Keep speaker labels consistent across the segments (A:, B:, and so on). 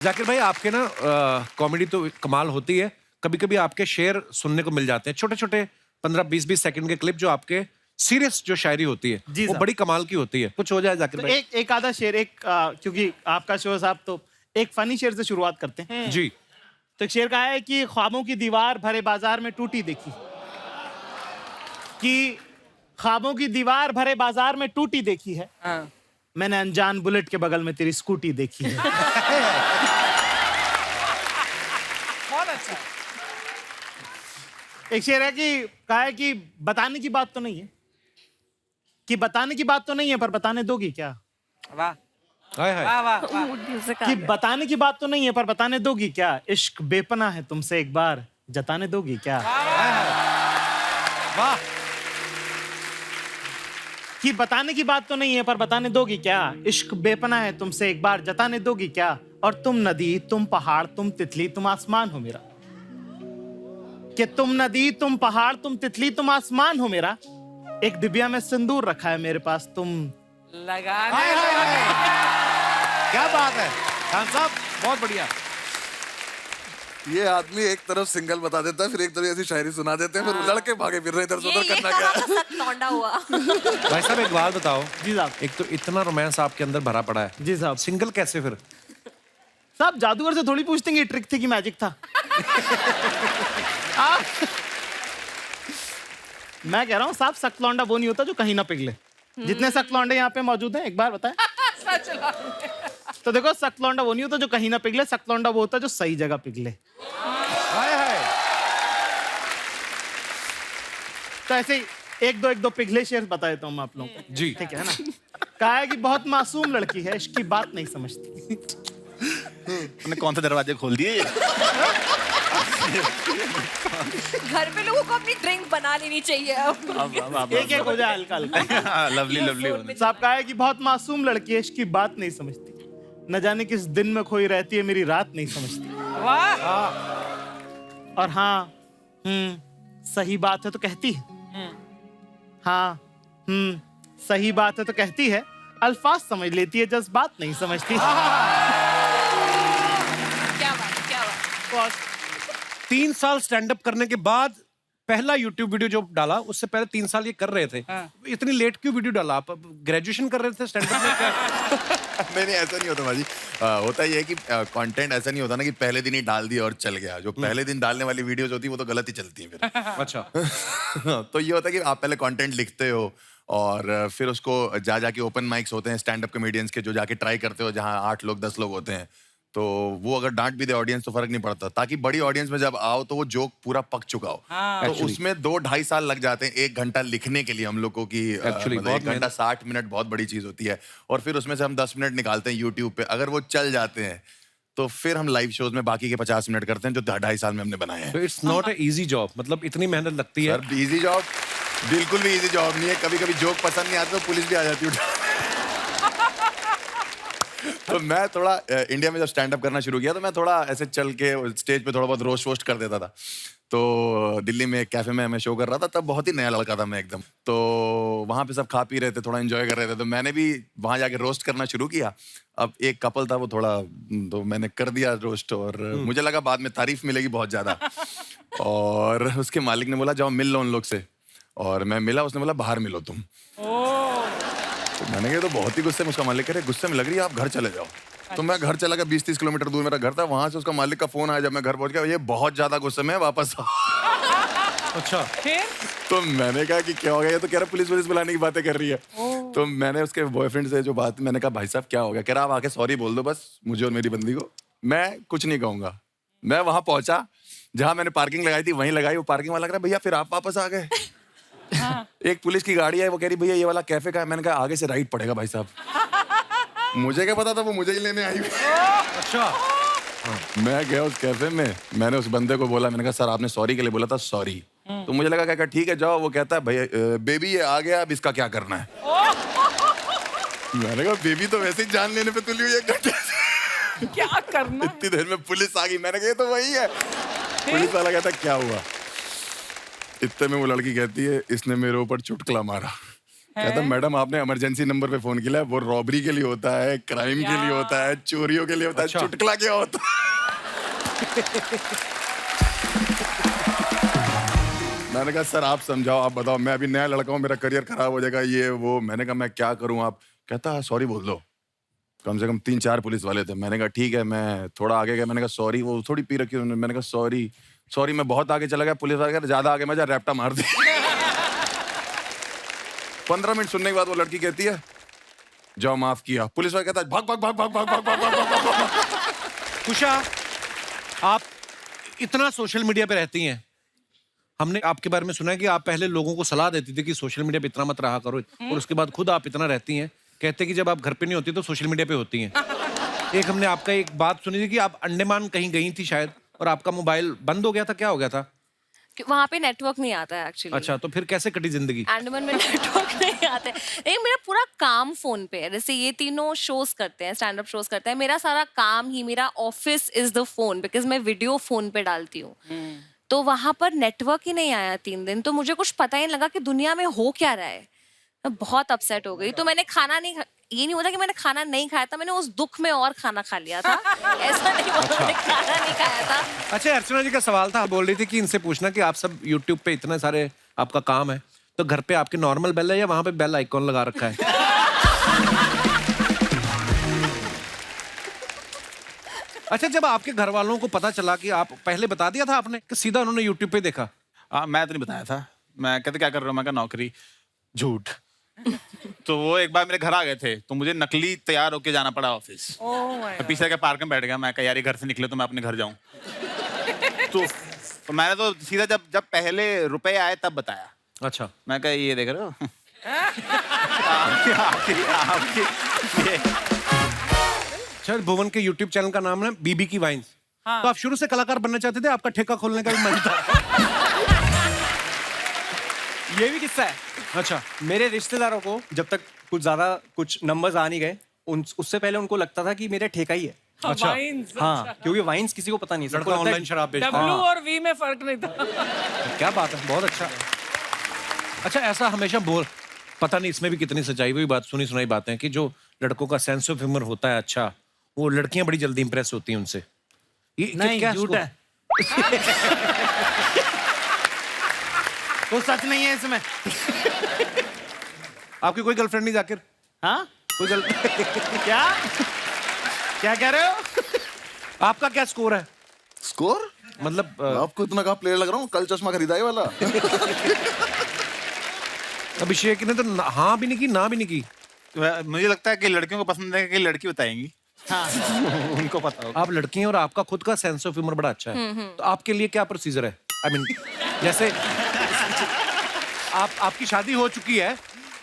A: जाकिर भाई आपके ना कॉमेडी तो कमाल होती है, कभी कभी आपके शेर सुनने को मिल जाते हैं, छोटे छोटे 15-20 सेकंड के क्लिप जो आपके सीरियस जो शायरी होती है
B: जी
A: वो
B: साहब।
A: बड़ी कमाल की होती है। कुछ हो जाए जाकिर
B: तो
A: भाई।
B: एक आधा शेर क्योंकि आपका शो है साहब, तो एक फनी शेर से शुरुआत करते हैं।
A: जी
B: तो एक शेर का है कि ख्वाबों की दीवार भरे बाजार में टूटी देखी, कि ख्वाबों की दीवार भरे बाजार में टूटी देखी है, मैंने अनजान बुलेट के बगल में तेरी स्कूटी देखी है।
C: बहुत अच्छा।
B: एक शेर है कि कहा है कि बताने की बात तो नहीं है, कि बताने की बात तो नहीं है पर बताने दोगी क्या,
C: वाह
A: हाय हाय।
C: वाह वाह वाह।
B: कि बताने की बात तो नहीं है पर बताने दोगी क्या, इश्क बेपना है तुमसे एक बार जताने दोगी क्या।
A: वाह
B: कि बताने की बात तो नहीं है पर बताने दोगी क्या, इश्क बेपना है तुमसे एक बार जताने दोगी क्या, और तुम नदी तुम पहाड़ तुम तितली तुम आसमान हो मेरा, कि तुम नदी तुम पहाड़ तुम तितली तुम आसमान हो मेरा, एक डिबिया में सिंदूर रखा है मेरे पास तुम।
C: लगाने
A: हाय हाय हाय। क्या बात है खान साहब, बहुत बढ़िया।
D: ये आदमी एक तरफ सिंगल बता देता है, फिर एक तरफ ऐसी शायरी सुना देते हैं, फिर लड़के भागे फिर रहे इधर से उधर, करना क्या है?
E: सख्त लौंडा हुआ।
A: भाई साहब एक बात बताओ,
B: जी साहब।
A: एक तो इतना रोमांस आपके अंदर भरा पड़ा है,
B: जी साहब।
A: सिंगल कैसे फिर?
B: साहब जादूगर से थोड़ी पूछते हैं कि ट्रिक थी कि मैजिक था। मैं कह रहा हूँ साहब, सख्त लौंडा वो नहीं होता जो कहीं ना पिघले। जितने सख्त लौंडे यहाँ पे मौजूद हैं एक बार बताएं।
C: सच लौंडे।
B: तो देखो, सख्त लौंडा वो नहीं होता जो कहीं ना पिघले, सख्त लौंडा वो होता जो सही जगह पिघले।
A: हाय हाय।
B: तो ऐसे ही एक दो पिघले शेर बता देता हूँ मैं आप लोगों को।
A: जी
B: ठीक है ना। कहा है कि बहुत मासूम लड़की है, इसकी बात नहीं समझती।
F: तूने कौन से दरवाजे खोल दिए?
E: घर पे लोगों को अपनी ड्रिंक बना लेनी चाहिए अब।
B: एक एक हो जाए हल्का हल्का।
F: Lovely lovely.
B: साहब कहा है कि बहुत मासूम लड़की है, इसकी बात नहीं समझती, न जाने किस दिन में खोई रहती है, मेरी रात नहीं समझती।
C: वाह।
B: और हाँ सही बात है तो कहती है, हाँ सही बात है तो कहती है, अल्फाज समझ लेती है, जज्बात नहीं समझती।
E: क्या बात क्या बात।
A: 3 साल स्टैंड अप करने के बाद पहला यूट्यूब वीडियो जो डाला, उससे पहले 3 साल ये कर रहे थे। इतनी लेट क्यों वीडियो डाला? आप ग्रेजुएशन कर रहे थे स्टैंड अप में क्या?
F: नहीं ऐसा नहीं होता भाजी। होता ये है कि कंटेंट ऐसा नहीं होता ना कि पहले दिन ही डाल दिया और चल गया। जो पहले दिन डालने वाली वीडियोस होती है वो तो गलत ही चलती है फिर।
A: अच्छा।
F: तो ये होता है कि आप पहले कंटेंट लिखते हो और फिर उसको जाके ओपन माइक्स होते हैं स्टैंड अप कॉमेडियंस के, जो जाके ट्राई करते हो, जहाँ 8 लोग 10 लोग होते हैं। तो वो अगर डांट भी दे ऑडियंस तो फर्क नहीं पड़ता, ताकि बड़ी ऑडियंस में जब आओ तो वो जोक पूरा पक चुका हो। तो
A: Actually.
F: उसमें 2-2.5 साल लग जाते हैं 1 घंटा लिखने के लिए हम लोग को, कि
A: Actually,
F: मतलब
A: बहुत
F: 1 घंटा 60 मिनट बहुत बड़ी चीज होती है। और फिर उसमें से हम 10 मिनट निकालते हैं यूट्यूब पे, अगर वो चल जाते हैं तो फिर हम लाइव शोज में बाकी के 50 मिनट करते हैं जो 2.5 साल में हमने बनाए हैं।
A: तो it's not a easy job, मतलब इतनी मेहनत लगती है।
F: सर इजी जॉब बिल्कुल भी इजी जॉब नहीं है। कभी कभी जोक पसंद नहीं आता तो पुलिस भी आ जाती है। तो मैं थोड़ा इंडिया में जब स्टैंड अप करना शुरू किया तो मैं थोड़ा ऐसे चल के स्टेज पे थोड़ा बहुत रोस्ट वोस्ट कर देता था। तो दिल्ली में एक कैफे में मैं शो कर रहा था, तब बहुत ही नया लड़का था मैं एकदम। तो वहाँ पे सब खा पी रहे थे, थोड़ा एंजॉय कर रहे थे, तो मैंने भी वहाँ जाके रोस्ट करना शुरू किया। अब एक कपल था, वो थोड़ा, तो मैंने कर दिया रोस्ट और मुझे लगा बाद में तारीफ मिलेगी बहुत ज्यादा। और उसके मालिक ने बोला जाओ मिल लो उन लोग से, और मैं मिला, उसने बोला बाहर मिलो तुम। तो मैंने कहा तो बहुत ही गुस्से में, उसका मालिक कह रहे गुस्से में लग रही है, आप घर चले जाओ। तो मैं घर चला गया, 20-30 किलोमीटर दूर मेरा घर था। वहां से उसका मालिक का फोन आया जब मैं घर पहुंच गया, ये बहुत ज्यादा गुस्से में, वापस आओ।
A: अच्छा।
C: फिर
F: तो मैंने कहा कि क्या हो गया, ये तो कह रहा पुलिस बुलाने की बातें कर रही है। तो मैंने उसके बॉयफ्रेंड से जो बात, मैंने कहा भाई साहब क्या हो गया? कह रहा आप आके सॉरी बोल दो बस मुझे और मेरी बंदी को, मैं कुछ नहीं कहूंगा। मैं वहां पहुंचा, जहां मैंने पार्किंग लगाई थी वहीं लगाई। वो पार्किंग वाला कह रहा भैया फिर आप वापस आ गए। एक पुलिस की गाड़ी है, वो कह रही भैया ये वाला कैफे का है। मैंने कहा आगे से राइट पड़ेगा भाई साहब। मुझे क्या पता था वो मुझे ही लेने आई हुई।
A: अच्छा।
F: मैं गया उस कैफे में, मैंने उस बंदे को बोला, मैंने कहा सर आपने सॉरी के लिए बोला था, सॉरी। तो मुझे लगा क्या ठीक है जाओ। वो कहता है भैया बेबी ये आ गया, अब इसका क्या करना है? मैंने कहा बेबी तो वैसे ही जान लेने पे तुली हुई है, 1 घंटे से।
C: क्या करना है?
F: इतनी देर में पुलिस आ गई। मैंने कहा ये तो वही है। पुलिस वाला कहता क्या हुआ? इतने में वो लड़की कहती है इसने मेरे ऊपर चुटकुला मारा। कहता मैडम आपने इमरजेंसी नंबर पे फोन किया है, वो रॉबरी के लिए होता है, क्राइम के लिए होता है, चोरियों के लिए होता है, चुटकुला क्या होता है? मैंने कहा सर आप समझाओ, आप बताओ, मैं अभी नया लड़का हूँ, मेरा करियर खराब हो जाएगा, ये वो। मैंने कहा मैं क्या करूँ? आप कहता सॉरी बोल दो। कम से कम 3-4 पुलिस वाले थे। मैंने कहा ठीक है, मैं थोड़ा आगे गया, मैंने कहा सॉरी, वो थोड़ी पी रखी उन्होंने। मैंने कहा सॉरी, मैं बहुत आगे चला गया, पुलिस वाले कहते ज्यादा आगे मजा, रैप्टा मार दी। 15 मिनट सुनने के बाद वो लड़की कहती है जाओ माफ किया। पुलिस वाला कहता है भाग भाग भाग भाग भाग भाग भाग भाग भाग भाग।
A: कुशा, आप इतना सोशल मीडिया पे रहती हैं, हमने आपके बारे में सुना है कि आप पहले लोगों को सलाह देती थी कि सोशल मीडिया पे इतना मत रहा करो, और उसके बाद खुद आप इतना रहती हैं। कहते कि जब आप घर पे नहीं होती तो सोशल मीडिया पे होती हैं। एक हमने आपका एक बात सुनी थी कि आप अंडमान कहीं गई थी शायद, और आपका मोबाइल बंद हो गया था, क्या हो गया था?
E: वहाँ पे नेटवर्क नहीं आता है एक्चुअली।
A: अच्छा, तो फिर कैसे कटी जिंदगी?
E: अंडमान में नेटवर्क नहीं आता है। नहीं, मेरा पूरा काम फोन पे है। जैसे ये तीनों शोज करते हैं, स्टैंड अप शोज करते हैं, मेरा सारा काम ही, मेरा office is the phone, because मैं वीडियो फोन पे डालती हूँ। तो वहां पर नेटवर्क ही नहीं आया 3 दिन, तो मुझे कुछ पता ही नहीं लगा कि दुनिया में हो क्या रहा है। मैं बहुत अपसेट हो गई। तो मैंने खाना नहीं ये नहीं होता कि मैंने खाना नहीं खाया था, मैंने उस दुख में और खाना खा लिया था। ऐसा नहीं होता, मैंने खाना नहीं खाया था।
A: अच्छा, अर्चना जी का सवाल था, बोल रही थी कि इनसे पूछना कि आप सब यूट्यूब पे इतने सारे आपका काम है, तो घर पे आपके नॉर्मल बेल है या वहां पे बेल आइकॉन लगा रखा है? अच्छा, जब आपके घर वालों को पता चला कि आप, पहले बता दिया था आपने कि सीधा उन्होंने यूट्यूब पे देखा?
G: मैं तो नहीं बताया था। मैं कहते क्या कर रहा हूँ, मैं कहा नौकरी। झूठ। तो वो एक बार मेरे घर आ गए थे, तो मुझे नकली तैयार होके जाना पड़ा ऑफिस। मैं पीछे के पार्क में बैठ गया, मैं कहा यार ये घर से निकले तो मैं अपने घर जाऊं। तो मैंने तो सीधा जब पहले रुपए आए तब बताया।
A: अच्छा,
G: मैं कहा ये देख रहे हो।
A: अच्छा, भुवन के यूट्यूब चैनल का नाम है बीबी की वाइन्स। तो आप शुरू से कलाकार बनना चाहते थे? आपका ठेका खोलने का भी मन था?
H: ये भी किस्सा है।
A: अच्छा,
H: मेरे रिश्तेदारों को जब तक कुछ नंबर्स आ नहीं गए, उससे पहले उनको लगता था कि मेरे ठेका ही है।
A: अच्छा।
C: वाइन्स,
H: हाँ, क्योंकि वाइन्स किसी को पता नहीं। सबको
A: लड़का
H: लगता है
A: ऑनलाइन शराब बेचता
C: डब्ल्यू
A: है।
C: और वी में फर्क नहीं था।
A: क्या बात है, बहुत अच्छा। अच्छा, ऐसा हमेशा पता नहीं इसमें भी कितनी सच्चाई, हुई बात, सुनी सुनाई बातें कि जो लड़कों का सेंस ऑफ ह्यूमर होता है अच्छा, वो लड़कियां बड़ी जल्दी इंप्रेस होती हैं उनसे। ये
B: नहीं,
A: क्या
B: झूठ है। तो सच नहीं है इसमें।
A: आपकी कोई गर्लफ्रेंड नहीं जाकिर?
B: हाँ,
A: कोई
B: क्या कह रहे हो?
A: आपका क्या स्कोर है?
D: स्कोर
A: मतलब
D: आपको इतना कहाँ प्लेयर लग रहा हूँ, कल चश्मा खरीदा है वाला।
A: अभिषेक ने तो हाँ भी नहीं की, ना भी नहीं की।
G: मुझे लगता है कि लड़कियों को पसंद है कि लड़की बताएंगी।
B: हाँ,
G: उनको पता होगा।
A: आप लड़की हैं और आपका खुद का सेंस ऑफ ह्यूमर बड़ा अच्छा है, तो आपके लिए क्या प्रोसीजर है? आई मीन जैसे आपकी शादी हो चुकी है,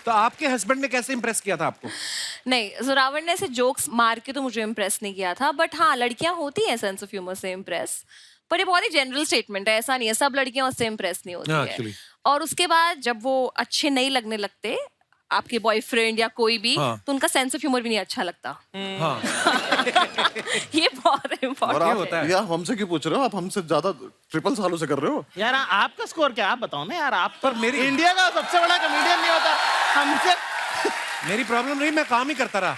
A: तो आपके हस्बैंड ने कैसे इंप्रेस किया था आपको?
E: नहीं, जोरावर ने ऐसे जोक्स मार के तो मुझे इम्प्रेस नहीं किया था, बट हाँ, लड़कियां होती हैं सेंस ऑफ ह्यूमर से इम्प्रेस, पर ये बहुत ही जनरल स्टेटमेंट है, ऐसा नहीं है सब लड़कियां उससे इम्प्रेस नहीं होती
A: हाँ,
E: है।
A: actually।
E: और उसके बाद जब वो अच्छे नहीं लगने लगते, आपके बॉयफ्रेंड या कोई भी,
A: हाँ।
E: तो उनका सेंस ऑफ ह्यूमर भी नहीं अच्छा लगता।
A: हाँ,
E: ये बहुत
D: और
E: इम्पोर्टेंट
D: आप
A: होता है।
D: यार हमसे क्यों पूछ रहे हो? आप हमसे ज्यादा ट्रिपल सालों से कर रहे हो।
B: यार आपका स्कोर क्या, आप बताओ ना यार। आप
A: पर मेरी
B: इंडिया का सबसे बड़ा कॉमेडियन नहीं होता हमसे।
A: मेरी प्रॉब्लम नहीं, मैं काम ही करता रहा,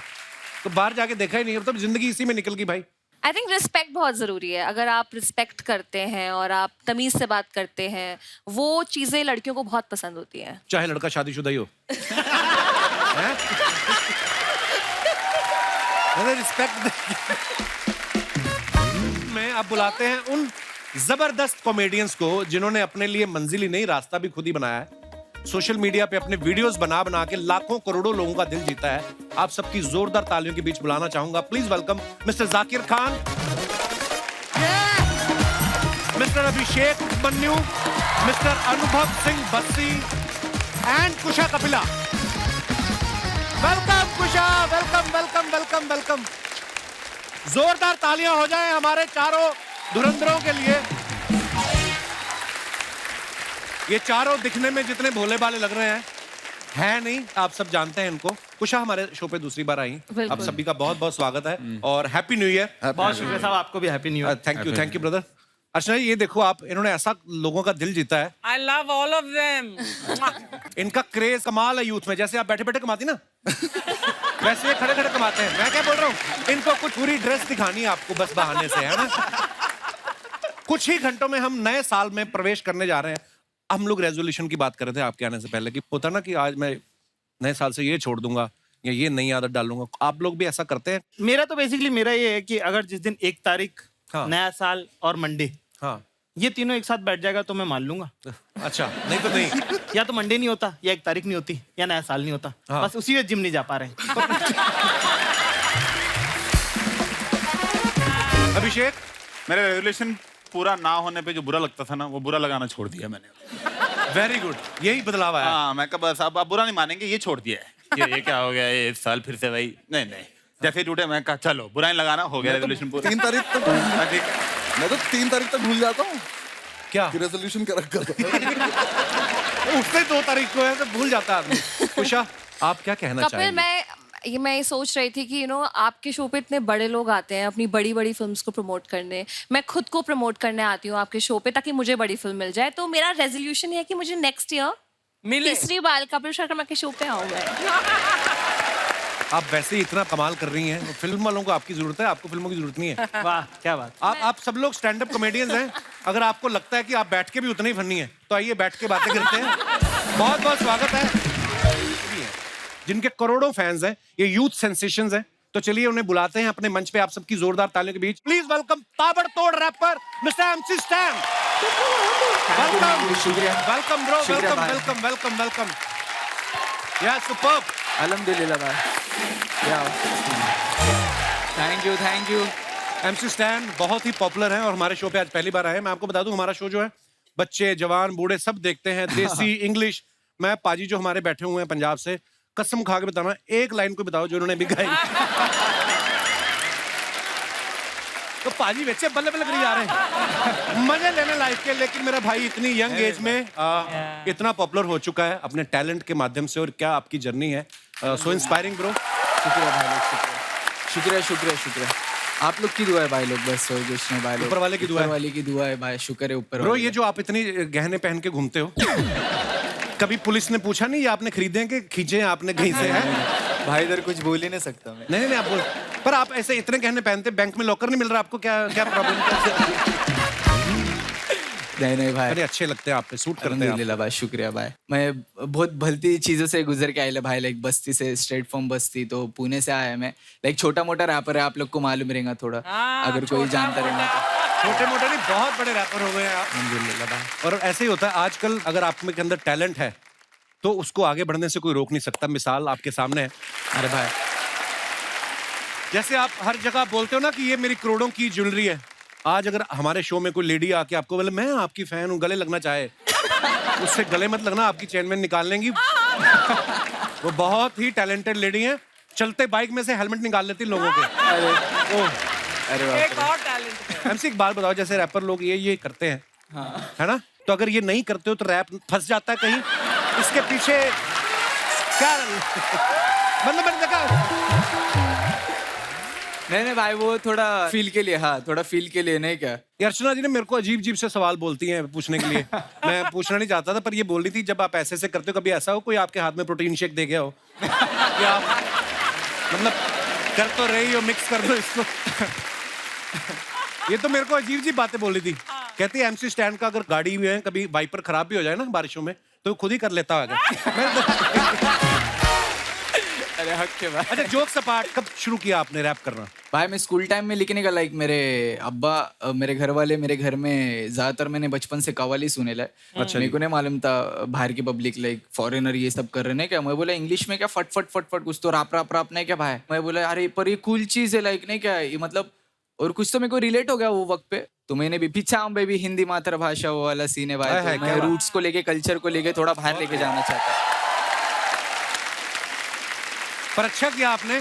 A: तो बाहर जाके देखा ही नहीं, अब तो जिंदगी इसी में निकल गई भाई।
E: आई थिंक रिस्पेक्ट बहुत जरूरी है। अगर आप रिस्पेक्ट करते हैं और आप तमीज से बात करते हैं, वो चीजें लड़कियों को बहुत पसंद होती हैं।
A: चाहे लड़का शादीशुदा ही हो। हैं? रिस्पेक्ट में आप बुलाते हैं उन जबरदस्त कॉमेडियंस को जिन्होंने अपने लिए मंजिल ही नहीं, रास्ता भी खुद ही बनाया है। सोशल मीडिया पे अपने वीडियोस बना बना के लाखों करोड़ों लोगों का दिल जीता है। आप सबकी जोरदार तालियों के बीच बुलाना चाहूंगा, please welcome mister Zakir Khan, mister Abhishek Manyu, mister Anubhav Singh Bassi and Kusha Kapila. Welcome Kusha, welcome welcome welcome welcome. जोरदार तालियां हो जाएं हमारे चारों धुरंधरों के लिए। ये चारों दिखने में जितने भोले भाले लग रहे हैं नहीं, आप सब जानते हैं इनको। कुशा हमारे शो पे दूसरी बार आई, आप सभी का बहुत बहुत स्वागत है और हैप्पी न्यू ईयर।
B: बहुत शुक्रिया साहब, आपको भी happy new year.
A: Thank you brother. Archana ji, ये देखो आप, इन्होंने ऐसा लोगों का दिल जीता है।
C: I love all of them.
A: इनका क्रेज कमाल है यूथ में। जैसे आप बैठे बैठे कमाती ना, वैसे ये खड़े खड़े कमाते हैं। मैं क्या बोल रहा हूँ, इनको कुछ पूरी ड्रेस दिखानी है आपको बस बहाने से, है ना। कुछ ही घंटों में हम नए साल में प्रवेश करने जा रहे हैं। हम लोग रेजोल्यूशन की बात कर रहे थे आपके आने से पहले कि होता ना कि आज मैं नए साल से ये छोड़ दूंगा या ये नई आदत डालूंगा। आप लोग भी ऐसा करते हैं?
B: मेरा तो बेसिकली मेरा ये है कि अगर जिस दिन 1 तारीख,
A: हाँ।
B: नया साल और मंडे,
A: हाँ,
B: ये तीनों एक साथ बैठ जाएगा तो मैं मान लूंगा।
A: अच्छा, नहीं तो नहीं।
B: या तो मंडे नहीं होता, या 1 तारीख नहीं होती, या नया साल नहीं होता।
A: हाँ।
B: बस उसी वजह जिम नहीं जा पा रहे हैं।
A: अभिषेक,
G: मेरा रेजोल्यूशन पूरा ना होने पे जो बुरा लगता था ना, वो बुरा लगाना छोड़ दिया मैंने।
A: वेरी गुड, यही बदलाव आया।
G: हाँ, मैं कहा बस अब आप बुरा नहीं मानेंगे, ये छोड़ दिया है। ये क्या हो गया, ये इस साल फिर से वही। नहीं, जैसे टूटे मैं कहा चलो बुरा नहीं लगाना, हो गया रेजोल्यूशन पूरा।
D: 3 तारीख तक
G: ठीक है।
D: मैं तो 3 तारीख तक भूल जाता हूँ
A: क्या
D: कि रेजोल्यूशन क्या रखा था।
A: उससे 2 तारीख को है तो भूल जाता है आदमी। उषा, आप क्या कहना
E: कपिल,
A: चाहेंगे?
E: मैं ये सोच रही थी कि आपके शो पे इतने बड़े लोग आते हैं अपनी बड़ी बड़ी फिल्म्स को प्रमोट करने। मैं खुद को प्रमोट करने आती हूँ आपके शो पे ताकि मुझे बड़ी फिल्म मिल जाए। तो मेरा रेजोल्यूशन है कि मुझे नेक्स्ट ईयर
C: मिले।
E: तीसरी बार कपिल शर्मा के शो पे आऊंगा।
A: आप वैसे ही इतना कमाल कर रही हैं, फिल्म वालों को आपकी जरूरत है, आपको फिल्मों की जरूरत नहीं है।
B: वाह, क्या बात।
A: आप सब लोग स्टैंड अप कॉमेडियंस हैं। अगर आपको लगता है कि आप बैठ के भी उतने ही फनी हैं, तो आइए बैठ के बातें करते हैं। बहुत बहुत स्वागत है। जिनके करोड़ों फैंस हैं, ये यूथ सेंसेशंस हैं, तो चलिए उन्हें बुलाते हैं अपने मंच पे आप सबकी जोरदार तालियों के बीच। प्लीज वेलकम ताबड़तोड़ rapper mister MC Stan. Welcome,
H: शुक्रिया।
A: वेलकम ब्रो,
H: शुक्रिया
A: वेलकम
H: भाई।
A: Welcome welcome welcome. Yeah superb.
H: अल्हम्दुलिल्लाह भाई। Thank you.
A: एमसी स्टैन बहुत ही पॉपुलर है और हमारे शो पे आज पहली बार आए हैं। मैं आपको बता दूं, हमारा शो जो है बच्चे, जवान, बूढ़े सब देखते हैं। देसी, इंग्लिश। मैं पाजी जो हमारे बैठे हुए हैं पंजाब से, कसम खा के बताना, एक लाइन को बताओ जो उन्होंने भी गाई। तो पाजी बच्चे बल्ले बल्ले करी जा रहे हैं मजे लेने लाइफ के। लेकिन मेरा भाई इतनी यंग एज में इतना पॉपुलर हो चुका है अपने टैलेंट के माध्यम से। और क्या आपकी जर्नी है, सो इंस्पायरिंग ब्रो।
H: शुक्रिया भाई लोग, शुक्रिया। आप लोग की दुआ है भाई लोग, बस और कुछ नहीं भाई लोग।
A: ऊपर वाले की दुआ है।
H: ऊपर वाले की दुआ है भाई, शुक्र है ऊपर
A: ब्रो,
H: वाले
A: ये जो आप इतनी गहने पहन के घूमते हो, कभी पुलिस ने पूछा नहीं ये आपने खरीदे हैं कि खींचे हैं आपने कहीं से? है
H: का। भाई इधर कुछ बोल ही नहीं सकता मैं।
A: नहीं आप बोल, पर आप ऐसे इतने गहने पहनते, बैंक में लॉकर नहीं मिल रहा आपको? क्या प्रॉब्लम?
H: नहीं भाई,
A: अरे अच्छे लगते हैं, आप पे सूट करते हैं आप।
H: अल्हम्दुलिल्लाह भाई, शुक्रिया भाई। मैं बहुत भलती चीजों से गुजर के आया भाई, लाइक बस्ती से, स्ट्रेट फ्रॉम बस्ती, तो पुणे से आया मैं। लाइक छोटा मोटा रैपर है, आप लोग को मालूम रहेगा थोड़ा, अगर कोई जानता रहेगा तो।
A: छोटे मोटे नहीं, बहुत बड़े रैपर हो गए हैं आप।
H: अल्हम्दुलिल्लाह भाई।
A: और ऐसे ही होता है आजकल, अगर आप में के अंदर टैलेंट है तो उसको आगे बढ़ने से कोई रोक नहीं सकता। मिसाल आपके सामने है।
H: अरे भाई,
A: जैसे आप हर जगह बोलते हो ना कि ये मेरी करोड़ों की ज्वेलरी है, आज अगर हमारे शो में कोई लेडी आके आपको बोले मैं आपकी फैन हूँ, गले लगना चाहे, उससे गले मत लगना, आपकी चैन में निकाल लेंगी। वो बहुत ही टैलेंटेड लेडी है, चलते बाइक में से हेलमेट निकाल लेती लोगों के।
H: अरे बाप
C: एक और टैलेंट है।
A: एमसी, एक बात बताओ, जैसे रैपर लोग ये करते हैं, है ना, तो अगर ये नहीं करते हो तो रैप फंस जाता है कहीं, इसके पीछे क्या मतलब मैंने देखा।
H: नहीं भाई, वो थोड़ा फील के लिए, हाँ थोड़ा फील के लिए, नहीं क्या।
A: ये अर्चना जी ने मेरे को अजीब अजीब से सवाल बोलती हैं पूछने के लिए। मैं पूछना नहीं चाहता था, पर ये बोल रही थी जब आप ऐसे करते हो, कभी ऐसा हो कोई आपके हाथ में प्रोटीन शेक दे गया हो कि आप मतलब कर तो रही हो, मिक्स कर दो इसको। ये तो मेरे को अजीब अजीब बातें बोल रही थी। कहती है एमसी स्टैंड का अगर गाड़ी में है कभी वाइपर खराब भी हो जाए ना बारिशों में, तो खुद ही कर लेता होगा।
H: अरे हक के भाई।
A: अच्छा, जोक सपाट, कब शुरू किया आपने रैप करना?
H: भाई मैं स्कूल टाइम में लिखने का, लाइक मेरे अब्बा, मेरे घर वाले, मेरे घर में ज्यादातर मैंने बचपन से कव्वाली सुने ला। अच्छा, मेरे को नहीं मालूम था बाहर की पब्लिक, लाइक फॉरेनर ये सब कर रहे हैं क्या। मैं बोला इंग्लिश में क्या फट फट फट फट कुछ तो राप नहीं क्या भाई। मैं बोला अरे पर ये कूल चीज है, लाइक नहीं क्या ये मतलब, और कुछ तो मेरे को रिलेट हो गया वो वक्त पे। तो मैंने भी पीछा बेबी हिंदी मातृभाषा वो वाला सीन है भाई। तो मैं रूट्स को लेके, कल्चर को लेके थोड़ा बाहर लेके जाना चाहता।
A: पर अच्छा किया आपने।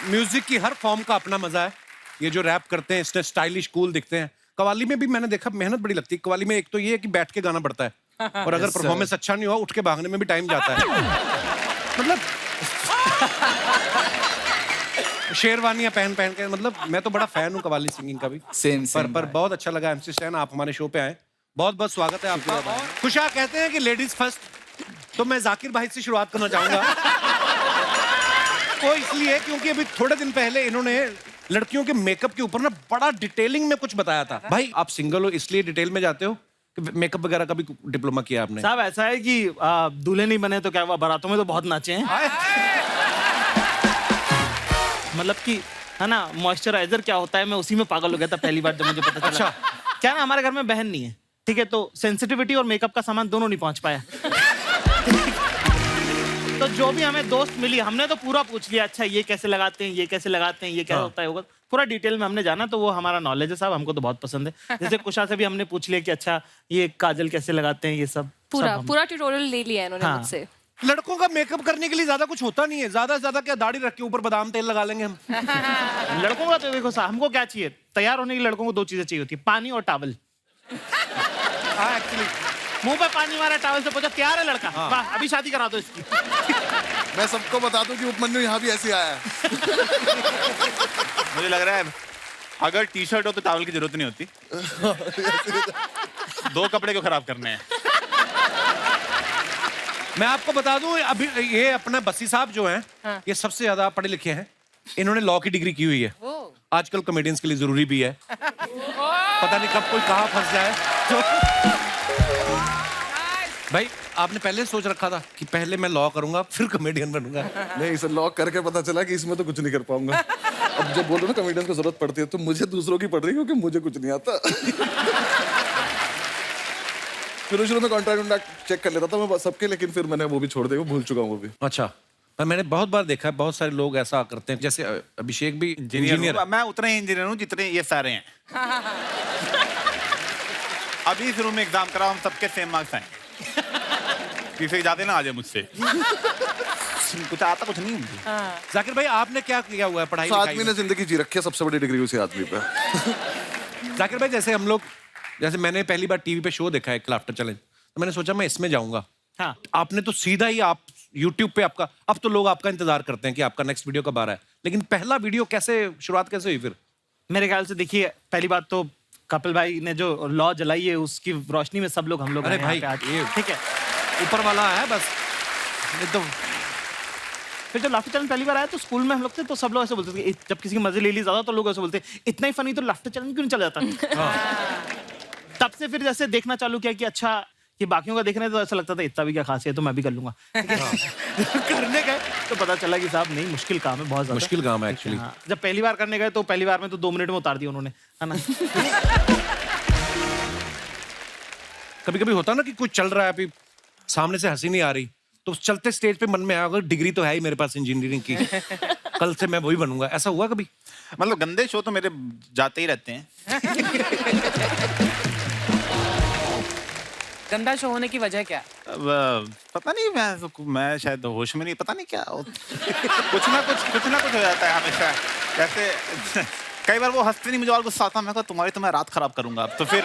A: म्यूजिक की हर फॉर्म का अपना मजा है। ये जो रैप करते हैं इससे स्टाइलिश कूल दिखते हैं। कव्वाली में भी मैंने देखा मेहनत बड़ी लगती है। कव्वाली में एक तो ये है कि बैठ के गाना पड़ता है, और अगर परफॉर्मेंस अच्छा नहीं हुआ उठ के भागने में भी टाइम जाता है। मतलब शेरवानियां पहन पहन के, मतलब मैं तो बड़ा फैन हूँ कव्वाली सिंगिंग का भी।
H: सेम
A: पर बहुत अच्छा लगा MC स्टैन, आप हमारे शो पे आए, बहुत बहुत स्वागत है आपका। खुशा, कहते हैं कि लेडीज फर्स्ट, तो मैं जाकिर भाई से शुरुआत करना चाहूंगा। वो इसलिए क्योंकि अभी थोड़े दिन पहले इन्होंने लड़कियों के मेकअप के ऊपर ना बड़ा डिटेलिंग में कुछ बताया था। भाई आप सिंगल हो इसलिए डिटेल में जाते हो कि मेकअप वगैरह का भी डिप्लोमा किया आपने?
B: साहब ऐसा है कि दूल्हे नहीं बने तो क्या हुआ, बारातों में तो बहुत नाचे हैं। मतलब कि है ना, मॉइस्चराइजर क्या होता है, मैं उसी में पागल हो गया था पहली बार जब मुझे पता चला।
A: अच्छा।
B: क्या ना, हमारे घर में बहन नहीं है, ठीक है, तो सेंसिटिविटी और मेकअप का सामान दोनों नहीं पहुंच पाया। तो जो भी हमें दोस्त मिली, हमने तो पूरा पूछ लिया, अच्छा ये कैसे लगाते हैं, ये कैसे लगाते हैं, ये क्या होता है, होगा पूरा डिटेल में हमने जाना, तो वो हमारा नॉलेज है साहब, हमको तो बहुत पसंद है। जैसे कुशा से भी हमने पूछ लिया कि अच्छा ये काजल कैसे लगाते हैं, ये सब
E: पूरा ट्यूटोरियल ले लिया है इन्होंने
B: हाँ।
E: मुझसे।
A: लड़कों का मेकअप करने के लिए ज्यादा कुछ होता नहीं है, ज्यादा से ज्यादा क्या दाढ़ी रख के ऊपर बादाम तेल लगा लेंगे हम।
B: लड़कों का तो देखो साहब, हमको क्या चाहिए, तैयार होने के लिए लड़कों को 2 चीजें चाहिए होती है, पानी और टॉवल।
A: हाँ एक्चुअली
B: मुंह पे पानी मारा, टॉवल से पूछा तैयार है लड़का, वाह अभी शादी करा दो इसकी।
D: मैं सबको बता दूं कि उपमन्यु यहाँ भी ऐसे आया है।
G: मुझे लग रहा है अगर टी-शर्ट हो तो टॉवल की जरूरत नहीं होती। 2 कपड़े क्यों खराब करने हैं?
A: मैं आपको बता दूं, अभी ये अपना बसी साहब जो हैं, ये सबसे ज्यादा पढ़े लिखे हैं, इन्होंने लॉ की डिग्री की हुई है। आजकल कॉमेडियंस के लिए जरूरी भी है, पता नहीं कब कोई कहाँ फंस जाए। भाई आपने पहले सोच रखा था कि पहले मैं लॉ करूंगा फिर कॉमेडियन बनूंगा?
D: नहीं, इसे लॉक करके पता चला कि इसमें तो कुछ नहीं कर पाऊंगा। अब जब बोल रहे हो ना कॉमेडियन को जरूरत पड़ती है, तो मुझे दूसरों की पड़ रही है क्योंकि मुझे कुछ नहीं आता। शुरू में कॉन्ट्रैक्ट चेक कर लेता था मैं सबके, लेकिन फिर मैंने वो भी छोड़ दिया, वो भूल चुका हूँ वो भी।
A: अच्छा, पर मैंने बहुत बार देखा है, बहुत सारे लोग ऐसा करते हैं, जैसे अभिषेक भी इंजीनियर।
G: मैं उतना ही इंजीनियर हूँ जितने ये सारे हैं। अभी शुरू में एग्जाम कराओ, हम सबके सेम मार्क्स आएंगे। किसी जाते ना आ जाए मुझसे। कुछ आता कुछ नहीं मुझे।
A: जाकिर भाई आपने क्या किया हुआ है पढ़ाई
D: उस
A: लिखाई
D: आदमी
A: में?
D: ने जिंदगी जी रखी है, सबसे बड़ी डिग्री उसी आदमी पे।
A: जाकिर भाई जैसे हम लोग, जैसे मैंने पहली बार टीवी पे शो देखा है लाफ्टर चैलेंज, तो मैंने सोचा मैं इसमें जाऊंगा।
B: हाँ।
A: आपने तो सीधा ही आप YouTube पे आपका, अब तो लोग आपका इंतजार करते हैं कि आपका नेक्स्ट वीडियो कब आ रहा है, लेकिन पहला वीडियो कैसे, शुरुआत कैसे हुई फिर?
B: मेरे ख्याल से देखिए, पहली बात तो कपिल भाई ने जो लॉ जलाई है उसकी रोशनी में सब लोग, हम लोग
A: अरे
B: हैं यहाँ
A: भाई,
B: पे आज,
A: ये-
B: ठीक है।
A: ऊपर वाला है बस एकदम।
B: फिर जब लाफ्टर चैलेंज पहली बार आया तो स्कूल में हम लोग थे, तो सब लोग ऐसे बोलते थे कि जब किसी की मजे ले ली ज्यादा तो लोग ऐसे बोलते इतना ही फनी तो लाफ्टर चैलेंज क्यों नहीं चला जाता। तब से फिर जैसे देखना चालू किया कि अच्छा कि बाकियों का देखने तो ऐसा लगता था इतना भी क्या खास है, तो मैं भी कर लूंगा। करने गए तो पता चला कि साहब नहीं, मुश्किल काम है, बहुत ज्यादा
A: मुश्किल काम है एक्चुअली।
B: हाँ, जब पहली बार करने गए तो पहली बार में तो 2 मिनट में उतार दिया उन्होंने, है ना।
A: कभी कभी होता ना कि कुछ चल रहा है, अभी सामने से हंसी नहीं आ रही, तो उस चलते स्टेज पे मन में आया होगा डिग्री तो है ही मेरे पास इंजीनियरिंग की, कल से मैं वही बनूंगा, ऐसा हुआ कभी?
G: मतलब गंदे शो तो मेरे जाते ही रहते हैं।
C: गंदा शो होने की वजह क्या?
G: अब पता नहीं, मैं शायद होश में नहीं, पता नहीं क्या कुछ ना कुछ हो जाता है हमेशा। जैसे कई बार वो हंसते नहीं, मुझे और गुस्सा आता है, मैं कहा तुम्हारी तो मैं रात खराब करूंगा अब तो। फिर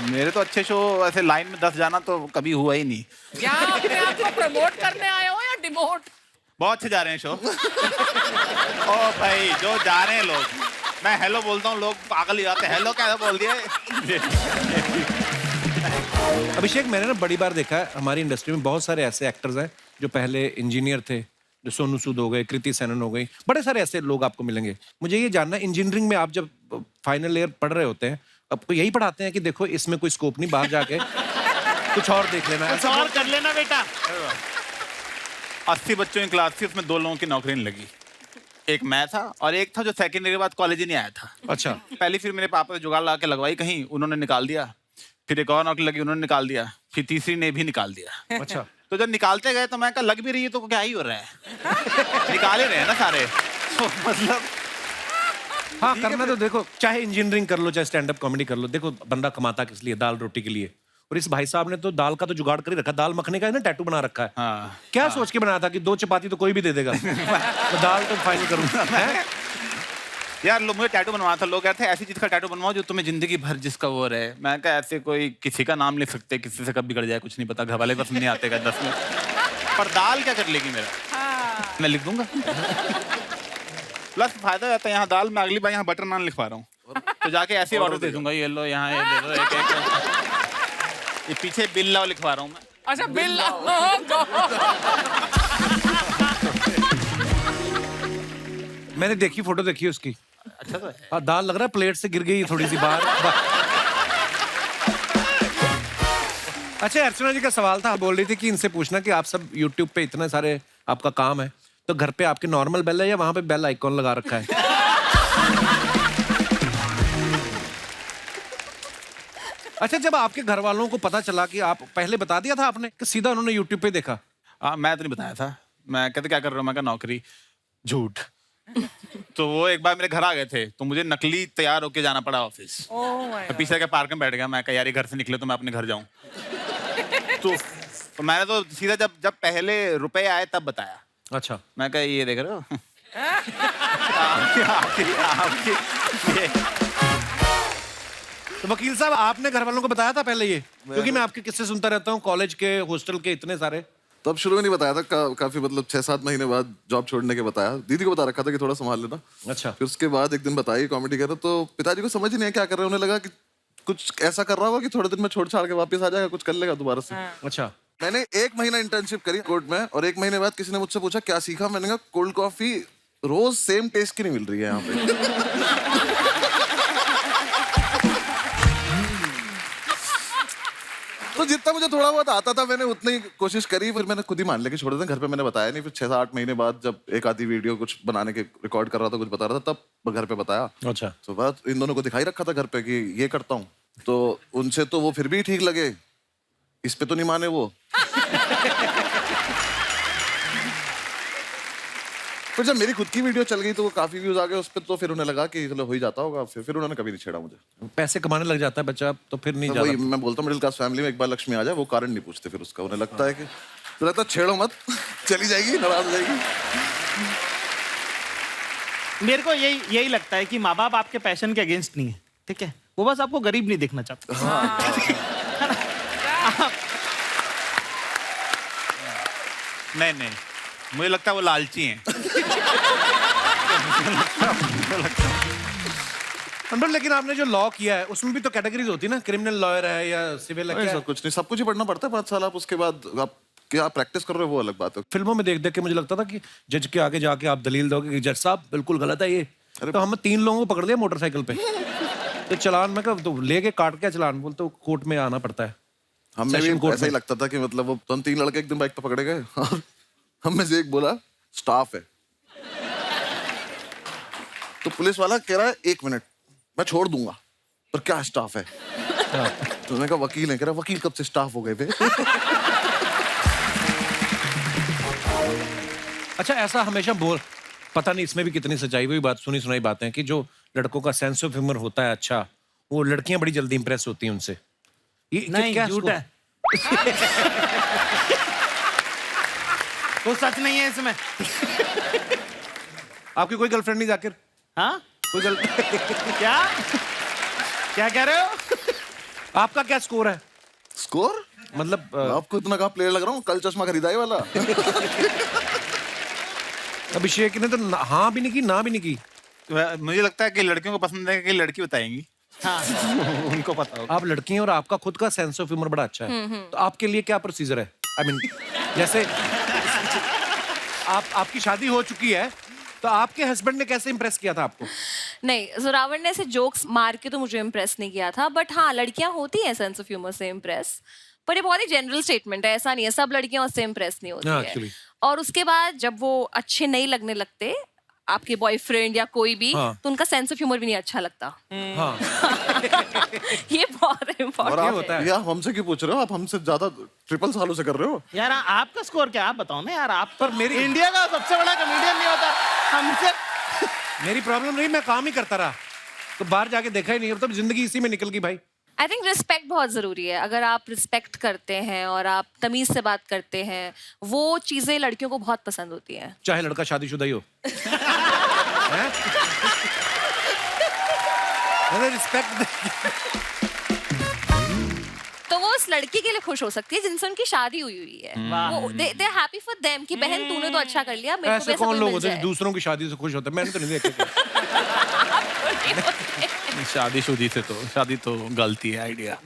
G: मेरे तो अच्छे शो ऐसे लाइन में 10 जाना तो कभी हुआ ही नहीं।
C: क्या अपने आप को प्रमोट करने आए हो या डिमोट?
G: बहुत अच्छे जा रहे हैं शो। ओ भाई जो जा रहे हैं लोग, मैं हेलो बोलता हूँ, लोग पागल ही जाते हैं, हेलो क्या बोल दिया।
A: अभिषेक, मैंने ना बड़ी बार देखा है हमारी इंडस्ट्री में बहुत सारे ऐसे एक्टर्स हैं जो पहले इंजीनियर थे, जो सोनू सूद हो गए, कृति सेनन हो गई, बड़े सारे ऐसे लोग आपको मिलेंगे। मुझे ये जानना है, इंजीनियरिंग में आप जब फाइनल ईयर पढ़ रहे होते हैं, आपको यही पढ़ाते हैं कि देखो इसमें कोई स्कोप नहीं, बाहर जाके कुछ और देख लेना,
B: कुछ और कर लेना बेटा।
G: 80 बच्चों की क्लास थी, उसमें 2 लोगों की नौकरी नहीं लगी। एक मैं था और एक था जो सेकेंड ईयर के बाद कॉलेज ही नहीं आया था।
A: अच्छा।
G: पहली फिर मेरे पापा ने जुगाड़ लगा के लगवाई कहीं, उन्होंने निकाल दिया। फिर एक और नौकरी लगी, उन्होंने निकाल दिया। फिर तीसरी ने भी निकाल दिया।
A: अच्छा।
G: तो जब निकालते गए तो मैं कहा लग भी रही है तो क्या ही हो रहा है। निकाल ही रहे हैं ना सारे। तो मतलब
A: हाँ, करना तो देखो, चाहे इंजीनियरिंग कर लो चाहे स्टैंड अप कॉमेडी कर लो, देखो बंदा कमाता किस लिए, दाल रोटी के लिए। और इस भाई साहब ने तो दाल का तो जुगाड़ कर ही रखा, दाल मखने का है ना, टैटू बना रखा है।
G: हाँ।
A: क्या सोच के बनाया था कि 2 चपाती तो कोई भी दे देगा, तो दाल तो फाइनल करूंगा।
G: यार लोग मुझे टैटू बनवाया था, लोग कहते हैं ऐसी चीज का टैटू बनवाओ जो तुम्हें जिंदगी भर जिसका वो रहे। मैं कहा ऐसे कोई किसी का नाम लिख सकते, किसी से कब बिगड़ जाए कुछ नहीं पता, घर वाले बस नहीं आते 10 में। पर दाल क्या कर लेगी मेरा? मैं लिख दूंगा। प्लस फायदा रहता है यहाँ दाल में अगली बार यहाँ बटर नान लिखवा रहा हूँ तो जाके ऐसे ऑर्डर दे दूंगा, ये लो यहाँ ये ले लो एक एक ये पीछे बिल लाओ लिखवा रहा हूँ मैं।
C: अच्छा बिल
A: मैंने देखी, फोटो देखी उसकी।
G: अच्छा तो है।
A: हाँ, दाल लग रहा है प्लेट से गिर गई थोड़ी सी बाहर। अच्छा, अर्चना जी का सवाल था, बोल रही थी कि इनसे पूछना कि आप सब YouTube पे इतने सारे आपका काम है, तो घर पे आपके नॉर्मल बेल है या वहां पे बेल आइकॉन लगा रखा है? अच्छा, जब आपके घर वालों को पता चला कि आप पहले बता दिया था आपने कि सीधा उन्होंने YouTube पे देखा?
G: मैं तो नहीं बताया था, मैं कहते क्या कर रहा हूँ, मैं कहा नौकरी, झूठ। तो वो एक बार मेरे घर आ गए थे तो मुझे नकली तैयार होके जाना पड़ा ऑफिस। मैं पीछे के पार्क में बैठ गया, मैं कहा यार ये घर से निकले तो मैं अपने घर जाऊं। तो मैंने तो सीधा जब पहले रुपए आए तब बताया।
A: अच्छा,
G: मैं कहा ये देख रहे हो ये।
A: तो वकील साहब आपने घर वालों को बताया था पहले ये? क्योंकि मैं आपके किस्से सुनता रहता हूँ, कॉलेज के, हॉस्टल के, इतने सारे।
D: तो अब शुरू में नहीं बताया था, काफी मतलब 6-7 महीने बाद जॉब छोड़ने के बताया। दीदी को बता रखा था कि थोड़ा संभाल लेना।
A: अच्छा।
D: फिर उसके बाद एक दिन बताई, कॉमेडी कर रहा, तो पिताजी को समझ ही नहीं है क्या कर रहे हैं। उन्हें लगा कि कुछ ऐसा कर रहा होगा कि थोड़े दिन में छोड़ छाड़ के वापस आ जाएगा, कुछ कर लेगा दोबारा से।
A: अच्छा।
D: मैंने 1 महीना इंटर्नशिप करी कोर्ट में, और 1 महीने बाद किसी ने मुझसे पूछा क्या सीखा। मैंने कहा कोल्ड कॉफी रोज सेम टेस्ट की नहीं मिल रही है यहाँ पे। तो जितना मुझे थोड़ा बहुत आता था मैंने उतनी कोशिश करी, फिर मैंने खुद ही मान लिया कि छोड़ दें। घर पे मैंने बताया नहीं। फिर 6-8 महीने बाद जब एक आधी वीडियो कुछ बनाने के रिकॉर्ड कर रहा था, कुछ बता रहा था, तब घर पे बताया।
A: अच्छा।
D: तो बात इन दोनों को दिखाई रखा था घर पे कि ये करता हूँ, तो उनसे तो वो फिर भी ठीक लगे, इस पे तो नहीं माने वो। फिर जब मेरी खुद की वीडियो चल गई तो वो काफी व्यूज आ गए उस पर, तो फिर उन्हें लगा कि चलो हो ही जाता होगा। फिर उन्होंने कभी नहीं छेड़ा मुझे।
A: पैसे कमाने लग जाता है बच्चा तो फिर नहीं
D: तो
A: जाता।
D: वही मैं बोलता हूँ, मिडिल क्लास फैमिली में एक बार लक्ष्मी आ जाए वो कारण नहीं पूछते फिर उसका। उन्हें लगता है कि तो लगता है छेड़ो मत, चली जाएगी, नाराज हो जाएगी।
B: मेरे को यही लगता है कि माँ बाप आपके पैशन के अगेंस्ट नहीं है, ठीक है? वो बस आपको गरीब नहीं देखना चाहते।
G: नहीं, मुझे लगता है वो लालची हैं।
D: अंडर, लेकिन आपने जो लॉ किया है उसमें भी तो कैटेगरीज होती है ना, क्रिमिनल लॉयर है या सिविल है?
F: ऐसा कुछ नहीं, सब कुछ ही पढ़ना पड़ता है 5 साल। आप उसके बाद आप क्या प्रैक्टिस कर रहे हो वो अलग बात है।
D: फिल्मों में देख देख के मुझे लगता था कि जज के आगे जाके आप दलील दोगे कि जज साहब बिल्कुल गलत है ये। तो हम 3 लोगों को पकड़ लिया मोटरसाइकिल पे, तो चलान में कब तो लेके काट के चलान बोलते तो कोर्ट में आना पड़ता है।
F: हमें
D: Session
F: भी
D: court
F: ऐसा ही
D: में।
F: लगता था कि मतलब वो तो हम 3 लड़के एक दिन बाइक पे पकड़े गए। हम में से एक बोला स्टाफ है, तो पुलिस वाला कह रहा है 1 मिनट मैं छोड़ दूंगा, पर क्या स्टाफ है? तो मैंने कहा वकील है। कह रहा वकील कब से स्टाफ हो गए थे?
D: अच्छा, ऐसा हमेशा बोल, पता नहीं इसमें भी कितनी सच्चाई, हुई बात, सुनी सुनाई बातें कि जो लड़कों का सेंस ऑफ ह्यूमर होता है अच्छा, वो लड़कियां बड़ी जल्दी इंप्रेस होती हैं उनसे। ये
B: नहीं,
D: क्या
B: झूठ है। वो सच नहीं है इसमें।
D: आपकी कोई गर्लफ्रेंड नहीं जाकिर?
B: हाँ?
D: कोई
B: क्या कह रहे हो?
D: आपका क्या स्कोर है?
F: स्कोर
D: मतलब
F: आपको इतना कहाँ प्लेयर लग रहा हूँ, कल चश्मा खरीदा है वाला।
D: अभिषेक ने तो हाँ भी नहीं की ना भी नहीं की।
G: मुझे लगता है कि लड़कियों को पसंद है कि लड़की बताएंगी।
B: हाँ।
G: उनको पता होगा।
D: आप लड़की हैं और आपका खुद का सेंस ऑफ ह्यूमर बड़ा अच्छा है, तो आपके लिए क्या प्रोसीजर है? आई मीन जैसे आपकी शादी हो चुकी है, तो आपके हस्बैंड ने कैसे इंप्रेस किया था आपको?
E: नहीं, जोरावर ने ऐसे जोक्स मार के तो मुझे इम्प्रेस नहीं किया था, बट हाँ लड़कियां होती हैं सेंस ऑफ ह्यूमर से इम्प्रेस, पर ये बहुत ही जनरल स्टेटमेंट है, ऐसा नहीं है सब लड़कियां उससे इम्प्रेस नहीं होती
D: हाँ,
E: है।
D: actually।
E: और उसके बाद जब वो अच्छे नहीं लगने लगते, आपके बॉयफ्रेंड या कोई भी,
D: हाँ।
E: तो उनका सेंस ऑफ ह्यूमर भी नहीं अच्छा लगता।
D: हाँ,
E: ये बहुत
F: और
E: इम्पोर्टेंट
F: आप
D: होता है।
F: यार हमसे क्यों पूछ रहे हो? आप हमसे ज्यादा ट्रिपल सालों से कर रहे हो।
B: यार आपका स्कोर क्या, आप बताओ ना यार। आप
D: पर मेरी
B: इंडिया का सबसे बड़ा कॉमेडियन नहीं होता हमसे।
D: मेरी प्रॉब्लम नहीं, मैं काम ही करता रहा, तो बाहर जाके देखा ही नहीं, अब तो जिंदगी इसी में निकल गई भाई।
E: आई थिंक रिस्पेक्ट बहुत जरूरी है। अगर आप रिस्पेक्ट करते हैं और आप तमीज से बात करते हैं, वो चीजें लड़कियों को बहुत पसंद होती हैं।
D: चाहे लड़का शादीशुदा ही हो। हैं? मैंने रिस्पेक्ट
E: तो वो उस लड़की के लिए खुश हो सकती है जिनसे उनकी शादी हुई है। वो दे हैप्पी फॉर देम कि बहन तूने तो अच्छा कर लिया, मेरे को भी
A: ऐसे
E: ऐसा
A: कौन
E: कोई
A: लोग
E: मिल
A: होते हैं
E: जाए।
A: जो दूसरों की शादी से खुश होते हैं? मैंने तो नहीं देखे।
G: शादीशुदी से तो शादी तो गलती है आइडिया।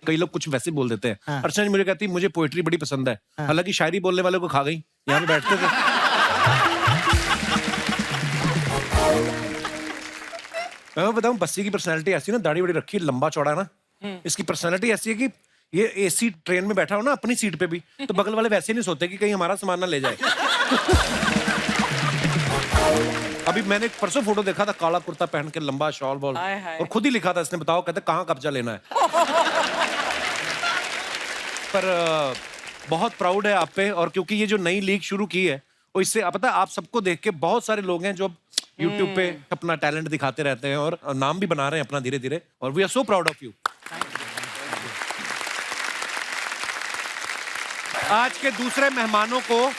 A: कई लोग कुछ वैसे बोल देते हैं। अर्चना जी मुझे कहती है मुझे पोएट्री बड़ी पसंद है, हालांकि शायरी बोलने वाले को खा गई। यहाँ पे बैठते थे। मैं बताऊं, बस्सी की पर्सनैलिटी ऐसी ना, दाढ़ी बड़ी रखी, लंबा चौड़ा ना, इसकी पर्सनैलिटी ऐसी है कि ये एसी ट्रेन में बैठा हो ना अपनी सीट पे भी, तो बगल वाले वैसे नहीं सोते कि कहीं हमारा सामान ना ले जाए। अभी मैंने एक परसों फोटो देखा था, काला कुर्ता पहन के, लंबा शॉल वॉल, और खुद ही लिखा था इसने, बताओ कहते कहाँ कब्जा लेना है। पर बहुत प्राउड है आप पे, और क्योंकि ये जो नई लीग शुरू की है, और इससे पता है आप सबको देख के बहुत सारे लोग हैं जो YouTube पे अपना टैलेंट दिखाते रहते हैं और नाम भी बना रहे हैं अपना धीरे धीरे, और we are so proud of you. आज के दूसरे मेहमानों को,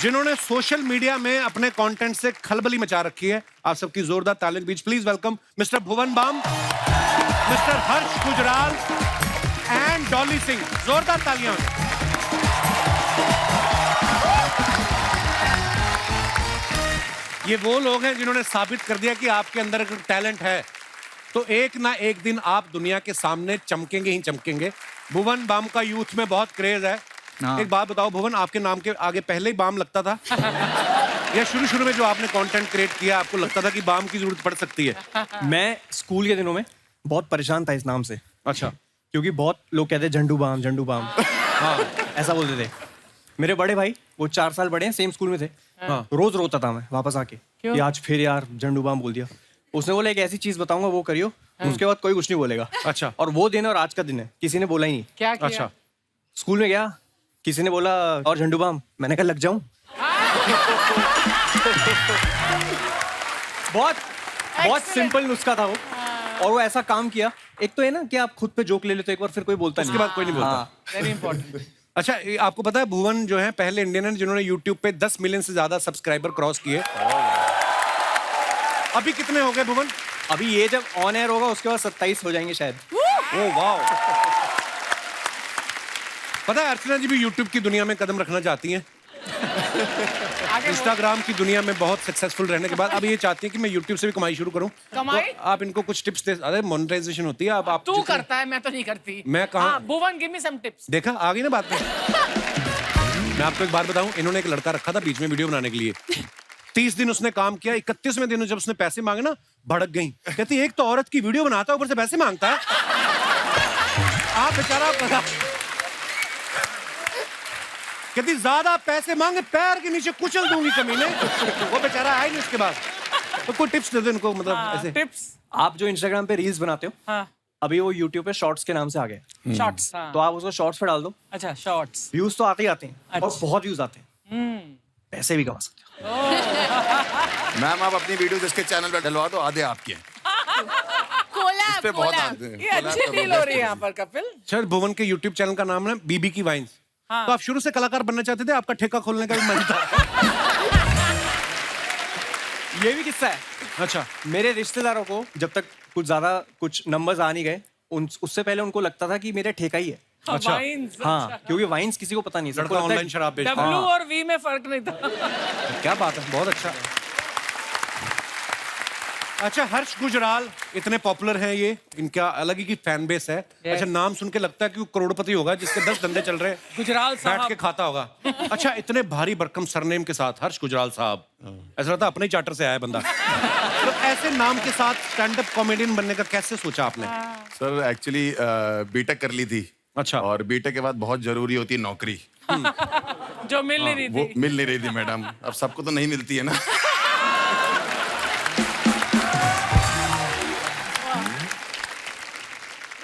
A: जिन्होंने सोशल मीडिया में अपने कंटेंट से खलबली मचा रखी है, आप सबकी जोरदार तालियों के बीच please welcome mister Bhuvan Bam, mister Harsh Gujral and Dolly Singh. जोरदार तालियां। ये वो लोग हैं जिन्होंने साबित कर दिया कि आपके अंदर अगर टैलेंट है तो एक ना एक दिन आप दुनिया के सामने चमकेंगे ही चमकेंगे। भुवन बाम का यूथ में बहुत क्रेज है। एक बात बताओ भुवन, आपके नाम के आगे पहले ही बाम लगता था या शुरू में जो आपने कंटेंट क्रिएट किया आपको लगता था कि बाम की जरूरत पड़ सकती है?
I: मैं स्कूल के दिनों में बहुत परेशान था इस नाम से।
A: अच्छा।
I: क्योंकि बहुत लोग कहते झंडू बाम हाँ ऐसा बोलते थे। मेरे बड़े भाई, वो 4 साल बड़े हैं, सेम स्कूल में थे। हाँ। रोज रोता था मैं वापस आके कि आज फिर यार झंडू बाम बोल दिया। उसने बोला एक ऐसी चीज बताऊंगा वो करियो, उसके बाद कोई कुछ नहीं बोलेगा।
A: अच्छा।
I: और वो दिन और आज का दिन है, किसी ने बोला ही नहीं।
C: क्या किया?
A: अच्छा।
I: स्कूल में गया, किसी ने बोला और झंडू बाम, मैंने कहा लग जाऊं। बहुत सिंपल नुस्खा था वो, और वो ऐसा काम किया। एक तो है ना कि आप खुद पे जोक ले लेते हो एक बार, फिर कोई बोलता नहीं,
A: उसके बाद कोई नहीं बोलता।
I: हाँ।
C: Very important.
A: अच्छा, ये आपको पता है भुवन जो है पहले इंडियन है जिन्होंने YouTube पे 10 मिलियन से ज्यादा सब्सक्राइबर क्रॉस किए। अभी कितने हो गए भुवन?
I: अभी ये जब ऑन एयर होगा उसके बाद 27 हो जाएंगे शायद।
A: Oh wow. पता है अर्चना जी भी YouTube की दुनिया में कदम रखना चाहती हैं। इंस्टाग्राम की दुनिया में बहुत सक्सेसफुल रहने के बाद अब ये चाहती है कि मैं YouTube से भी कमाई शुरू करूं।
C: कमाई?
A: तो आप इनको कुछ टिप्स दे। अरे मोनेटाइजेशन होती है, आप
C: तू
A: जितने-
C: करता है, मैं तो नहीं करती।
A: मैं कहाँ?
C: हाँ, भुवन गिव मी सम टिप्स।
A: देखा आ गई ना बात में। मैं आपको एक बात बताऊं, इन्होंने एक लड़का रखा था बीच में वीडियो बनाने के लिए। 30 दिन उसने काम किया, 31वें दिन जब उसने पैसे मांगे ना, भड़क गई। कहती एक तो औरत की वीडियो बनाता है ऊपर से पैसे मांगता है। आप बेचारा कहती ज्यादा पैसे मांगे पैर के नीचे कुचल दूंगी कमीने। वो बेचारा आया नहीं उसके बाद। तो कोई टिप्स दे दो इनको, मतलब ऐसे।
C: टिप्स।
I: आप जो इंस्टाग्राम पे रील्स बनाते हो,
C: हाँ।
I: अभी वो यूट्यूब पे शॉर्ट्स के नाम से आ गए।
C: शॉर्ट्स। हाँ।
I: तो आप उसको शॉर्ट्स पे डाल दो,
C: अच्छा, शॉर्ट्स।
I: व्यूज तो आते ही आते हैं, और
C: अच्छा।
I: बहुत व्यूज आते हैं, पैसे भी कमा सकते हो।
F: मैम आप अपनी वीडियोस इसके चैनल पे डलवा दो, आधे आपके हैं। इस पे बहुत आते हैं।
C: ये अच्छी डील हो रही है यहाँ पर कपिल।
A: सर भुवन के YouTube चैनल का नाम है बीबी की वाइन्स।
C: हाँ।
A: तो आप शुरू से कलाकार बनना चाहते थे, आपका ठेका खोलने का भी मन था?
I: ये भी किस्सा है।
A: अच्छा।
I: मेरे रिश्तेदारों को जब तक कुछ नंबर्स आ नहीं गए, उससे पहले उनको लगता था कि मेरा ठेका ही है।
A: अच्छा।
C: वाइन्स।
I: हाँ, क्योंकि वाइन्स किसी को पता नहीं। सबको
A: लड़का
I: लगता है
A: ऑनलाइन शराब बेचता है।
C: डब्ल्यू और वी में फर्क नहीं था।
A: क्या बात है, बहुत अच्छा। अच्छा, हर्ष गुजराल इतने पॉपुलर हैं, ये इनका अलग ही की फैन बेस है। अच्छा, नाम सुन के लगता है कि वो करोड़पति होगा जिसके 10 धंधे चल रहे हैं,
C: गुजराल
A: बैठ के
C: साहब।
A: खाता होगा। अच्छा, इतने भारी भरकम सरनेम के साथ हर्ष गुजराल साहब, ऐसा लगता है अपने ही चार्टर से आया है बंदा। तो ऐसे नाम के साथ स्टैंड अप कॉमेडियन बनने का कैसे सोचा आपने?
F: सर एक्चुअली बीटेक कर ली थी।
A: अच्छा।
F: और बीटेक के बाद बहुत जरूरी होती है नौकरी।
C: जो मिल नहीं रही
F: वो
C: थी।
F: मिल नहीं रही थी मैडम, अब सबको तो नहीं मिलती है ना।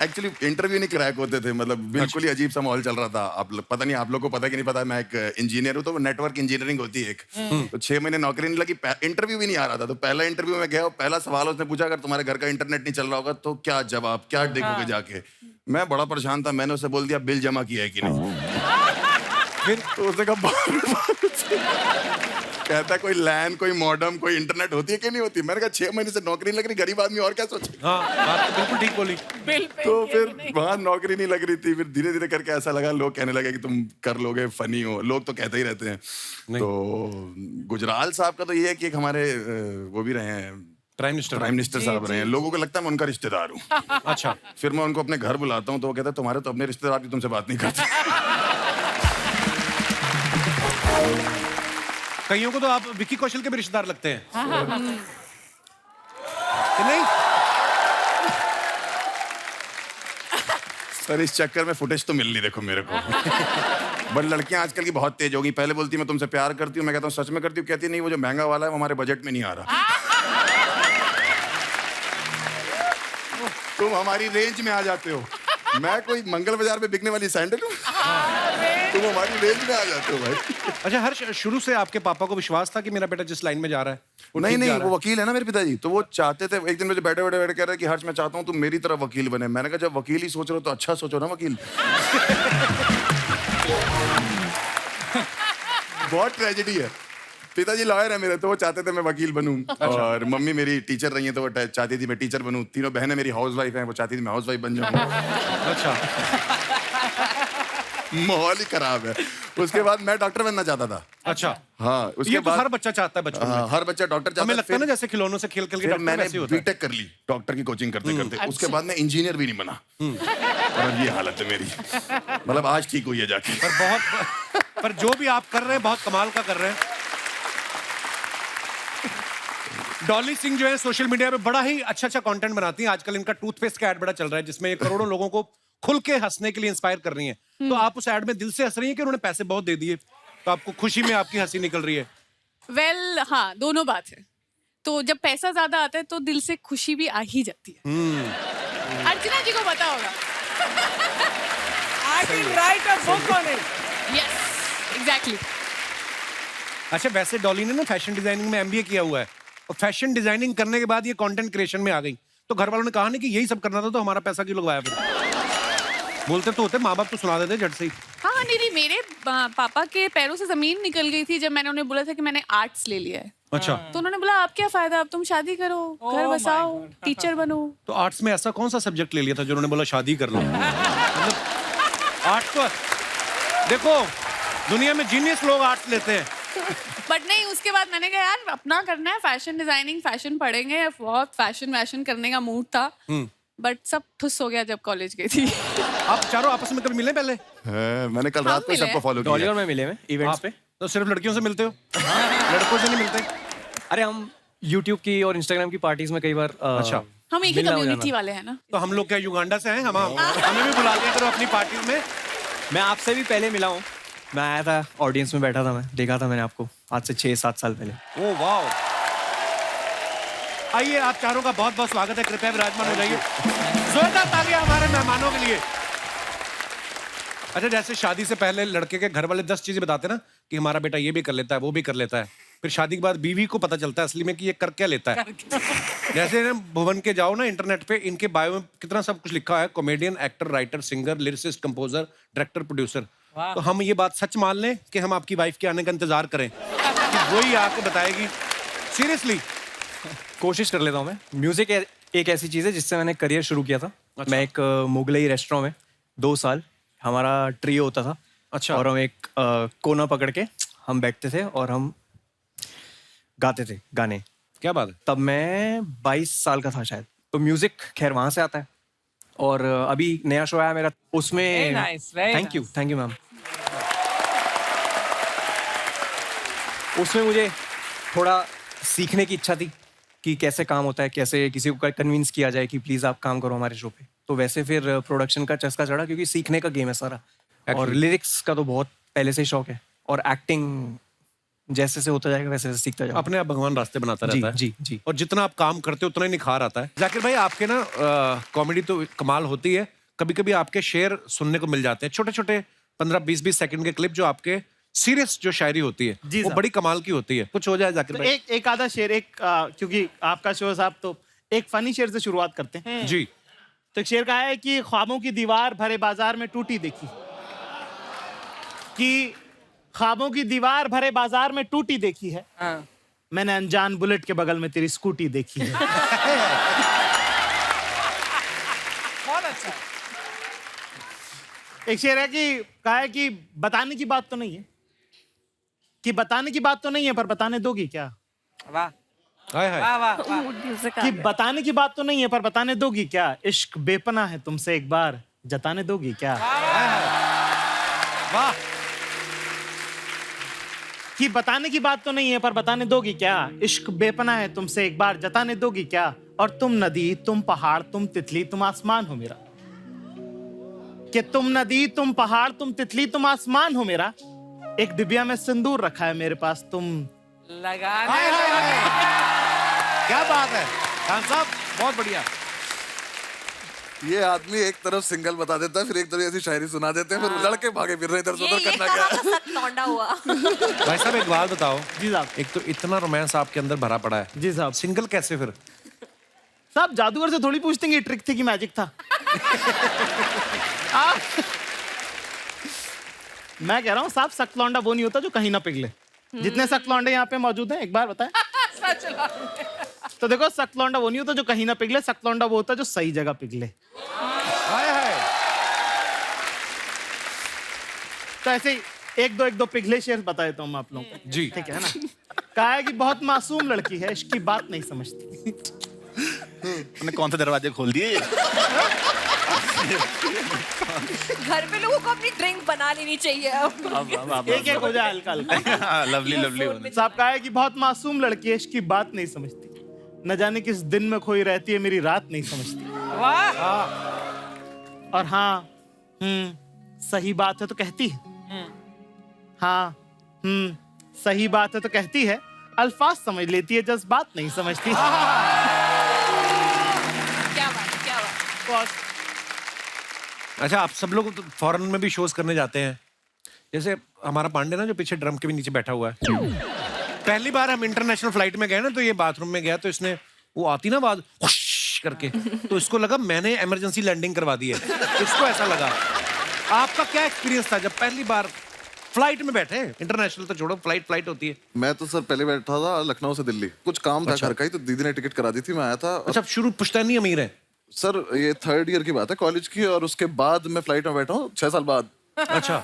F: एक्चुअली इंटरव्यू नहीं क्रैक होते थे, मतलब बिल्कुल ही अजीब सा माहौल चल रहा था। पता नहीं आप लोग को पता कि नहीं पता, मैं एक इंजीनियर हूँ, तो नेटवर्क इंजीनियरिंग होती है एक। तो 6 महीने नौकरी नहीं लगी, इंटरव्यू भी नहीं आ रहा था। तो पहला इंटरव्यू में गया, पहला सवाल उसने पूछा अगर तुम्हारे घर का इंटरनेट नहीं चल रहा होगा तो क्या जवाब, क्या देखोगे जाके? मैं बड़ा परेशान था, मैंने उसे बोल दिया बिल जमा किया है कि नहीं। फिर तो उसने कहा कहता कोई लैन, कोई मॉडम, कोई इंटरनेट होती है कि नहीं होती? मैंने कहा 6 महीने से नौकरी नहीं लग रही, गरीब आदमी और क्या सोचे।
D: हाँ बात तो बिल्कुल ठीक बोली।
C: बिल पे
F: तो फिर वहां नौकरी नहीं लग रही थी, फिर धीरे धीरे करके ऐसा लगा, लोग कहने लगे कि तुम कर लोगे, फनी हो, लोग तो कहते ही रहते हैं। तो गुजराल साहब का तो ये है कि एक हमारे वो भी रहे हैं,
D: प्राइम मिनिस्टर
F: साहब रहे हैं, लोगों को लगता है मैं उनका रिश्तेदार हूँ।
D: अच्छा।
F: फिर मैं उनको अपने घर बुलाता हूँ तो वो कहते हैं तुम्हारे तो अपने रिश्तेदार भी तुमसे बात नहीं करते।
D: कईयों को तो आप विक्की कौशल के भी रिश्तेदार लगते हैं कि नहीं?
F: सर इस चक्कर में फुटेज तो मिल नहीं, देखो मेरे को। बट लड़कियां आजकल की बहुत तेज हो गई। पहले बोलती मैं तुमसे प्यार करती हूँ, मैं कहता हूँ सच में करती हूँ, कहती नहीं वो जो महंगा वाला है वो हमारे बजट में नहीं आ रहा। तुम हमारी रेंज में आ जाते हो। मैं कोई मंगल बाजार में बिकने वाली सैंडल हूँ? तुम हमारी रेंज में आ जाते हो भाई।
D: अच्छा हर्ष, शुरू से आपके पापा को विश्वास था कि मेरा बेटा जिस लाइन में जा रहा है वो
F: नहीं
D: ठीक
F: नहीं
D: जा रहा
F: वो वकील है ना मेरे पिताजी, तो वो चाहते थे। एक दिन मुझे बैठे बैठे बैठे कह रहे कि हर्ष मैं चाहता हूँ तुम मेरी तरफ वकील बने। मैंने कहा जब वकील ही सोच रहे हो तो अच्छा सोचो ना वकील। बहुत ट्रेजेडी है। पिताजी लॉयर है मेरे, तो वो चाहते थे मैं वकील बनूं। और मम्मी मेरी टीचर रही है तो वो चाहती थी मैं टीचर बनूं। तीनों बहनें मेरी हाउसवाइफ हैं, वो चाहती थी मैं हाउसवाइफ बन जाऊं।
D: अच्छा।
F: माहौल ही खराब है। उसके बाद मैं डॉक्टर बनना चाहता था।
D: अच्छा
F: हाँ
D: ये
F: उसके
D: तो
F: बाद
D: हर बच्चा चाहता है बचपन में।
F: हाँ, हर बच्चा डॉक्टर चाहता
D: हमें
F: है।
D: लगता है ना जैसे खिलौनों से खेल खेल के
F: फिर
D: डॉक्टर
F: मैंने
D: वैसे ही होता है।
F: बीटेक कर ली डॉक्टर की कोचिंग करते करते। उसके बाद मैं इंजीनियर भी नहीं बना। और अब ये हालत है मेरी। मतलब आज ठीक हुई है जाके।
D: पर जो भी आप कर रहे हैं बहुत कमाल का कर रहे हैं। डॉली सिंह जो है सोशल मीडिया पे बड़ा ही अच्छा कंटेंट बनाती हैं। आजकल इनका टूथपेस्ट का ऐड बड़ा चल रहा है जिसमें ये करोड़ों लोगों को खुल के हंसने के लिए इंस्पायर कर रही हैं। तो आप उस ऐड में दिल से हंस रही हैं कि उन्होंने पैसे बहुत दे दिए तो आपको खुशी में आपकी हंसी निकल रही है?
J: वेल हाँ, दोनों बात है। तो जब पैसा ज्यादा आता है तो दिल से खुशी भी आ ही जाती है। अर्चना जी को पता होगा।
C: I can write a book on it.
J: Yes exactly.
D: अच्छा वैसे डॉली ने ना फैशन डिजाइनिंग में एमबीए किया हुआ है और फैशन डिजाइनिंग करने के बाद ये कंटेंट क्रिएशन में आ गई। तो घर वालों ने कहा नहीं कि यही सब करना था तो हमारा पैसा क्यों लगवाया फिर? बोलते तो होते, माँ बाप तो सुना देते झट से ही।
J: हाँ नहीं मेरे पापा के पैरों से जमीन निकल गई थी जब मैंने उन्हें बोला था कि मैंने आर्ट्स ले लिया है।
D: अच्छा।
J: तो उन्होंने बोला आप क्या फायदा, अब तुम शादी करो, घर बसाओ, टीचर बनो।
D: तो आर्ट्स में ऐसा कौन सा सब्जेक्ट ले लिया था जो उन्होंने बोला शादी कर लो? मतलब आर्ट्स तो देखो दुनिया में जीनियस लोग आर्ट्स लेते हैं।
J: बट नहीं, उसके बाद मैंने कहा यार अपना करना है, फैशन डिजाइनिंग, फैशन पढ़ेंगे। बहुत फैशन करने का मूड था बट सब ठुस हो गया जब कॉलेज गई थी।
D: आप चारों आपस में कभी मिले पहले?
F: मैंने कल रात को
J: मिले
F: सबको फॉलो
I: डॉली
F: किया।
I: और मैं मिले हैं इवेंट्स पे।
D: तो सिर्फ लड़कियों से मिलते हो? लड़कों से नहीं मिलते?
I: अरे हम यूट्यूब की और इंस्टाग्राम की पार्टीज में कई बार
D: अच्छा।
J: हम एक ही
I: मिलना हो
J: कम्युनिटी
I: जाना।
J: वाले हैं ना।
D: तो हम लोग क्या युगांडा से हैं? हम हमें भी बुला लिया करो अपनी पार्टी में।
I: मैं आपसे भी पहले मिला हूँ। मैं आया था, ऑडियंस में बैठा था, मैं देखा था मैंने आपको आज से 6-7 साल पहले।
D: ओह वाह। आइए आप चारों का बहुत बहुत स्वागत है, कृपया विराजमान हो जाइए। जोरदार तालियां हमारे मेहमानों के लिए। अच्छा जैसे शादी से पहले लड़के के घर वाले 10 चीजें बताते ना कि हमारा बेटा ये भी कर लेता है वो भी कर लेता है, फिर शादी के बाद बीवी को पता चलता है असली में कि ये कर क्या लेता है। जैसे ना भुवन के जाओ ना इंटरनेट पे, इनके बायो में कितना सब कुछ लिखा है, comedian, actor, writer, singer, lyricist, composer, director, producer. तो हम ये बात सच मान लें कि हम आपकी वाइफ के आने का इंतजार करें कि वही आके बताएगी? सीरियसली
I: कोशिश कर लेता हूँ मैं। म्यूजिक एक ऐसी चीज़ है जिससे मैंने करियर शुरू किया था।
D: अच्छा।
I: मैं एक मुगलई रेस्टोरेंट में 2 साल हमारा ट्रियो होता था।
D: अच्छा।
I: और हम एक कोना पकड़ के हम बैठते थे और हम गाते थे गाने।
D: क्या बात है।
I: तब मैं 22 साल का था शायद। तो म्यूजिक खैर वहां से आता है। और अभी नया शो आया मेरा, उसमें
C: Very nice, very
I: thank you ma'am. उसमें मुझे थोड़ा सीखने की इच्छा थी कि कैसे काम होता है, कैसे किसी को कन्विंस किया जाए कि प्लीज आप काम करो हमारे शो पे। तो वैसे फिर प्रोडक्शन का चस्का चढ़ा क्योंकि सीखने का गेम है सारा। और लिरिक्स का तो बहुत पहले से ही शौक है और एक्टिंग जैसे से होता जाएगा वैसे वैसे सीखता जाएगा।
D: अपने आप भगवान रास्ते बनाता रहता है।
I: जी।
D: और जितना आप काम करते हो उतना ही निखार आता है। जाकिर भाई आपके ना कॉमेडी तो कमाल होती है, कभी कभी आपके शेर सुनने को मिल जाते हैं, छोटे छोटे 15-20 सेकंड के क्लिप जो आपके सीरियस जो शायरी होती है
B: जी
D: वो
B: साहब।
D: बड़ी कमाल की होती है। कुछ हो जाए जाकिर
B: तो
D: भाई।
B: एक आधा शेर, क्योंकि आपका शो है साहब, तो एक फनी शेर से शुरुआत करते हैं।
D: जी।
B: तो एक शेर का है कि ख्वाबों की दीवार भरे बाजार में टूटी देखी, कि ख्वाबों की दीवार भरे बाजार में टूटी देखी है,
C: हाँ।
B: मैंने अनजान बुलेट के बगल में तेरी स्कूटी देखी है।
C: बहुत अच्छा।
B: एक शेर है कि कहा है कि बताने की बात तो नहीं है, कि बताने की बात तो नहीं है, पर बताने दोगी क्या?
C: वाह
A: हाय हाय
C: वाह वाह वाह।
E: मूड म्यूजिक आ
B: कि
E: गया।
B: बताने की बात तो नहीं है, पर बताने दोगी क्या? इश्क बेपना है तुमसे एक बार जताने दोगी क्या?
A: वाह
B: कि बताने की बात तो नहीं है, पर बताने दोगी क्या? इश्क बेपना है तुमसे एक बार जताने दोगी क्या? और तुम नदी, तुम पहाड़, तुम तितली, तुम आसमान हो मेरा। कि तुम नदी, तुम पहाड़, तुम तितली, तुम आसमान हो मेरा। एक डिबिया में सिंदूर रखा है मेरे पास, तुम
C: लगाने
A: हाय हाय हाय क्या बात है खान साहब, बहुत बढ़िया।
F: ये आदमी एक तरफ सिंगल बता देता है, फिर एक तरफ ऐसी शायरी सुना देते हैं, फिर लड़के भागे फिर रहे इधर से
E: ये
F: उधर करना क्या
E: कहाँ
F: है।
E: का सख्त लौंडा हुआ।
A: भाई साहब एक बात बताओ,
B: जी साहब,
A: एक तो इतना रोमांस आपके अंदर भरा पड़ा है,
B: जी साहब।
A: सिंगल कैसे फिर?
B: साहब जादूगर से थोड़ी पूछते हैं कि ट्रिक थी कि मैजिक था। मैं कह रहा हूँ साहब, सख्त लौंडा वो नहीं होता जो कहीं ना पिघले। जितने सख्त लौंडे यहाँ पे मौजूद हैं, एक बार बताएं।
C: सच लौंडे।
B: तो देखो, सख्त लौंडा वो नहीं होता जो कहीं ना पिघले, सख्त लौंडा वो होता है जो सही जगह पिघले।
A: हाय हाय
B: तो ऐसे ही एक दो पिघले शेर बता देता हूँ मैं आप लोगों को।
A: जी
B: ठीक है ना? कहा है कि बहुत मासूम लड़की है, इसकी बात नहीं समझती।
G: तूने कौन से दरवाजे खोल दिए?
E: घर पे लोगों को अपनी ड्रिंक बना लेनी चाहिए अब।
B: एक एक हो जाए हल्का हल्का।
G: Lovely lovely.
B: साहब कहा है कि बहुत मासूम लड़की है, इसकी बात नहीं समझती। न जाने किस दिन में खोई रहती है, मेरी रात नहीं समझती।
C: वाह।
B: और हाँ, सही बात है तो कहती है। हाँ, सही बात है तो कहती है, अल्फाज समझ लेती है, जज्बात नहीं समझती।
E: क्या बात, क्या बात।
A: अच्छा, आप सब लोग तो फॉरेन में भी शोज करने जाते हैं, जैसे हमारा पांडे ना जो पीछे ड्रम के भी नीचे बैठा हुआ है। पहली बार हम इंटरनेशनल फ्लाइट में गए ना, तो ये बाथरूम में गया, तो इसने वो आती ना आवाज हुश करके, तो इसको लगा मैंने इमरजेंसी लैंडिंग करवा दी है, इसको ऐसा लगा। आपका क्या एक्सपीरियंस था जब पहली बार फ्लाइट में बैठे? इंटरनेशनल तो छोड़ो, फ्लाइट होती है।
F: मैं तो सर पहले बैठा था लखनऊ से दिल्ली, कुछ काम था घर का ही, तो दीदी ने टिकट करा दी थी, मैं आया था।
A: अच्छा, शुरू पुश्तैनी अमीर है
F: सर ये 3rd ईयर की बात है कॉलेज की, और उसके बाद मैं फ्लाइट में बैठा हूँ 6 साल बाद।
A: अच्छा,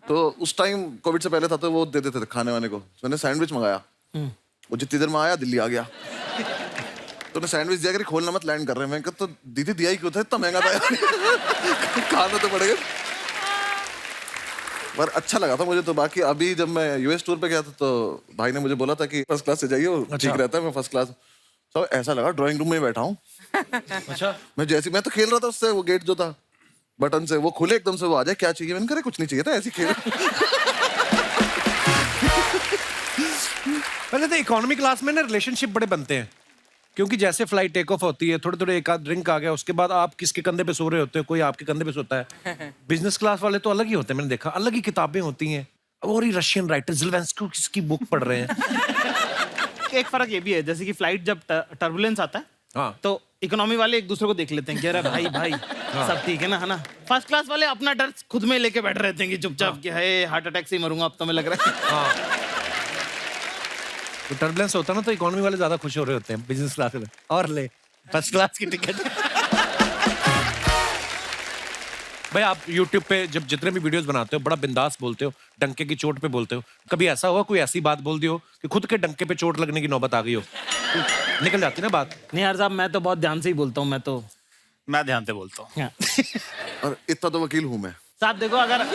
F: तो उस टाइम कोविड से पहले था, तो वो दे देते थे खाने वाने को। मैंने सैंडविच मंगाया, वो जितनी देर में आया दिल्ली आ गया। तो ने सैंडविच दिया कि खोलना मत, लैंड कर रहे हैं। मैं कहा तो दीदी दिया ही क्यों था, इतना महंगा था खाना तो पड़ेगा। पर अच्छा लगा था मुझे तो। बाकी अभी जब मैं यूएस टूर पे गया था, तो भाई ने मुझे बोला था कि फर्स्ट क्लास से जाइए, वो ठीक रहता है। मैं फर्स्ट क्लास, तो ऐसा लगा ड्राइंग रूम में ही बैठा हूँ।
A: अच्छा,
F: मैं तो खेल रहा था उससे, वो गेट जो था बटन से, वो खुले एकदम से, वो आ जाए क्या चाहिए, मैंने कहा कुछ नहीं चाहिए था, ऐसे खेल।
A: पहले तो इकोनॉमी क्लास में ना रिलेशनशिप बड़े बनते हैं, क्योंकि जैसे फ्लाइट टेक ऑफ होती है, थोड़े थोड़े एक आध ड्रिंक आ गया, उसके बाद आप किसके कंधे पे सो रहे होते हो, कोई आपके कंधे पे सोता है। बिजनेस क्लास वाले तो अलग ही होते हैं, मैंने देखा, अलग ही किताबें होती हैं, और ही रशियन राइटर ज़ेलेंस्की की बुक पढ़ रहे हैं।
B: एक फर्क ये भी है, जैसे कि फ्लाइट जब टर्बुलेंस आता है,
A: हाँ,
B: तो इकोनॉमी वाले एक दूसरे को देख लेते हैं कि अरे भाई भाई सब ठीक है ना, है ना। फर्स्ट क्लास वाले अपना डर खुद में लेके बैठ रहते हैं कि चुपचाप कि है हार्ट अटैक से ही मरूंगा अब तो, मैं लग रहा है।
A: तो टर्बुलेंस होता है ना, तो इकोनॉमी वाले ज्यादा खुश हो रहे होते हैं, बिजनेस क्लास वाले और ले फर्स्ट क्लास की टिकट। भाई आप YouTube पे जब जितने भी वीडियोस बनाते हो, बड़ा बिंदास बोलते हो, डंके की चोट पे बोलते हो। कभी ऐसा हुआ कोई ऐसी बात बोल दी हो कि खुद के डंके पे चोट लगने की नौबत आ गई हो? निकल जाती ना बात।
B: नहीं यार साहब, मैं तो बहुत ध्यान से ही बोलता हूँ।
G: मैं ध्यान से बोलता हूँ।
F: और इतना तो वकील हूँ मैं।
B: साहब देखो, अगर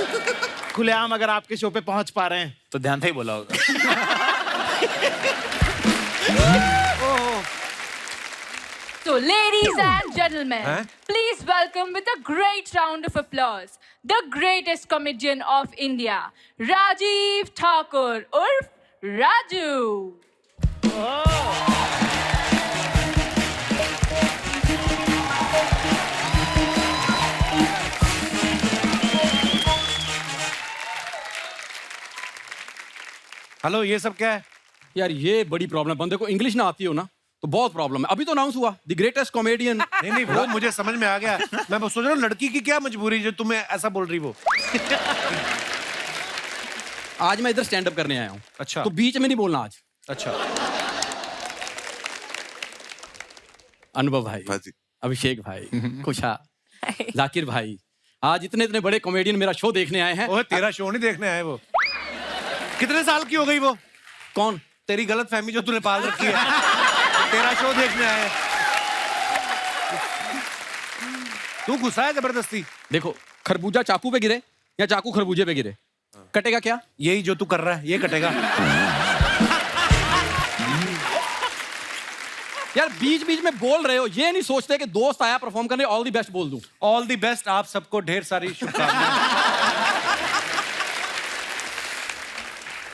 B: खुलेआम अगर आपके शो पे पहुंच पा रहे हैं
G: तो ध्यान से ही बोला होगा।
K: So, ladies and gentlemen, please welcome with a great round of applause the greatest comedian of India, Rajiv Thakur urf Raju.
A: Hello, ये सब क्या है?
L: यार ये बड़ी प्रॉब्लम है, बंदे को इंग्लिश ना आती हो ना तो बहुत प्रॉब्लम है। अभी तो अनाउंस हुआ द ग्रेटेस्ट कॉमेडियन।
A: नहीं वो मुझे समझ में आ गया। मैं बस सोच रहा हूँ लड़की की क्या मजबूरी जो तुम्हें ऐसा बोल रही वो।
L: आज मैं इधर स्टैंड अप करने आया हूँ।
A: अच्छा।
L: तो बीच में नहीं बोलना आज।
A: अच्छा।
L: अनुभव भाई,
F: हाँ जी।
L: अभिषेक भाई, खुशा, जाकिर भाई, आज इतने इतने बड़े कॉमेडियन मेरा शो देखने आए हैं।
A: ओए तेरा शो नहीं देखने आए वो। कितने साल की हो गई वो?
L: कौन?
A: तेरी गलत फहमी जो तूने पाल रखी है। तेरा शो देखने आए हैं। तू गुस्सा है जबरदस्ती।
L: देखो, खरबूजा चाकू पे गिरे या चाकू खरबूजे पे गिरे, कटेगा क्या?
A: यही जो तू कर रहा है ये कटेगा।
L: यार बीच बीच में बोल रहे हो, ये नहीं सोचते कि दोस्त आया परफॉर्म करने, ऑल द बेस्ट बोल दूं।
A: ऑल द बेस्ट, आप सबको ढेर सारी शुभकामनाएं।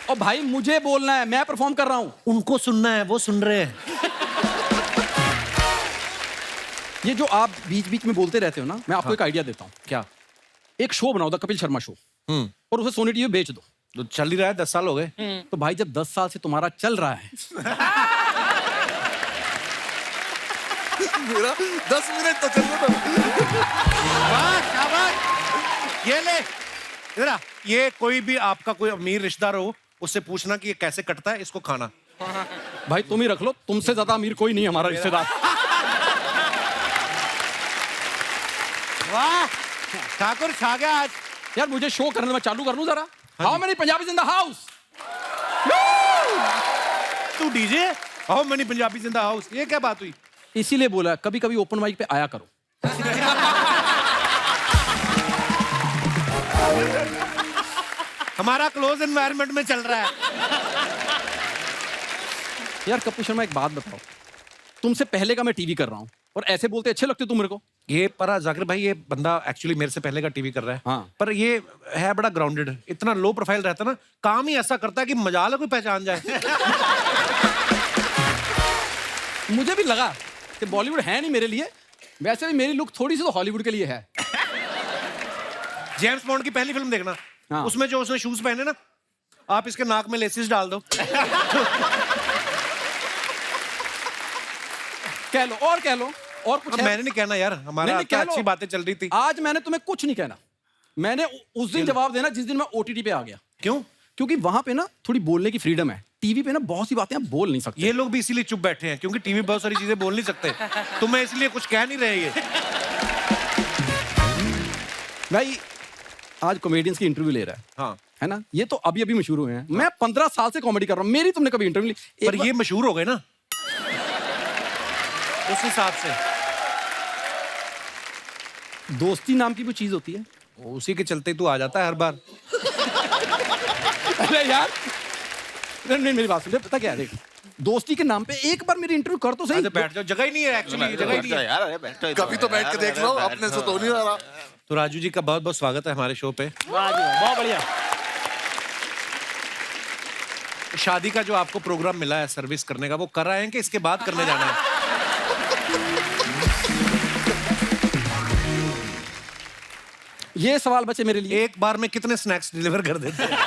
L: और भाई मुझे बोलना है, मैं परफॉर्म कर रहा हूं।
A: उनको सुनना है, वो सुन रहे हैं।
L: ये जो आप बीच बीच में बोलते रहते हो ना, मैं आपको एक आइडिया देता हूं।
A: क्या?
L: एक शो बनाओ, द कपिल शर्मा शो, और उसे सोनी टीवी बेच दो।
A: तो चल ही रहा है, 10 साल हो गए।
L: तो भाई जब 10 साल से तुम्हारा चल रहा है,
F: मेरा 10 मिनट तो चल रहा
A: वाह, शाबाश। ये ले, इधर आ। ये कोई भी आपका कोई अमीर रिश्तेदार हो, उससे पूछना कि ये कैसे कटता है, इसको खाना।
L: भाई तुम ही रख लो, तुमसे ज्यादा अमीर कोई नहीं हमारा रिश्तेदार।
A: वाह, ठाकुर छा गया आज।
L: यार मुझे शो करने में चालू कर लूं जरा। How many Punjabis in the house?
A: तू DJ? How many Punjabis in the house? ये क्या बात हुई?
L: इसीलिए बोला कभी कभी ओपन माइक पे आया करो।
A: हमारा क्लोज एनवायरनमेंट में चल रहा है।
L: यार कपिल शर्मा एक बात बताओ, तुमसे पहले का मैं टीवी कर रहा हूँ और ऐसे बोलते अच्छे लगते तुम मेरे को?
A: ये पर जाकिर भाई, ये बंदा एक्चुअली मेरे से पहले का टीवी कर रहा है।
L: हाँ।
A: पर ये है बड़ा ग्राउंडेड, इतना लो प्रोफाइल रहता ना, काम ही ऐसा करता है कि मजाल है कोई पहचान जाए।
L: मुझे भी लगा कि बॉलीवुड है नहीं मेरे लिए। वैसे भी मेरी लुक थोड़ी सी तो हॉलीवुड के लिए है।
A: जेम्स बॉन्ड की पहली फिल्म देखना,
L: हाँ।
A: उसमें जो उसने शूज पहने ना, आप इसके नाक में लेसिस डाल दो।
L: कह लो और कह लो और कुछ
A: अब
L: है?
A: मैंने नहीं कहना यार, हमारा
L: नहीं,
A: क्या
L: कह लो।
A: अच्छी बातें चल रही थी।
L: आज मैंने तुम्हें कुछ नहीं कहना। मैंने उस दिन जवाब देना जिस दिन मैं ओटीटी पे आ गया।
A: क्यों?
L: क्योंकि वहां पे ना थोड़ी बोलने की फ्रीडम है। टीवी पे ना बहुत सी बातें आप बोल नहीं सकते।
A: ये लोग भी इसीलिए चुप बैठे हैं क्योंकि टीवी बहुत सारी चीजें बोल नहीं सकते। तुम्हें इसलिए कुछ कह नहीं रहे ये।
L: भाई आज कॉमेडियंस की इंटरव्यू ले रहा है,
A: हाँ,
L: है ना? ये तो अभी अभी मशहूर हुए हैं। मैं 15 साल से कॉमेडी कर रहा हूँ, मेरी तुमने कभी इंटरव्यू ली?
A: पर ये मशहूर हो गए ना उस हिसाब से।
L: दोस्ती नाम की कोई चीज होती है,
A: उसी के चलते तू आ जाता है हर बार।
L: अरे यार नहीं मेरी बात सुन, पता क्या है, देख दोस्ती के नाम पे एक बार मेरी इंटरव्यू कर तो सही।
A: अच्छा बैठ जाओ, जगह ही नहीं है एक्चुअली, जगह ही नहीं है
G: यार, अरे बैठो।
F: कभी तो बैठ के देख लो, अपने से तो नहीं रहा।
A: तो राजू जी का बहुत बहुत स्वागत है हमारे शो पे।
B: बहुत बढ़िया।
A: शादी का जो आपको प्रोग्राम मिला है सर्विस करने का, वो कर रहे हैं कि इसके बाद करने जाना है?
L: ये सवाल बचे मेरे लिए।
A: एक बार में कितने स्नैक्स डिलीवर कर देते हैं?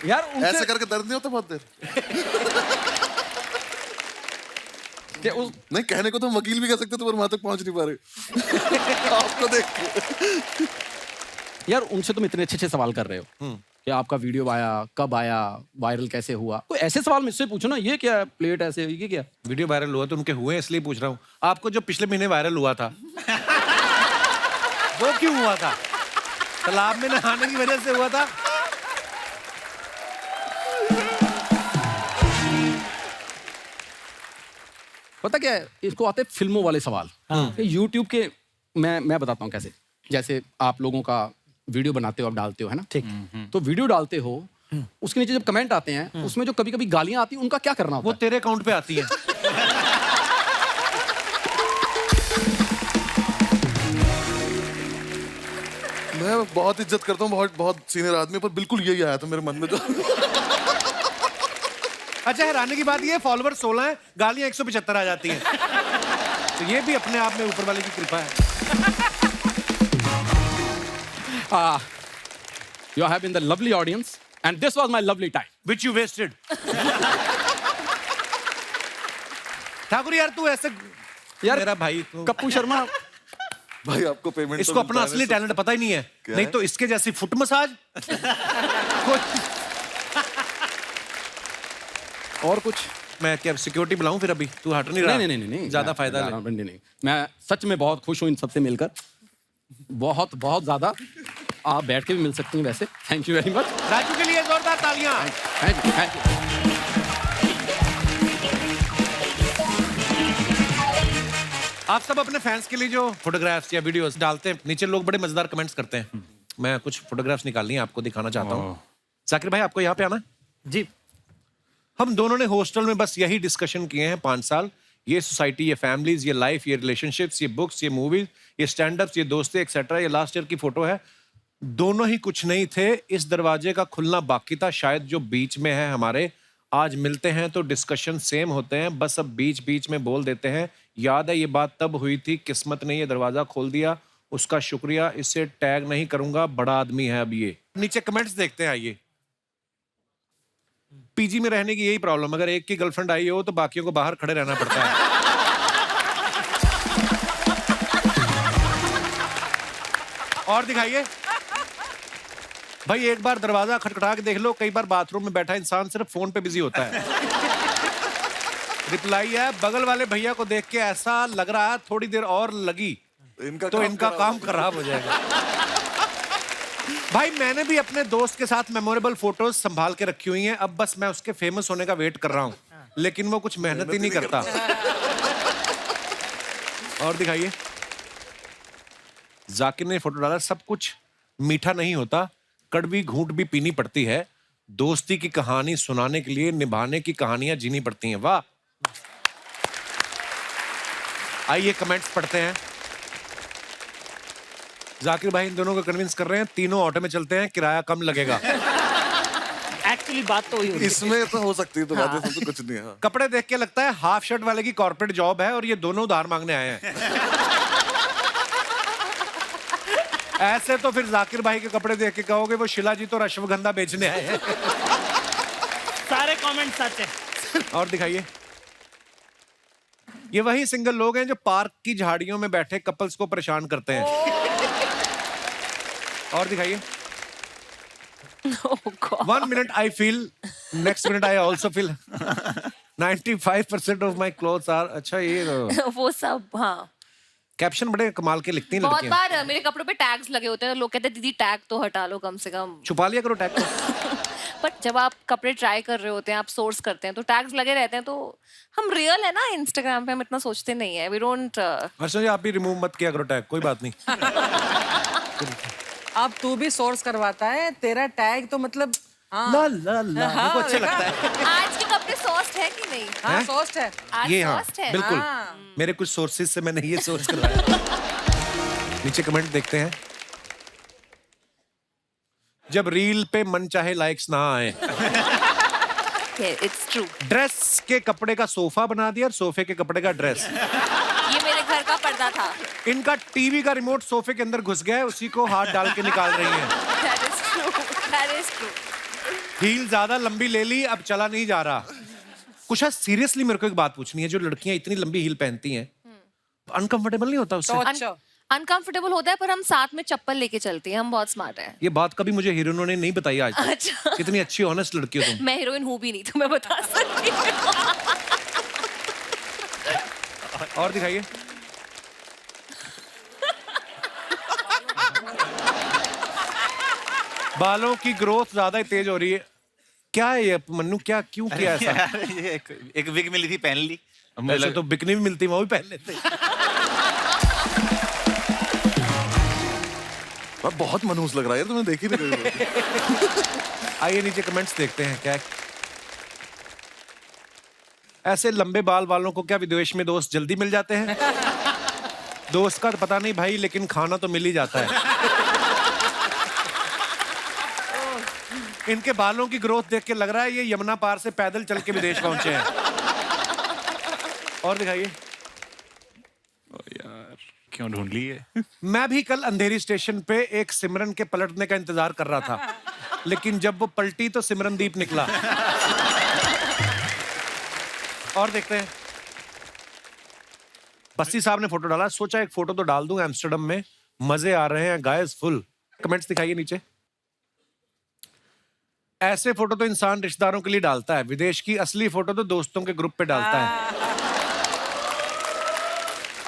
L: यार
F: ऐसे करके दर्द नहीं होता बहुत देर? नहीं, कहने को तो हम वकील भी कह सकते थे पर वहां तक पहुंच नहीं पा रहे। आपको देख के।
L: यार उनसे तुम इतने अच्छे अच्छे सवाल कर रहे हो कि आपका वीडियो आया, कब आया, वायरल कैसे हुआ, कोई ऐसे सवाल मुझसे पूछो ना। ये क्या प्लेट ऐसे, ये क्या?
A: वीडियो वायरल हुआ तो उनके हुए इसलिए पूछ रहा हूँ। आपको जो पिछले महीने वायरल हुआ था वो क्यों हुआ था? तालाब में नहाने की वजह से हुआ था?
L: पता क्या है, इसको आते हैं फिल्मों वाले सवाल। यूट्यूब के मैं बताता हूँ कैसे। जैसे आप लोगों का वीडियो बनाते हो, आप डालते हो, है ना? ठीक। तो वीडियो डालते हो, उसके नीचे जब कमेंट आते हैं उसमें जो कभी कभी गालियां आती हैं, उनका क्या करना होता
A: वो तेरे अकाउंट पे आती है।
F: मैं बहुत इज्जत करता हूँ, बहुत बहुत सीनियर आदमी, पर बिल्कुल यही आया था मेरे मन में। जो
A: अच्छा, हैरानी की बात ये, फॉलोवर 16 है, गालियां 175 आ जाती हैं। तो ये भी अपने आप में ऊपर वाले की कृपा है।
L: You have been the lovely audience and this was my lovely time.
A: Which you wasted. Thakur यार, तू ऐसे
L: यार
A: मेरा भाई तू।
L: कप्पू शर्मा
F: भाई आपको पेमेंट
A: इसको अपना असली टैलेंट पता ही नहीं है। नहीं तो इसके जैसी फुट मसाज
L: और कुछ
A: मैं क्या सिक्योरिटी बुलाऊं फिर? अभी तू हट नहीं रहा।
L: नहीं
A: ज्यादा फायदा ले।
L: नहीं, मैं सच में बहुत खुश हूँ इन सबसे मिलकर, बहुत बहुत ज्यादा। आप बैठ के भी मिल सकती हैं वैसे। Thank you very much.
A: Raju के लिए जोरदार तालियां।
L: Thank you.
A: आप सब अपने फैंस के लिए जो फोटोग्राफ्स या वीडियोस डालते हैं, नीचे लोग बड़े मजेदार कमेंट्स करते हैं। मैं कुछ फोटोग्राफ्स निकालनी है, आपको दिखाना चाहता हूँ। जाकिर भाई आपको यहाँ पे आना।
B: जी।
A: हम दोनों ने हॉस्टल में बस यही डिस्कशन किए हैं 5 साल। ये सोसाइटी, ये फैमिलीज, ये लाइफ, ये रिलेशनशिप्स, ये बुक्स, ये मूवीज, ये स्टैंड अप्स, ये दोस्तें एक्सेट्रा। ये लास्ट ईयर की फोटो है। दोनों ही कुछ नहीं थे, इस दरवाजे का खुलना बाकी था। शायद जो बीच में है हमारे, आज मिलते हैं तो डिस्कशन सेम होते हैं, बस अब बीच बीच में बोल देते हैं। याद है ये बात तब हुई थी, किस्मत ने ये दरवाजा खोल दिया, उसका शुक्रिया। इसे टैग नहीं करूंगा, बड़ा आदमी है अब ये। नीचे कमेंट्स देखते हैं। आइए। पीजी में रहने की यही प्रॉब्लम, अगर एक की गर्लफ्रेंड आई हो तो बाकियों को बाहर खड़े रहना पड़ता है। और दिखाइए भाई, एक बार दरवाजा खटखटा के देख लो, कई बार बाथरूम में बैठा इंसान सिर्फ फोन पे बिजी होता है। रिप्लाई है, बगल वाले भैया को देख के ऐसा लग रहा है थोड़ी देर और लगी तो इनका काम खराब हो जाएगा। भाई मैंने भी अपने दोस्त के साथ मेमोरेबल फोटोज संभाल के रखी हुई हैं, अब बस मैं उसके फेमस होने का वेट कर रहा हूं, लेकिन वो कुछ मेहनत ही नहीं करता। और दिखाइए। जाकिर ने फोटो डाला, सब कुछ मीठा नहीं होता, कड़वी घूंट भी पीनी पड़ती है। दोस्ती की कहानी सुनाने के लिए निभाने की कहानियां जीनी पड़ती हैं। वाह। आइए कमेंट्स पढ़ते हैं। जाकिर भाई इन दोनों को कन्विंस कर रहे हैं, तीनों ऑटो में चलते हैं, किराया कम लगेगा।
B: एक्चुअली बात तो वही
F: इसमें तो हो सकती है, तो बातें सब तो कुछ नहीं है।
A: कपड़े देख के लगता है हाफ शर्ट वाले की कॉर्पोरेट जॉब है और ये दोनों उधार मांगने आए हैं। ऐसे तो फिर जाकिर भाई के कपड़े देख के कहोगे वो शिला जी तो अश्वगंधा बेचने आए हैं।
B: सारे कमेंट सच है।
A: और दिखाइए। ये वही सिंगल लोग हैं जो पार्क की झाड़ियों में बैठे कपल्स को परेशान करते हैं। और दिखाइए। 1 minute I feel, next minute I also feel 95% of my clothes are। अच्छा ये
E: वो सब। हाँ,
A: कैप्शन बड़े कमाल के लिखती हैं
E: बहुत
A: लड़कियां।
E: बार मेरे कपड़ों पे टैग्स लगे होते हैं तो लोग कहते हैं दीदी टैग तो हटा लो कम से कम।
A: छुपा लिया करो टैग को।
E: बट जब आप कपड़े ट्राई कर रहे होते हैं, आप सोर्स करते हैं तो टैग्स लगे रहते हैं, तो हम रियल है ना इंस्टाग्राम पे, हम इतना सोचते नहीं है। We don't.
A: अच्छा जी, आप भी रिमूव मत किया करो टैग, कोई बात नहीं।
C: अब तू भी सोर्स करवाता है, तेरा टैग तो मतलब
A: ला ला ला, मेरे को अच्छा लगता है।
E: आज के कपड़े सॉफ्ट है कि नहीं?
C: हाँ सोस्ट है।
E: आज
A: ये हाँ
E: सॉफ्ट है।
A: बिल्कुल।
C: हाँ।
A: मेरे कुछ सोर्सेज से मैंने ये सोर्स करवाया। नीचे कमेंट देखते हैं। जब रील पे मन चाहे लाइक्स ना आए।
E: It's true.
A: ड्रेस के कपड़े का सोफा बना दिया और सोफे के कपड़े का ड्रेस।
E: ये मेरे घर का पर्दा था।
A: इनका टीवी का रिमोट सोफे के अंदर घुस गया है, उसी को हाथ डाल के निकाल रही हैं।
E: That is true. That is true.
A: Heel ज्यादा लंबी ले ली, अब चला नहीं जा रहा। कुछ सीरियसली मेरे को एक बात पूछनी है, जो लड़कियां इतनी लंबी हील पहनती हैं, अनकंफर्टेबल नहीं होता उससे?
C: अच्छा।
E: अनकंफर्टेबल होता है, पर हम साथ में चप्पल लेके चलते हैं, हम बहुत स्मार्ट हैं।
A: ये बात कभी मुझे हीरोइनों ने नहीं बताई आज तक।
E: अच्छा।
A: कितनी अच्छी ऑनेस्ट लड़की हो तुम।
E: मैं हीरोइन हूँ भी नहीं, तो मैं बता सकती हूँ।
A: और दिखाइए। बालों की ग्रोथ ज्यादा ही तेज हो रही है। क्या है ये मन्नू, क्या क्यों किया ऐसा?
G: यार, ये एक विग मिली थी, पहन ली।
A: ऐसे तो बिकनी भी मिलती, वो भी पहन लेते।
F: बहुत मनहूस लग रहा है, तुम्हें देखी नहीं।
A: आइए नीचे कमेंट्स देखते हैं क्या। ऐसे लंबे बाल वालों को क्या विदेश में दोस्त जल्दी मिल जाते हैं? दोस्त का तो पता नहीं भाई, लेकिन खाना तो मिल ही जाता है। इनके बालों की ग्रोथ देख के लग रहा है ये यमुना पार से पैदल चल के विदेश पहुंचे हैं। और दिखाइए।
G: यार क्यों ढूंढ ली है?
A: मैं भी कल अंधेरी स्टेशन पे एक सिमरन के पलटने का इंतजार कर रहा था, लेकिन जब वो पलटी तो सिमरनदीप निकला। और देखते हैं। बस्ती साहब ने फोटो डाला, सोचा एक फोटो तो डाल दूं एम्स्टर्डम में, मजे आ रहे हैं गाइस फुल। कमेंट्स दिखाइए नीचे। ऐसे फोटो तो इंसान रिश्तेदारों के लिए डालता है, विदेश की असली फोटो तो दोस्तों के ग्रुप पे डालता है।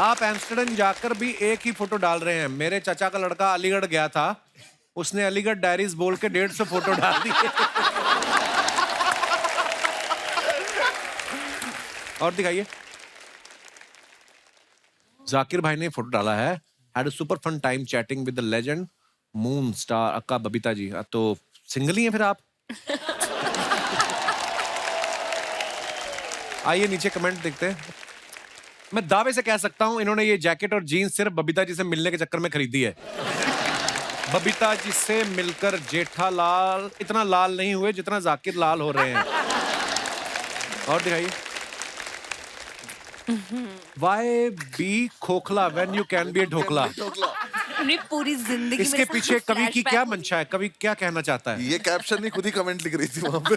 A: आप एम्स्टर्डम जाकर भी एक ही फोटो डाल रहे हैं। मेरे चाचा का लड़का अलीगढ़ गया था, उसने अलीगढ़ डायरीज बोल के 150 फोटो डाल दी। और दिखाइए। जाकिर भाई ने फोटो डाला है, had a super fun time chatting with the legend moon star अक्का बबीता जी। तो सिंगल ही हैं फिर आप? आइए नीचे कमेंट देखते हैं। मैं दावे से कह सकता हूं इन्होंने ये जैकेट और जीन्स सिर्फ बबीता जी से मिलने के चक्कर में खरीदी है। बबीता जी से मिलकर जेठालाल इतना लाल नहीं हुए जितना जाकिर लाल हो रहे हैं। और दिखाइए। Why be खोखला when you can be a dhokla?
E: अपनी पूरी जिंदगी
A: इसके पीछे कवि की क्या मंशा है? कवि क्या कहना चाहता है?
F: ये कैप्शन नहीं, खुद ही कमेंट लिख रही थी वहां पे।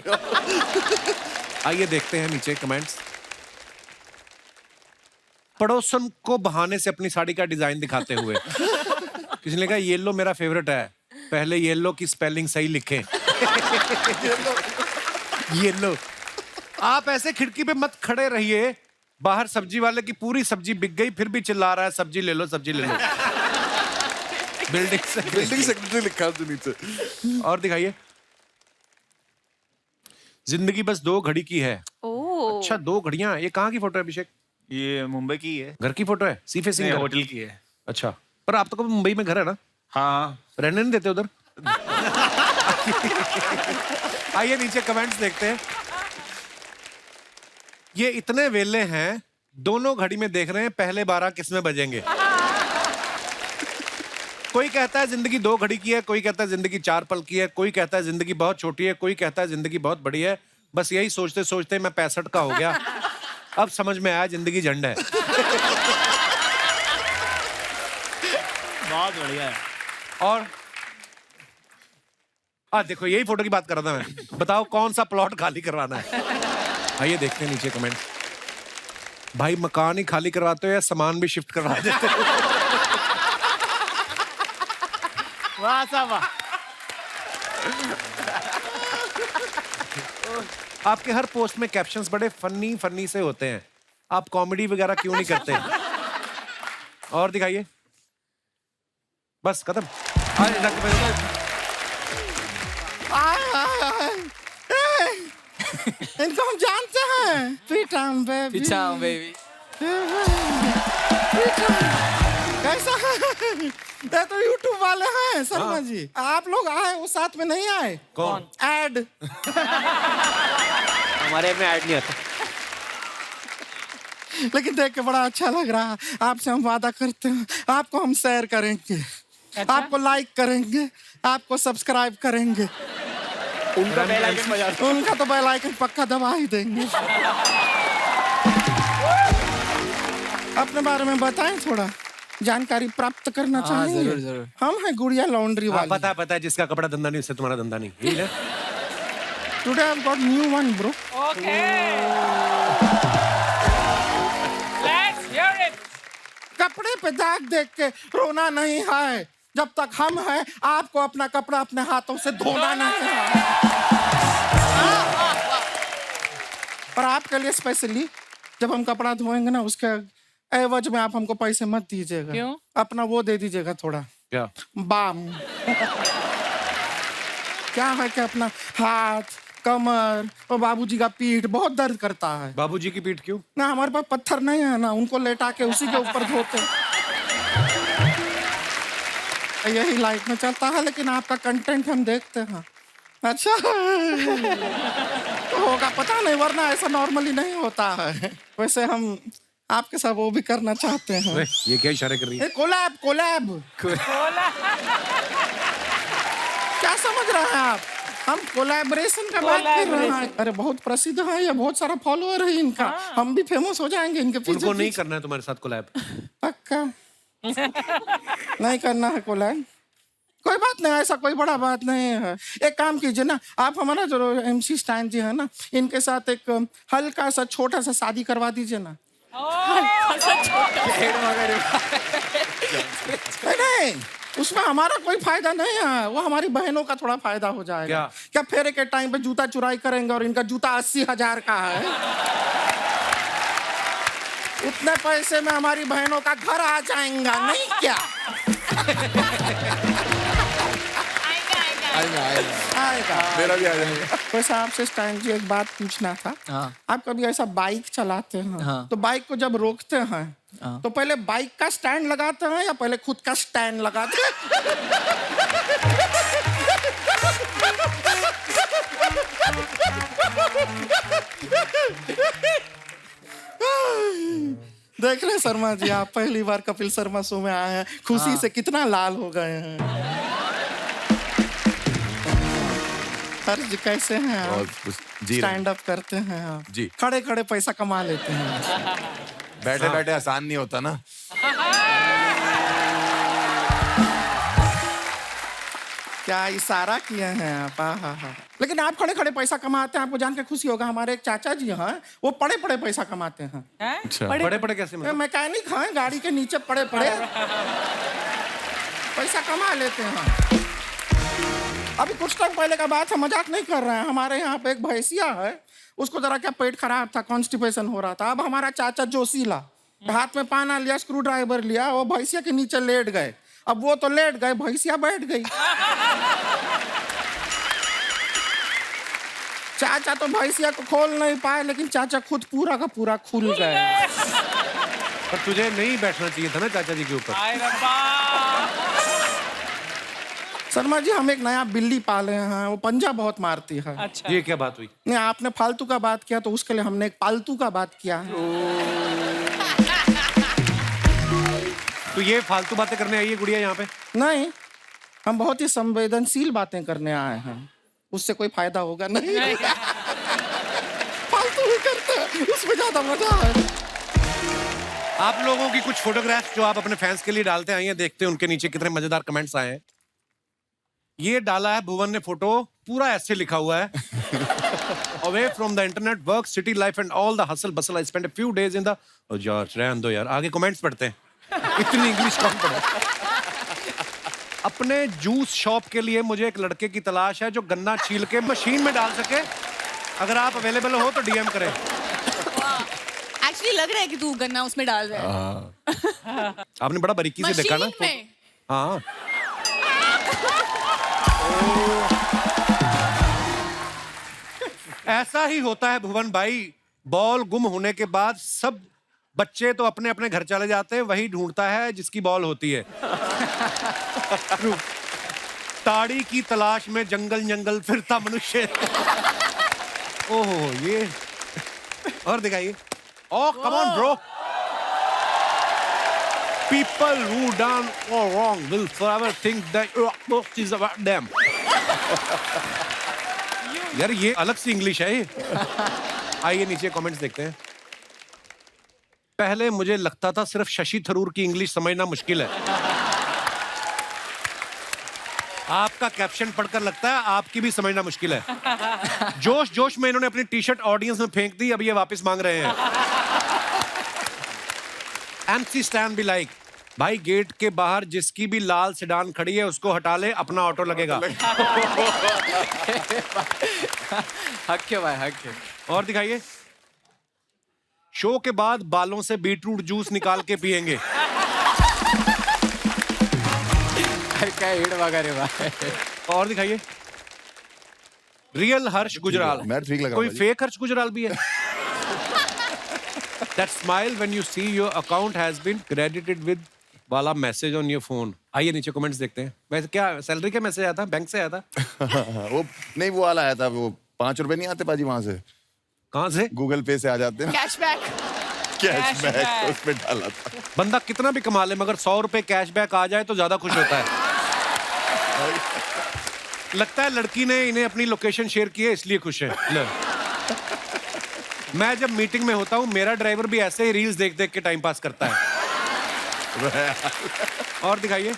A: आइए देखते हैं नीचे कमेंट्स। पड़ोसन को बहाने से अपनी साड़ी का डिजाइन दिखाते हुए किसी ने कहा येलो मेरा फेवरेट है, पहले येलो की स्पेलिंग सही लिखें। येलो। आप ऐसे खिड़की पे मत खड़े रहिए, बाहर सब्जी वाले की पूरी सब्जी बिक गई फिर भी चिल्ला रहा है सब्जी ले लो सब्जी ले लो। बिल्डिंग
F: सेक्रेटरी लिखा है नीचे।
A: और दिखाइए। जिंदगी बस 2 घड़ी की है। अच्छा 2 घड़ियां। ये कहाँ की फोटो है अभिषेक?
G: ये मुंबई की है।
A: घर की फोटो है? सी फेसिंग
G: होटल की है।
A: अच्छा, पर आप तो कभी मुंबई में घर है ना?
G: हाँ।
A: रहने नहीं देते उधर? आइए नीचे कमेंट्स देखते हैं। ये इतने वेले हैं, दोनों घड़ी में देख रहे हैं पहले 12 किसमें बजेंगे। कोई कहता है जिंदगी 2 घड़ी की है, कोई कहता है जिंदगी 4 पल की है, कोई कहता है जिंदगी बहुत छोटी है, कोई कहता है जिंदगी बहुत बड़ी है। बस यही सोचते सोचते मैं 65 का हो गया। अब समझ में आया जिंदगी झंड है।
B: बहुत बढ़िया है।
A: और देखो यही फोटो की बात कर रहा था मैं। बताओ कौन सा प्लॉट खाली करवाना है? आइए देखते हैं नीचे कमेंट। भाई मकान ही खाली करवाते हो या सामान भी शिफ्ट करवा देते हो?
B: वाह सा वाह।
A: आपके हर पोस्ट में कैप्शंस बड़े फनी से होते हैं, आप कॉमेडी वगैरह क्यों नहीं करते? और दिखाइए। बस खत्म।
M: इनको हम जानते हैं। पीटाम बेबी। कैसा है? ये तो यूट्यूब वाले हैं शर्मा जी। आप लोग आए वो साथ में नहीं आए?
A: कौन?
M: ऐड।
I: हमारे में ऐड नहीं आता।
M: लेकिन देख के बड़ा अच्छा लग रहा है। आपसे हम वादा करते हैं आपको हम शेयर करेंगे। अच्छा? आपको लाइक करेंगे, आपको सब्सक्राइब करेंगे।
I: उनका बेल आइकन बजा दो।
M: उनका तो बेल आइकन पक्का दबा ही देंगे। अपने बारे में बताएं, थोड़ा जानकारी प्राप्त करना चाहिए।
H: जरूर जरूर।
M: हम हैं गुड़िया लॉन्ड्री वाले।
A: पता है जिसका कपड़ा धंधा नहीं उससे तुम्हारा धंधा नहीं। यही ना?
M: Today I've got new one, bro.
K: Let's hear it.
M: कपड़े पे दाग देख के रोना नहीं है। जब तक हम हैं आपको अपना कपड़ा अपने हाथों से धोना नहीं है। और आपके लिए स्पेशली जब हम कपड़ा धोएंगे ना उसके एवज में आप हमको पैसे मत दीजिएगा।
K: क्यों?
M: अपना वो दे दीजिएगा थोड़ा।
A: क्या?
M: बाम। क्या है कि अपना हाथ, कमर और बाबूजी का पीठ बहुत दर्द करता है।
A: बाबूजी की पीठ क्यों?
M: ना हमारे पास पत्थर नहीं है ना, उनको लेटा के उसी के ऊपर धोते। यही लाइफ में चलता है, लेकिन आपका कंटेंट हम देखते हैं। अच्छा तो होगा पता नहीं, वरना ऐसा नॉर्मली नहीं होता है। वैसे हम आपके साथ वो भी करना चाहते हैं।
A: ये क्या इशारे कर रही है?
M: Collab collab. क्या समझ रहे हैं आप? हम कोलैबोरेशन का बात कर रहे हैं। अरे बहुत प्रसिद्ध है ये, बहुत सारा फॉलोअर है इनका। हम भी फेमस हो जाएंगे इनके पीछे।
A: उनको नहीं करना है तुम्हारे साथ कोलैब?
M: पक्का नहीं करना है कोलैब। कोई बात नहीं, ऐसा कोई बड़ा बात नहीं है। एक काम कीजिए ना, आप हमारा जो MC स्टैन जी है ना, इनके साथ एक हल्का सा छोटा सा शादी करवा दीजिए ना। नहीं, उसमें हमारा कोई फायदा नहीं है, वो हमारी बहनों का थोड़ा फायदा हो जाएगा। क्या फेरे के टाइम पे जूता चुराई करेंगे और इनका जूता 80,000 का है। उतने पैसे में हमारी बहनों का घर आ जाएगा, नहीं क्या? आएगा।
F: मेरा भी आ जाएगा।
M: वैसे आपसे स्टैन जी एक बात पूछना था। आप कभी ऐसा बाइक चलाते हैं तो बाइक को जब रोकते हैं तो पहले बाइक का स्टैंड लगाते हैं या पहले खुद का स्टैंड लगाते हैं? देख रहे हैं शर्मा जी, आप पहली बार कपिल शर्मा शो में आए हैं, खुशी से कितना लाल हो गए हैं। सर जी कैसे हैं आप? स्टैंड अप करते हैं आप?
F: जी।
M: खड़े खड़े पैसा कमा लेते हैं।
F: बैठे बैठे आसान नहीं होता ना।
M: क्या इशारा किए हैं आप? हाँ। लेकिन आप खड़े खड़े पैसा कमाते हैं, आपको जान के खुशी होगा। हमारे एक चाचा जी हैं, वो पड़े पड़े पैसा कमाते हैं।
A: बड़े बड़े कैसे मतलब?
M: मैकेनिक हैं, गाड़ी के नीचे पड़े पड़े पैसा कमा लेते हैं। अभी कुछ टाइम पहले का बात है, मजाक नहीं कर रहे हैं। हमारे यहाँ पे एक भैंसिया है, उसको जरा क्या पेट खराब था, कॉन्स्टिपेशन हो रहा था। अब हमारा चाचा जोशीला हाथ में पाना लिया, स्क्रू ड्राइवर लिया, वो भैंसिया के नीचे लेट गए। अब वो तो लेट गए, भैंसिया बैठ गई। चाचा तो भैंसिया को खोल नहीं पाए, लेकिन चाचा खुद पूरा का पूरा खुल गए।
A: पर तुझे नहीं बैठना चाहिए था ना चाचा जी के ऊपर।
M: शर्मा जी, हम एक नया बिल्ली पाले हैं, वो पंजा बहुत मारती है।
A: अच्छा। ये क्या बात हुई?
M: नहीं, आपने फालतू का बात किया तो उसके लिए हमने एक पालतू का बात किया है।
A: तो ये फालतू बातें करने आई है गुड़िया यहाँ पे?
M: नहीं, हम बहुत ही संवेदनशील बातें करने आए हैं। उससे कोई फायदा होगा नहीं। फालतू ही करते हैं, उसमें ज्यादा मजा है।
A: आप लोगों की कुछ फोटोग्राफ्स जो आप अपने फैंस के लिए डालते आए हैं, देखते हैं उनके नीचे कितने मजेदार कमेंट्स आए हैं। ये डाला है भुवन ने फोटो, पूरा ऐसे लिखा हुआ है away from the internet, work, city life and all the hustle bustle, I spend a few days in the. George रहने दो यार, आगे कमेंट्स पढ़ते हैं। इतनी इंग्लिश कौन पढ़े? अपने जूस शॉप के लिए मुझे एक लड़के की तलाश है जो गन्ना छील के मशीन में डाल सके। अगर आप अवेलेबल हो तो डीएम करें।
J: एक्चुअली लग रहा है कि तू गन्ना उसमें डाल रहा है।
A: आपने बड़ा बारीकी से देखा ना?
J: मशीन में?
A: हाँ। ऐसा ही होता है भुवन भाई, बॉल गुम होने के बाद सब बच्चे तो अपने अपने घर चले जाते हैं, वही ढूंढता है जिसकी बॉल होती है। ताड़ी की तलाश में जंगल जंगल फिरता मनुष्य। ओहो, ये और दिखाइए। Oh come on bro, people who done all wrong will forever think that book is about them. यार ये अलग सी इंग्लिश है ये। आइए नीचे कमेंट्स देखते हैं। पहले मुझे लगता था सिर्फ शशि थरूर की इंग्लिश समझना मुश्किल है। आपका कैप्शन पढ़कर लगता है आपकी भी समझना मुश्किल है। जोश जोश में इन्होंने अपनी टी शर्ट ऑडियंस में फेंक दी, अब ये वापस मांग रहे हैं। एमसी स्टैन भी लाइक, भाई गेट के बाहर जिसकी भी लाल सेडान खड़ी है उसको हटा ले, अपना ऑटो लगेगा।
H: हक है भाई, हक है।
A: और दिखाइए। शो के बाद बालों से बीटरूट जूस निकाल के पिएंगे।
H: क्या हेड वगैरह भाई।
A: और दिखाइए। रियल हर्ष गुजराल।
F: मैं ठीक लग रहा
A: कोई
F: हूँ
A: फेक हर्ष गुजराल भी है? That smile when you see your account has been credited with वाला मैसेज ऑन योर फोन। आइए नीचे कमेंट्स देखते हैं। वैसे क्या सैलरी का मैसेज आया था? बैंक से आया था?
F: वो नहीं, वो वाला आया था, वो 5 रुपए नहीं आते पाजी वहां से।
A: कहाँ से?
F: गूगल पे से आ जाते हैं।
J: कैशबैक।
F: कैशबैक उस पे डाला था।
A: बंदा कितना भी कमा ले मगर 100 रुपए कैशबैक आ जाए तो ज्यादा खुश होता है। लगता है लड़की ने इन्हें अपनी लोकेशन शेयर की है इसलिए खुश है। मैं जब मीटिंग में होता हूँ मेरा ड्राइवर भी ऐसे ही रील्स देख देख के टाइम पास करता है। और दिखाइए।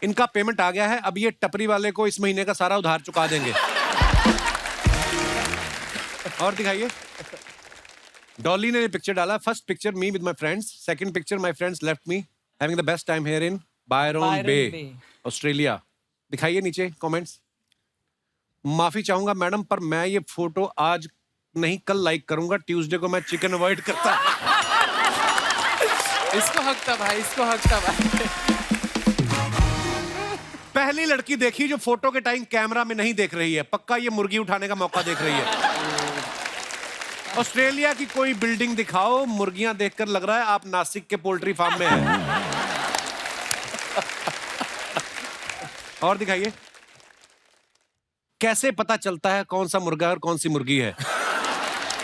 A: इनका पेमेंट आ गया है, अब ये टपरी वाले को इस महीने का सारा उधार चुका देंगे। और दिखाइए। डॉली ने पिक्चर डाला, first picture me with my friends, second picture my friends left me having the best time here in Byron Bay Australia. दिखाइए नीचे कमेंट्स। माफी चाहूंगा मैडम, पर मैं ये फोटो आज नहीं कल लाइक करूंगा, ट्यूसडे को मैं चिकन अवॉइड करता।
H: इसको हक था भाई, इसको हक था भाई।
A: पहली लड़की देखी जो फोटो के टाइम कैमरा में नहीं देख रही है, पक्का ये मुर्गी उठाने का मौका देख रही है। ऑस्ट्रेलिया की कोई बिल्डिंग दिखाओ, मुर्गियां देखकर लग रहा है आप नासिक के पोल्ट्री फार्म में हैं। और दिखाइए। कैसे पता चलता है कौन सा मुर्गा और कौन सी मुर्गी है?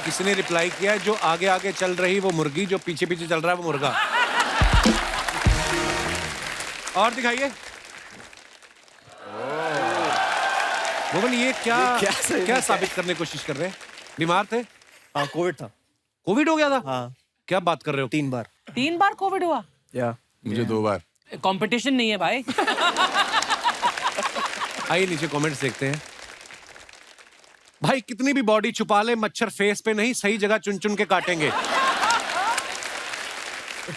A: किसने रिप्लाई किया, जो आगे आगे चल रही वो मुर्गी, जो पीछे पीछे चल रहा है वो मुर्गा। और दिखाइए। मोहन ये क्या साबित करने की कोशिश कर रहे हैं? बीमार थे?
I: हाँ, कोविड था।
A: कोविड हो गया था?
I: हाँ।
A: क्या बात कर रहे हो?
I: 3 बार।
C: 3 बार कोविड हुआ?
I: या
F: मुझे 2 बार।
C: कंपटीशन नहीं है भाई।
A: आइए नीचे कमेंट्स देखते हैं। भाई कितनी भी बॉडी छुपा ले, मच्छर फेस पे नहीं सही जगह चुन चुन के काटेंगे।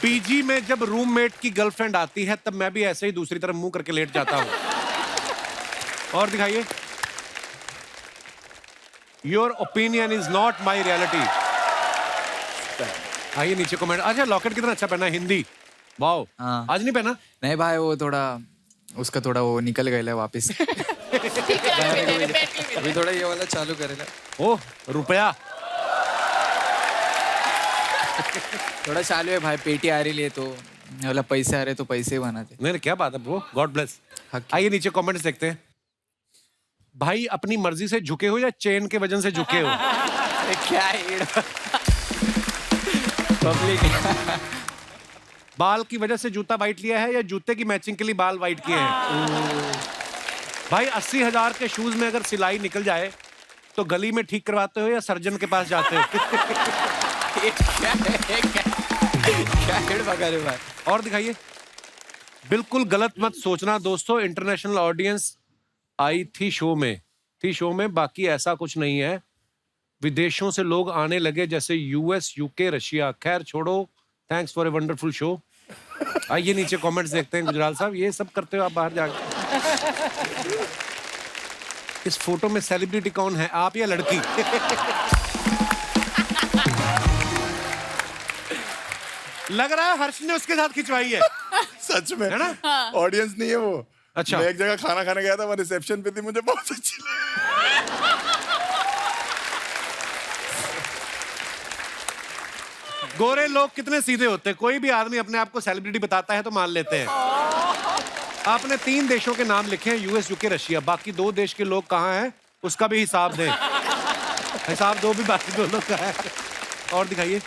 A: पीजी में जब रूममेट की गर्लफ्रेंड आती है तब मैं भी ऐसे ही दूसरी तरफ मुंह करके लेट जाता हूं। और दिखाइए। Your opinion is not my reality. आइए नीचे कमेंट। अच्छा लॉकेट कितना अच्छा पहना है, हिंदी। वाओ।
H: हाँ।
A: आज नहीं पहना?
H: नहीं भाई, वो थोड़ा उसका थोड़ा वो निकल गया वापस। अभी थोड़ा ये वाला चालू करेगा।
A: ओह रुपया।
H: थोड़ा चालू है भाई, पेटी आ रही है तो वाला पैसे आ रहे तो पैसे बनाते।
A: नहीं क्या बात है ब्रो, गॉड ब्लेस। आइए नीचे कमेंट्स देखते हैं। भाई अपनी मर्जी से झुके हो या चेन के वजन से झुके हो?
H: क्या पब्लिक।
A: बाल की वजह से जूता वाइट लिया है या जूते की मैचिंग के लिए बाल वाइट किए हैं? भाई 80,000 के शूज में अगर सिलाई निकल जाए तो गली में ठीक करवाते हो या सर्जन के पास जाते हो?
H: भाई।
A: और दिखाइए। बिल्कुल गलत मत सोचना दोस्तों, इंटरनेशनल ऑडियंस आई थी शो में, बाकी ऐसा कुछ नहीं है। विदेशों से लोग आने लगे जैसे यूएस, यूके, रशिया। खैर छोड़ो, thanks for a wonderful show. आइए नीचे कमेंट्स देखते हैं। गुजराल साहब ये सब करते हो आप बाहर जाकर? इस फोटो में सेलिब्रिटी कौन है, आप या लड़की? लग रहा है हर्ष ने उसके साथ खिंचवाई है।
F: सच में
A: है ना?
F: ऑडियंस नहीं है वो।
A: अच्छा।
F: मैं एक जगह खाना खाने गया था, वो रिसेप्शन पे थी, मुझे बहुत अच्छी लगी।
A: गोरे लोग कितने सीधे होते हैं, कोई भी आदमी अपने आप को सेलिब्रिटी बताता है तो मान लेते हैं। आपने 3 देशों के नाम लिखे हैं, यूएस, यूके, रशिया। बाकी 2 देश के लोग कहाँ हैं उसका भी हिसाब दें। हिसाब दो भी बाकी 2 लोग कहाँ हैं। और दिखाइए।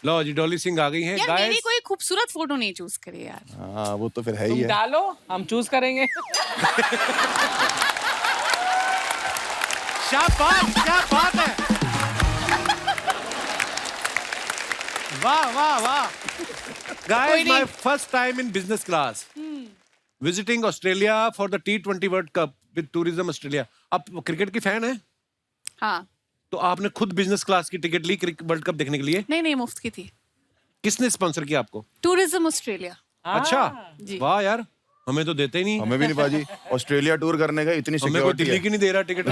A: लो जी डॉली सिंह आ गई हैं।
J: यार मेरी कोई खूबसूरत फोटो नहीं चूज करी यार।
F: हाँ वो तो फिर है ही है।
C: डालो, हम चूज करेंगे।
A: शाबाश, क्या बात है। वाह वाह वाह। Guys, my first time in business class. Visiting Australia for the T20 World Cup with Tourism Australia. आप क्रिकेट की फैन है?
J: हाँ।
A: तो आपने खुद बिजनेस क्लास की टिकट ली वर्ल्ड कप देखने के लिए?
J: नहीं मुफ्त की थी।
A: किसने स्पॉन्सर किया आपको?
J: Tourism Australia.
A: अच्छा
J: जी।
A: वाह यार, हमें तो देते ही नहीं।
F: हमें भी नहीं बाजी। ऑस्ट्रेलिया टूर करने का इतनी
A: हमें कोई
F: सिक्योरिटी
A: दिल्ली
F: है।
A: की नहीं दे रहा टिकट।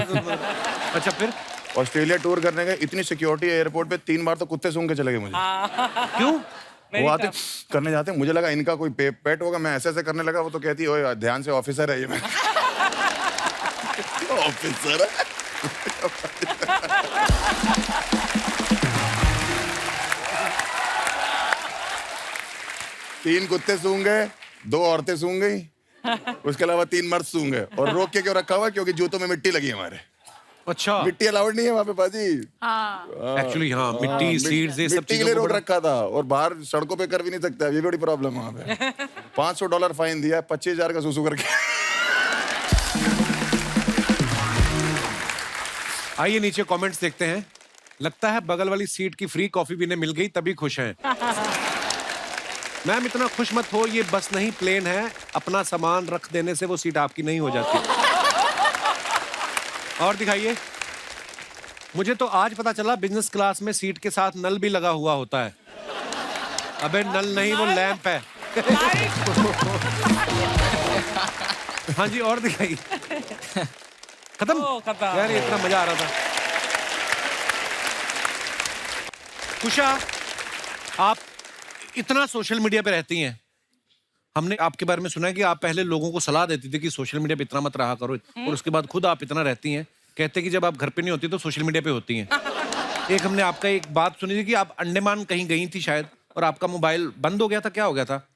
A: अच्छा फिर?
F: ऑस्ट्रेलिया टूर करने का इतनी सिक्योरिटी है एयरपोर्ट पे, 3 बार तो कुत्ते सूंघ के चले गए मुझे।
A: क्यों?
F: वो आते करने जाते, मुझे लगा इनका कोई पेट होगा, मैं ऐसे करने लगा, वो तो कहती ओए ध्यान से, ऑफिसर है ये। मैं ऑफिसर है। 3 कुत्ते सूंघ गए, 2 औरतें सूंघ गई, उसके अलावा 3 मर्द सूंघ गए। और रोक के क्यों रखा हुआ? क्योंकि जूतों में मिट्टी लगी हमारे।
A: अच्छा।
F: मिट्टी अलाउड नहीं है वहाँ पे बाजी।
A: एक्चुअली हाँ, मिट्टी, सीड्स, ये सब
F: मिट्टी के लिए रोक रखा था। और बाहर सड़कों पे कर भी नहीं सकता, ये बड़ी प्रॉब्लम है वहाँ पे। $500 फाइन दिया, 25,000 का सुसु करके।
A: आइए नीचे कमेंट्स देखते हैं। लगता है बगल वाली सीट की फ्री कॉफी भी इन्हें मिल गई तभी खुश हैं। मैम इतना खुश मत हो, ये बस नहीं प्लेन है। अपना सामान रख देने से वो सीट आपकी नहीं हो जाती। और दिखाइए। मुझे तो आज पता चला बिजनेस क्लास में सीट के साथ नल भी लगा हुआ होता है। अबे नल नहीं, वो लैंप है। हाँ जी, और दिखाइए। खत्म
C: खत्म।
A: यार, ये इतना मजा आ रहा था। कुशा, आप इतना सोशल मीडिया पे रहती हैं, हमने आपके बारे में सुना है कि आप पहले लोगों को सलाह देती थी कि सोशल मीडिया पे इतना मत रहा करो, और उसके बाद खुद आप इतना रहती हैं। कहते हैं कि जब आप घर पे नहीं होती तो सोशल मीडिया पे होती हैं। एक हमने आपका एक बात सुनी थी कि आप अंडमान कहीं गई थी शायद, और आपका मोबाइल बंद हो गया था, क्या हो गया था?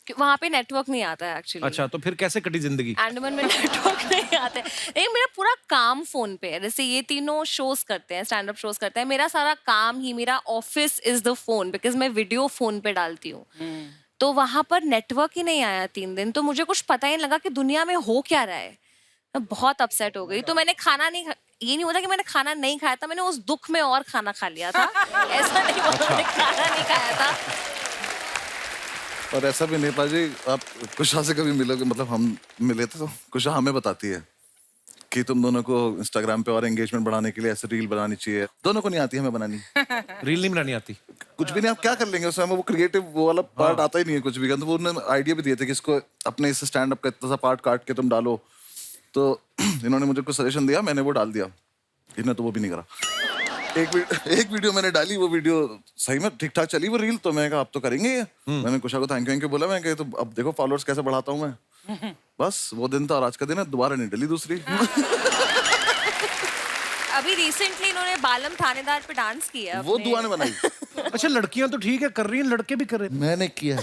E: वहाँ पे नेटवर्क नहीं आता है एक्चुअली।
A: अच्छा, तो फिर कैसे कटी जिंदगी?
E: अंडमान में नेटवर्क नहीं आता है। नहीं, मेरा पूरा काम फोन पे है। जैसे ये तीनों शोज करते हैं, स्टैंड अप शोज करते हैं, मेरा सारा काम ही, मेरा office is the phone, because मैं वीडियो फोन पे डालती हूँ। तो वहां पर नेटवर्क ही नहीं आया 3 दिन, तो मुझे कुछ पता ही नहीं लगा कि दुनिया में हो क्या रहा है। मैं बहुत अपसेट हो गई। तो मैंने खाना नहीं ये नहीं होता कि मैंने खाना नहीं खाया था, मैंने उस दुख में और खाना खा लिया था। ऐसा नहीं होता मैंने खाना नहीं खाया था।
N: और ऐसा भी नहीं पाजी, आप कुशा से कभी मिलोगे, मतलब हम मिले थे तो कुशा हमें बताती है कि तुम दोनों को इंस्टाग्राम पे और एंगेजमेंट बढ़ाने के लिए ऐसे रील बनानी चाहिए। दोनों को नहीं आती, हमें बनानी।
A: रील नहीं बनानी आती?
N: कुछ भी नहीं, आप क्या कर लेंगे उसमें, वो क्रिएटिव वो वाला पार्ट आता ही नहीं है कुछ भी। तो उन्होंने आइडिया भी दिए थे कि इसको अपने इस स्टैंड अप का इतना सा पार्ट काट के तुम डालो। तो इन्होंने मुझे कुछ सजेशन दिया, मैंने वो डाल दिया। इन्होंने तो वो भी नहीं करा। एक वीडियो मैंने डाली, वो वीडियो सही में ठीक ठाक चली वो रील, तो मैंने कहा अब तो करेंगे ये। मैंने कुशा को थैंक यू बोला, मैं कहा तो अब देखो फॉलोअर्स कैसे बढ़ाता हूँ मैं। बस वो दिन था और आज का दिन है, दोबारा नहीं डली दूसरी।
E: अभी रिसेंटली इन्होंने बालम थानेदार पे डांस किया।
N: वो दुआ ने बनाई।
A: अच्छा, लड़कियां तो ठीक है कर रही हैं, लड़के भी कर रहे हैं।
N: मैंने किया।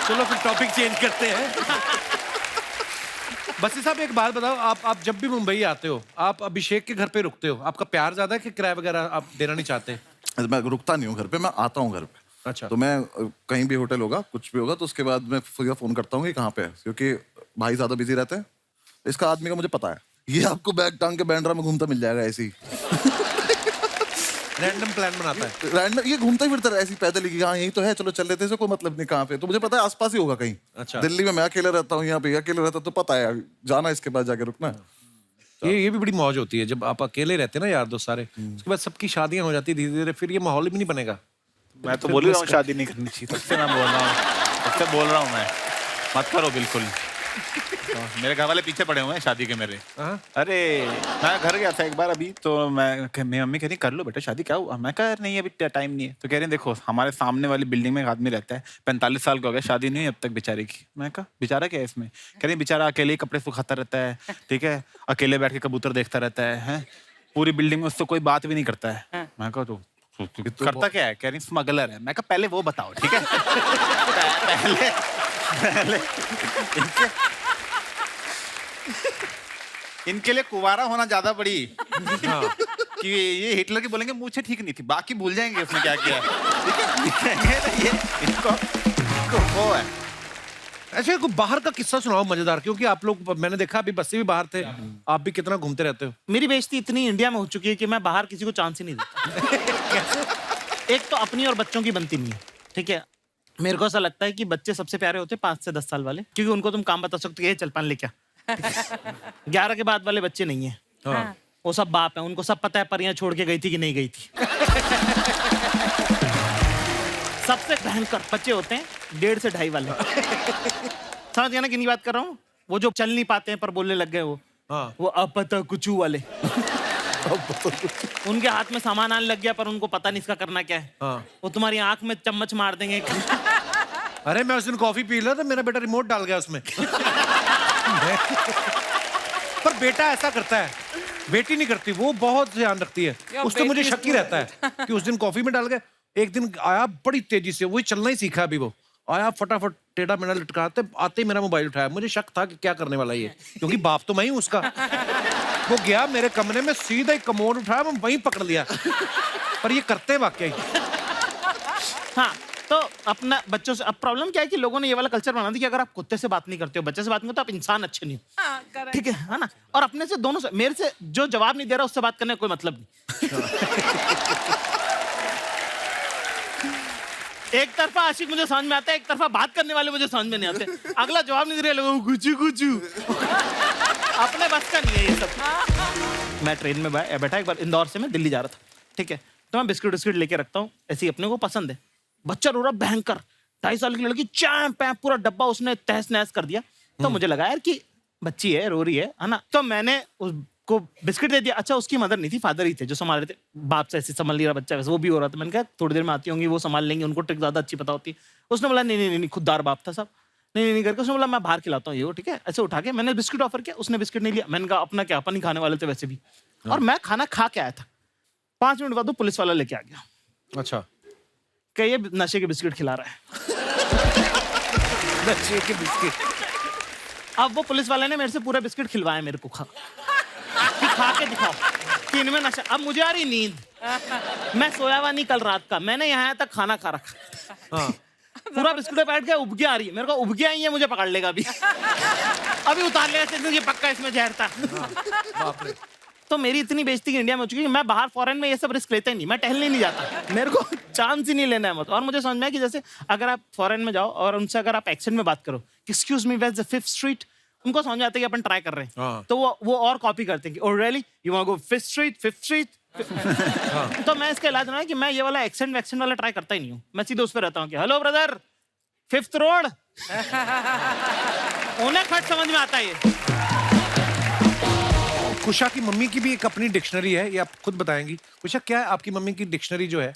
A: चलो फिर टॉपिक चेंज करते हैं। बसी साहब, एक बात बताओ, आप जब भी मुंबई आते हो, आप अभिषेक के घर पे रुकते हो, आपका प्यार ज्यादा है कि किराया वगैरह आप देना नहीं चाहते?
N: मैं रुकता नहीं हूँ घर पे, मैं आता हूँ घर पे।
A: अच्छा।
N: तो मैं कहीं भी होटल होगा, कुछ भी होगा, तो उसके बाद मैं फोन करता हूँ कि कहाँ पे है, क्योंकि भाई ज्यादा बिजी रहते हैं। इसका आदमी का मुझे पता है, ये आपको बैग टांग के बैंड्रा में घूमता मिल जाएगा ऐसे ही।
A: रैंडम प्लान बनाता है।
N: रैंडम ये घूमता ही फिरता है ऐसे ही पैदल ही, हाँ यही तो है, चलो चल लेते हैं, कोई मतलब नहीं कहाँ पे। तो मुझे पता है आसपास ही होगा कहीं।
A: अच्छा।
N: दिल्ली में मैं अकेले रहता हूँ, यहाँ पे अकेले रहता, तो पता है जाना इसके पास जाके रुकना।
A: ये भी बड़ी मौज होती है जब आप अकेले रहते हैं ना यार दोस्त सारे, उसके बाद सबकी शादियां हो जाती है धीरे धीरे, फिर ये माहौल भी नहीं बनेगा।
G: मैं तो बोल ही रहा हूँ शादी नहीं करनी चाहिए, सबसे मैं बोल रहा हूँ मैं, मत करो बिल्कुल। तो मेरे घर वाले पीछे पड़े हुए हैं शादी के मेरे। अरे मैं घर गया था एक बार अभी, तो मेरी मम्मी कह रही कर लो बेटा शादी, क्या हुआ? मैं कह नहीं अभी टाइम नहीं है। तो कह रही देखो हमारे सामने वाली बिल्डिंग में एक आदमी रहता है, 45 साल का हो गया, शादी नहीं हुई अब तक बेचारे की। मैं कहा बेचारा क्या है इसमें? कह रही बेचारा अकेले ही कपड़े सुखाता रहता है, ठीक है, अकेले बैठ के कबूतर देखता रहता है, पूरी बिल्डिंग में उससे कोई बात भी नहीं करता है। मैं कहा तो करता क्या है? कह रही स्मगलर है। मैं कहा पहले वो बताओ, ठीक है। पहले इनके लिए कुवारा होना ज्यादा बड़ी कि ये हिटलर की बोलेंगे मुझे ठीक नहीं थी, बाकी भूल जाएंगे उसने क्या किया। ठीक है, ये इनको वो है।
A: अच्छा, कोई बाहर का किस्सा सुनाओ मजेदार, क्योंकि आप लोग, मैंने देखा अभी बस्सी भी बाहर थे, आप भी कितना घूमते रहते हो।
B: मेरी बेइज्जती इतनी इंडिया में हो चुकी है कि मैं बाहर किसी को चांस ही नहीं देता। एक तो अपनी और बच्चों की बनती नहीं है, ठीक है। मेरे को ऐसा लगता है कि बच्चे सबसे प्यारे होते हैं 5 से 10 साल वाले, क्योंकि उनको तुम काम बता सकते हो, चल पान ले क्या। 11 के बाद वाले बच्चे नहीं है। हाँ। वो सब बाप है, उनको सब पता है परियां छोड़ के गई थी कि नहीं गई थी। सबसे भयंकर बच्चे होते हैं 1.5 से 2.5 वाले। समझ गया ना कितनी बात कर रहा हूँ? वो जो चल नहीं पाते हैं पर बोलने लग गए वो अपता कुचू वाले। उनके हाथ में सामान आने लग गया पर उनको पता नहीं इसका करना क्या है। वो तुम्हारी आंख में चम्मच मार देंगे।
A: अरे मैं उस दिन कॉफी पी रहा था, मेरा बेटा रिमोट डाल गया उसमें। पर बेटा ऐसा करता है, बेटी नहीं करती, वो बहुत ध्यान रखती है। उससे मुझे शक ही रहता है कि उस दिन कॉफी में डाल गया। एक दिन आया बड़ी तेजी से, वही चलना ही सीखा अभी, वो आया फटाफट टेढ़ा मेढ़ा लटकाते आते ही मेरा मोबाइल उठाया। मुझे शक था कि क्या करने वाला ये, क्योंकि बाप तो मैं ही हूं उसका। वो गया मेरे कमरे में, सीधा ही कमोड उठाया, मैं वहीं पकड़ लिया। पर ये करते हैं वाकई।
B: हाँ, तो अपना बच्चों से, अब प्रॉब्लम क्या है कि लोगों ने ये वाला कल्चर बना दिया कि अगर आप कुत्ते से बात नहीं करते हो, बच्चे से बात नहीं करते, आप इंसान अच्छे नहीं हो। ठीक है ना? और अपने से, दोनों से, मेरे से जो जवाब नहीं दे रहा उससे बात करने का कोई मतलब नहीं। एक तरफा आशिक मुझे समझ में आता है, एक तरफा बात करने वाले मुझे समझ में नहीं आते। अगला जवाब नहीं दे रहे, लोगों कुचू कुचू। अपने बस का नहीं है ये सब। मैं ट्रेन में बैठा, एक बार इंदौर से मैं दिल्ली जा रहा था, ठीक है, तो मैं बिस्किट विस्किट लेके रखता हूँ, ऐसे ही अपने को पसंद है। बच्चा रो रहा भयंकर, 2.5 साल की लड़की, चैंप पूरा डब्बा उसने तहस नहस कर दिया। तो मुझे लगा यार कि बच्ची है, रो रही है ना, तो मैंने उसको बिस्किट दे दिया। अच्छा, उसकी मदर नहीं थी, फादर ही थे जो संभाल रहे थे। बाप से ऐसे संभाल नहीं रहा बच्चा, वैसे वो भी हो रहा था। मैंने कहा थोड़ी देर में आती होंगी, वो संभाल लेंगे, उनको ट्रिक ज्यादा अच्छी पता होती है। उसने बोला नहीं, खुददार बाप था साहब, नहीं करके उसने बोला मैं बाहर खिलाता हूँ ये वो, ठीक है। ऐसे उठा के मैंने बिस्किट ऑफर किया, उसने बिस्किट नहीं लिया। मैंने कहा अपना क्या, अपन ही खाने वाले थे वैसे भी, और मैं खाना खा के आया था। 5 मिनट बाद वो पुलिस वाला लेके आ गया।
A: अच्छा,
B: कि ये नशे के बिस्किट खिला रहा है।
A: नशे के बिस्किट।
B: अब वो पुलिस वाले ने मेरे से पूरा बिस्किट खिलवाया मेरे को, खा के दिखाओ कि इनमें नशा। अब मुझे आ रही नींद, मैं सोया हुआ नहीं कल रात का, मैंने यहाँ तक खाना खा रखा।
A: हाँ।
B: पूरा बिस्कुट बैठ के उबकियां आ रही है मेरे को, उबकियां आई है, मुझे पकड़ लेगा अभी। अभी उतार लेगा, ये पक्का इसमें जहर था।
A: बाप रे।
B: तो मेरी इतनी बेइज्जती इंडिया में हो चुकी है कि मैं बाहर फॉरेन में ये सब रिस्क लेता ही नहीं, मैं टहलने नहीं जाता, मेरे को चांस ही नहीं लेना है मत। और मुझे समझ में आया कि जैसे अगर आप फॉरेन में जाओ और उनसे अगर आप एक्सेंट में बात करो, excuse me where is the 5th street, उनको समझ में आता है कि अपन ट्राई कर रहे हैं।
A: हाँ।
B: तो वो और कॉपी करते हैं कि oh really you want go 5th street. तो मैं इसका इलाज ना है कि मैं ये वाला एक्सेंट वाला ट्राई करता ही नहीं हूँ। मैं सीधे उस पर रहता हूँ कि हेलो ब्रदर 5th रोड। उन्हें खट समझ में आता है ये।
A: कुशा की मम्मी की भी एक अपनी डिक्शनरी है, ये आप खुद बताएंगी। कुशा, क्या है आपकी मम्मी की डिक्शनरी जो है,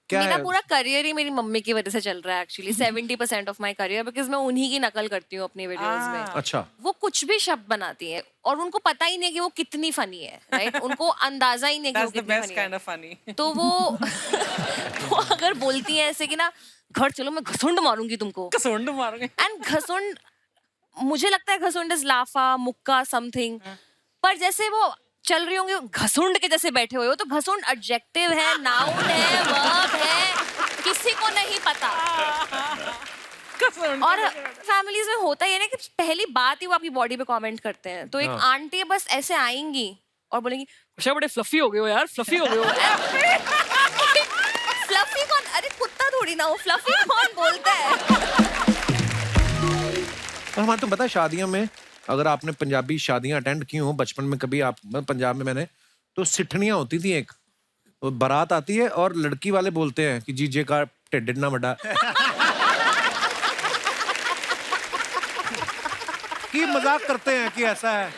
A: क्या
E: मेरा
A: है?
E: पूरा करियर ही मेरी मम्मी की वजह से चल रहा है actually. 70% of my career, because मैं उन्हीं की नकल करती हूँ अपनी वीडियोस में।
A: अच्छा।
E: वो कुछ भी शब्द बनाती है और उनको पता ही नहीं कि वो कितनी फनी है, राइट? उनको अंदाजा ही नहीं कि वो कितनी फनी है। तो वो अगर बोलती है ऐसे कि ना, घर चलो मैं घसुंड मारूंगी तुमको,
C: घसुंड मारूंगी,
E: एंड घसुंड, मुझे लगता है घसुंड इज लाफा मुक्का समथिंग, पर जैसे वो चल रही होंगी घसुंड के जैसे बैठे हुए हो, तो घसुंड एडजेक्टिव है, नाउन है, वर्ब है, किसी को नहीं पता। और फैमिलीज में होता है ना कि पहली बात ही वो आपकी बॉडी पे कमेंट करते हैं। तो एक आंटी बस ऐसे आएंगी और बोलेंगी
C: कुशा बड़े फ्लफी हो गए हो यार, फ्लफी हो गए हो।
E: फ्लफी कौन? अरे कुत्ता थोड़ी ना हो, फ्लफी कौन बोलता है?
A: और हमारे तुम पता है, शादियों में अगर आपने पंजाबी शादियां अटेंड की हो बचपन में कभी, आप पंजाब में मैंने, तो सिठनियां होती थी। एक तो बारात आती है और लड़की वाले बोलते हैं कि जीजे का ढिड ना बड़ा कि मजाक करते हैं कि ऐसा है।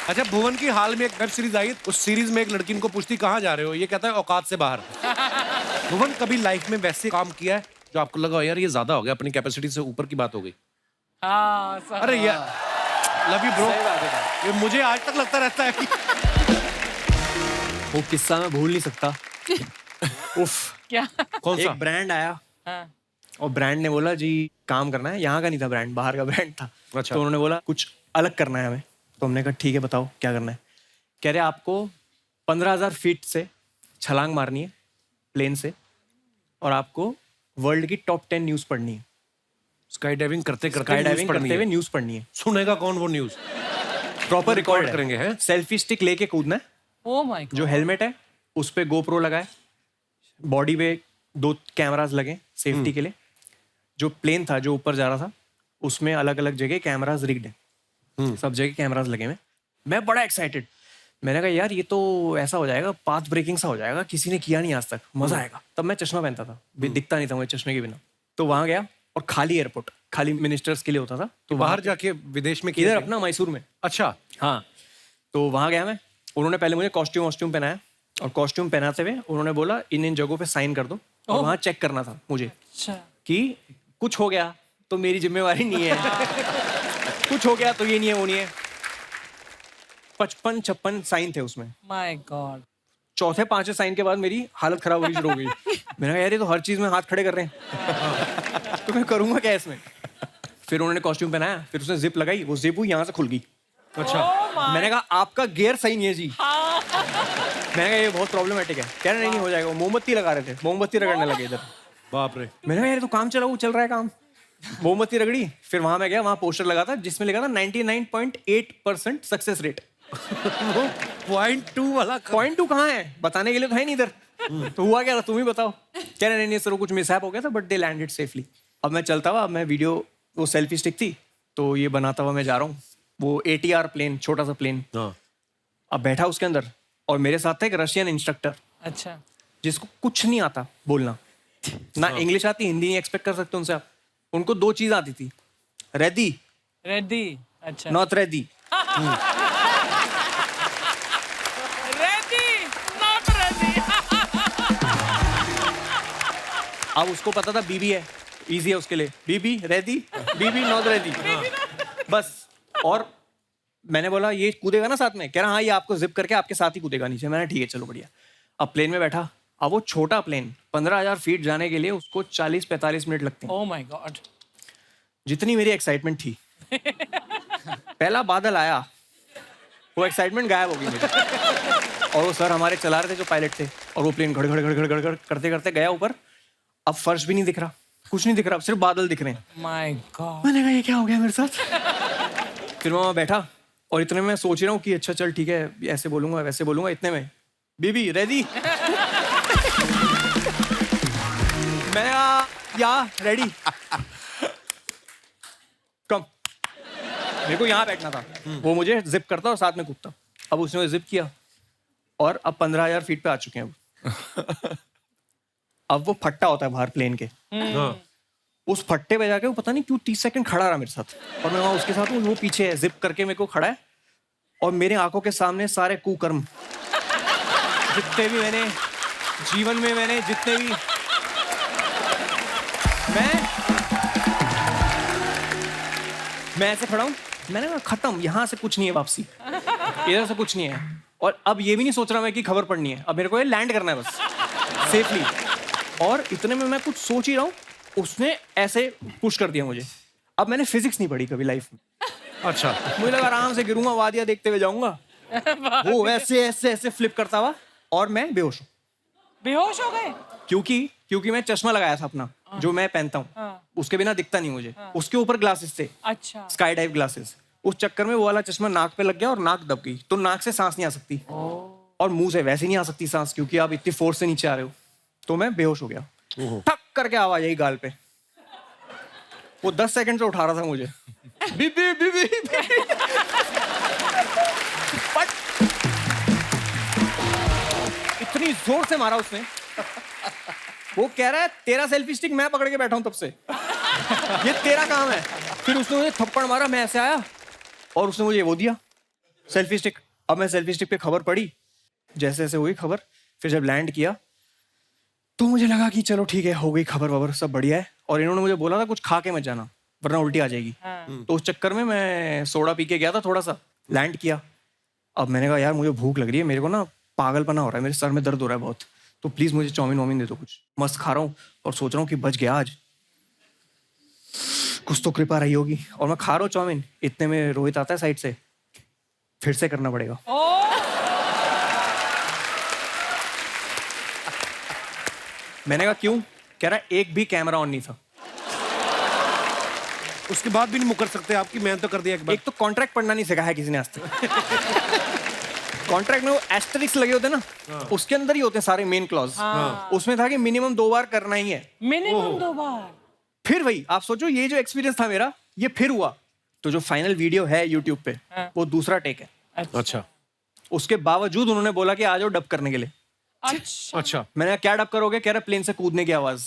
A: अच्छा, भुवन की हाल में एक वेब सीरीज आई, उस सीरीज में एक लड़की इनको पूछती कहाँ जा रहे हो, ये कहता है औकात से बाहर। भुवन, कभी लाइफ में वैसे काम किया है जो आपको लगा यार ये ज्यादा हो गया, अपनी कैपेसिटी से ऊपर की बात हो गई? अरे यार लव यू ब्रो, ये मुझे आज तक लगता रहता है कि
I: वो किस्सा मैं भूल नहीं सकता। उफ,
C: क्या?
A: कौन सा?
I: एक ब्रांड आया और ब्रांड ने बोला जी काम करना है, यहाँ का नहीं था ब्रांड, बाहर का ब्रांड था।
A: अच्छा।
I: तो उन्होंने बोला कुछ अलग करना है हमें। तो हमने कहा ठीक है बताओ क्या करना है। कह रहे आपको 15,000 फीट से छलांग मारनी है प्लेन से, और आपको वर्ल्ड की टॉप 10 न्यूज पढ़नी है।
A: स्काई डाइविंग करते
I: हुए न्यूज पढ़नी है।
A: सुनेगा कौन वो न्यूज?
I: प्रॉपर रिकॉर्ड
A: करेंगे हैं।
I: सेल्फी स्टिक लेके कूदना है।
C: Oh my God.
I: जो हेलमेट है उस पे गोप्रो लगाए, बॉडी पे 2 कैमरास लगे सेफ्टी के लिए। जो प्लेन था जो ऊपर जा रहा था उसमें अलग अलग जगह कैमरास रिग्ड है, सब जगह कैमरास लगे हुए। मैं बड़ा एक्साइटेड, मैंने कहा यार ये तो ऐसा हो जाएगा, पाथ ब्रेकिंग सा हो जाएगा, किसी ने किया नहीं आज तक, मजा आएगा। तब मैं चश्मा पहनता था, दिखता नहीं था मुझे चश्मे के बिना। तो वहां गया और खाली एयरपोर्ट, खाली मिनिस्टर्स के लिए होता था। तो
A: बाहर जाके विदेश में
I: इधर अपना मैसूर में।
A: अच्छा।
I: हाँ, तो वहां गया मैं, उन्होंने पहले मुझे कॉस्ट्यूम पहनाया, और कॉस्ट्यूम पहनाते हुए उन्होंने बोला इन जगहों पे साइन कर दो, और वहां चेक करना था मुझे कि कुछ हो गया तो मेरी जिम्मेवारी नहीं है, कुछ हो गया तो ये नहीं है वो नहीं है। 55-56 साइन थे उसमें।
C: My God.
I: चौथे 5वें साइन के बाद मेरी हालत खराब होनी शुरू हो गई। मैंने कहा यार ये तो हर चीज में हाथ खड़े कर रहे हैं, तो मैं करूंगा क्या इसमें। फिर उन्होंने कॉस्ट्यूम पहनाया, फिर उसने जिप लगाई, वो जिप हुई यहाँ से खुल गई। अच्छा। मैंने कहा आपका गियर सही नहीं है जी। मैंने कहा ये बहुत प्रॉब्लमेटिक है। कह रहे नहीं हो जाएगा। मोमबत्ती लगा रहे थे, मोमबत्ती रगड़ने लगे इधर।
A: बाप रे।
I: मैंने कहा यार तो काम चल रहा है काम। मोमबत्ती रगड़ी, फिर वहां मैं गया, वहां पोस्टर लगा था जिसमें लिखा था 99.8% सक्सेस रेट।
A: 0.2 वाला
I: 0.2 कहाँ है, बताने के लिए तो है नहीं इधर। तो हुआ क्या था तुम ही बताओ। कह रहे नहीं सर कुछ मिसहैप हो गया था, बट दे लैंडेड सेफली। अब मैं चलता हुआ, मैं वीडियो, वो सेल्फी स्टिक थी, तो ये बनाता हुआ मैं जा रहा हूँ, वो ATR प्लेन, छोटा सा प्लेन, अब बैठा उसके अंदर, और मेरे साथ था एक रशियन इंस्ट्रक्टर,
C: अच्छा,
I: जिसको कुछ नहीं आता बोलना, ना इंग्लिश आती, हिंदी नहीं एक्सपेक्ट कर सकते उनसे आप। उनको 2 चीज आती थी, रेडी,
C: रेडी, अच्छा,
I: not ready.
C: Ready, not ready.
I: अब उसको पता था बीबी है, इजी है उसके लिए, बीबी रेडी, बीबी नॉट रेडी, बस। और मैंने बोला ये कूदेगा ना साथ में, कह रहा हाँ ये आपको जिप करके आपके साथ ही कूदेगा नीचे। मैंने ठीक है चलो बढ़िया। अब प्लेन में बैठा, अब वो छोटा प्लेन 15,000 फीट जाने के लिए उसको 40-45 मिनट लगते हैं।
C: Oh my God.
I: जितनी मेरी एक्साइटमेंट थी, पहला बादल आया, वो एक्साइटमेंट गायब हो गई मेरी। और वो सर हमारे चला रहे थे जो पायलट थे, और वो प्लेन घड़ घड़ घड़ घड़ घड़ घड़ करते करते गया ऊपर। अब फर्श भी नहीं दिख रहा, कुछ नहीं दिख रहा, सिर्फ बादल दिख रहे हैं।
C: My God.
I: मैंने कहा ये क्या हो गया मेरे साथ। फिर मैं वहाँ बैठा, और इतने में सोच रहा हूँ कि अच्छा चल ठीक है, ऐसे बोलूंगा वैसे बोलूंगा, इतने में बीबी रेडी। मैंने कहा या रेडी, कम। मेरे को यहाँ बैठना था, वो मुझे जिप करता और साथ में कूदता। अब उसने जिप किया, और अब 15,000 फीट पे आ चुके हैं। अब वो फट्टा होता है बाहर प्लेन के, उस फट्टे पे जाके वो पता नहीं क्यों 30 सेकंड खड़ा रहा मेरे साथ, और मैं वहाँ उसके साथ हूँ, वो पीछे है, जिप करके मेरे को खड़ा है, और मेरे आंखों के सामने सारे कुकर्म जितने भी मैंने जीवन में, मैंने जितने भी, मैं ऐसे खड़ा हूँ। मैंने कहा खत्म, यहाँ से कुछ नहीं है वापसी, इधर से कुछ नहीं है। और अब ये भी नहीं सोच रहा मैं कि खबर पड़नी है, अब मेरे को ये लैंड करना है बस सेफली। और इतने में मैं कुछ सोच ही रहा हूँ, उसने ऐसे पुश कर दिया मुझे। अब मैंने फिजिक्स नहीं पढ़ी कभी लाइफ में, अच्छा मुझे लगा आराम से गिरूंगा, वादियां देखते हुए जाऊंगा, वो ऐसे ऐसे ऐसे फ्लिप करता हुआ, और मैं बेहोश हूँ।
C: बेहोश हो गए?
I: क्योंकि मैं चश्मा लगाया था अपना, जो मैं पहनता हूँ, उसके बिना दिखता नहीं मुझे, उसके ऊपर ग्लासेस थे,
C: अच्छा,
I: स्काई डाइव ग्लासेस। उस चक्कर में वो वाला चश्मा नाक पे लग गया, और नाक दब गई, तो नाक से सांस नहीं आ सकती, और मुंह से वैसे नहीं आ सकती सांस, क्योंकि आप इतनी फोर्स से नीचे आ रहे हो। तो मैं बेहोश हो गया, ठक करके आवाज आई गाल पे। वो 10 सेकंड से उठा रहा था मुझे, बीबी बीबी बीबी। इतनी जोर से मारा उसने, वो कह रहा है तेरा सेल्फी स्टिक मैं पकड़ के बैठा हूं तब से, ये तेरा काम है। फिर उसने मुझे थप्पड़ मारा, मैं ऐसे आया, और उसने मुझे वो दिया सेल्फी स्टिक। अब मैं सेल्फी स्टिक पे खबर पढ़ी, जैसे जैसे हुई खबर। फिर जब लैंड किया तो मुझे लगा कि चलो ठीक है, हो गई खबर वबर, सब बढ़िया है। और इन्होंने मुझे बोला था कुछ खा के मत जाना वरना उल्टी आ जाएगी। तो उस चक्कर में मैं सोडा पी के गया था थोड़ा सा, लैंड किया। अब मैंने कहा यार मुझे भूख लग रही है, मेरे को ना पागलपना हो रहा है, मेरे सर में दर्द हो रहा है बहुत, तो प्लीज मुझे चाउमीन वाउमीन दे दो कुछ। मस्त खा रहा हूँ और सोच रहा हूँ कि बच गया आज, कुछ तो कृपा रही होगी। और मैं खा रहा हूँ चाउमीन, इतने में रोहित आता है साइड से, फिर से करना पड़ेगा। मैंने कहा क्यों? कह रहा एक भी कैमरा ऑन नहीं था।
A: उसके बाद भी नहीं मुकर सकते आपकी, मैंने तो कर दिया एक बार।
I: एक तो कॉन्ट्रैक्ट पढ़ना नहीं सिखाया किसी ने आज तक। कॉन्ट्रैक्ट में वो एस्टेरिक्स लगे होते ना, उसके अंदर ही होते हैं सारे मेन क्लॉज। उसमें था कि मिनिमम 2 बार करना ही है।
C: मिनिमम 2 बार।
I: फिर वही आप सोचो, ये जो एक्सपीरियंस था मेरा, ये फिर हुआ। तो जो फाइनल वीडियो है यूट्यूब पे, वो दूसरा टेक है।
A: अच्छा।
I: उसके बावजूद उन्होंने बोला कि आ जाओ डब करने के लिए।
A: अच्छा।
I: मैंने कहा क्या डब करोगे? कह रहे प्लेन से कूदने की आवाज।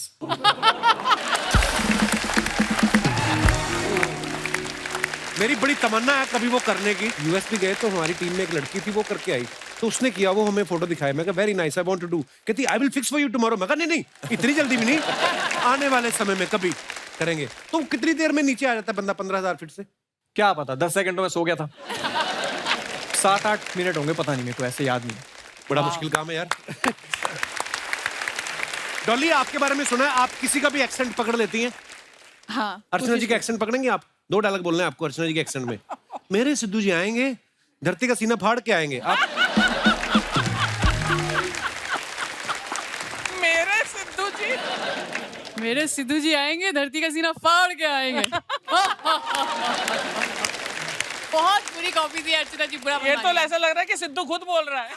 A: मेरी बड़ी तमन्ना है कभी वो करने की। यूएस भी गए तो हमारी टीम में एक लड़की थी, वो करके आई, तो उसने किया, वो हमें फोटो दिखाया। मैं कहा very nice, I want to do. कहती I will fix for you tomorrow. मैं कहा नहीं इतनी जल्दी भी नहीं, आने वाले समय में कभी करेंगे। तो कितनी देर में नीचे आ जाता है बंदा 15,000 फीट से?
I: क्या पता, 10 सेकंड में सो गया था। 7-8 मिनट होंगे, पता नहीं, मेरे को ऐसे याद नहीं।
A: बड़ा मुश्किल काम है यार। डॉली, आपके बारे में सुना है आप किसी का भी एक्सेंट पकड़ लेती हैं?
J: हाँ।
A: अर्चना जी का एक्सेंट पकड़ेंगे आप? 2 डायलॉग बोलना है आपको अर्चना जी के एक्सेंट में। मेरे सिद्धू जी आएंगे, धरती का सीना फाड़ के आएंगे। आप
J: मेरे सिद्धू जी आएंगे, धरती का सीना फाड़ के आएंगे। बहुत बुरी कॉपी थी अर्चना जी, बुरा।
C: ये तो ऐसा लग रहा है कि सिद्धू खुद बोल रहा है।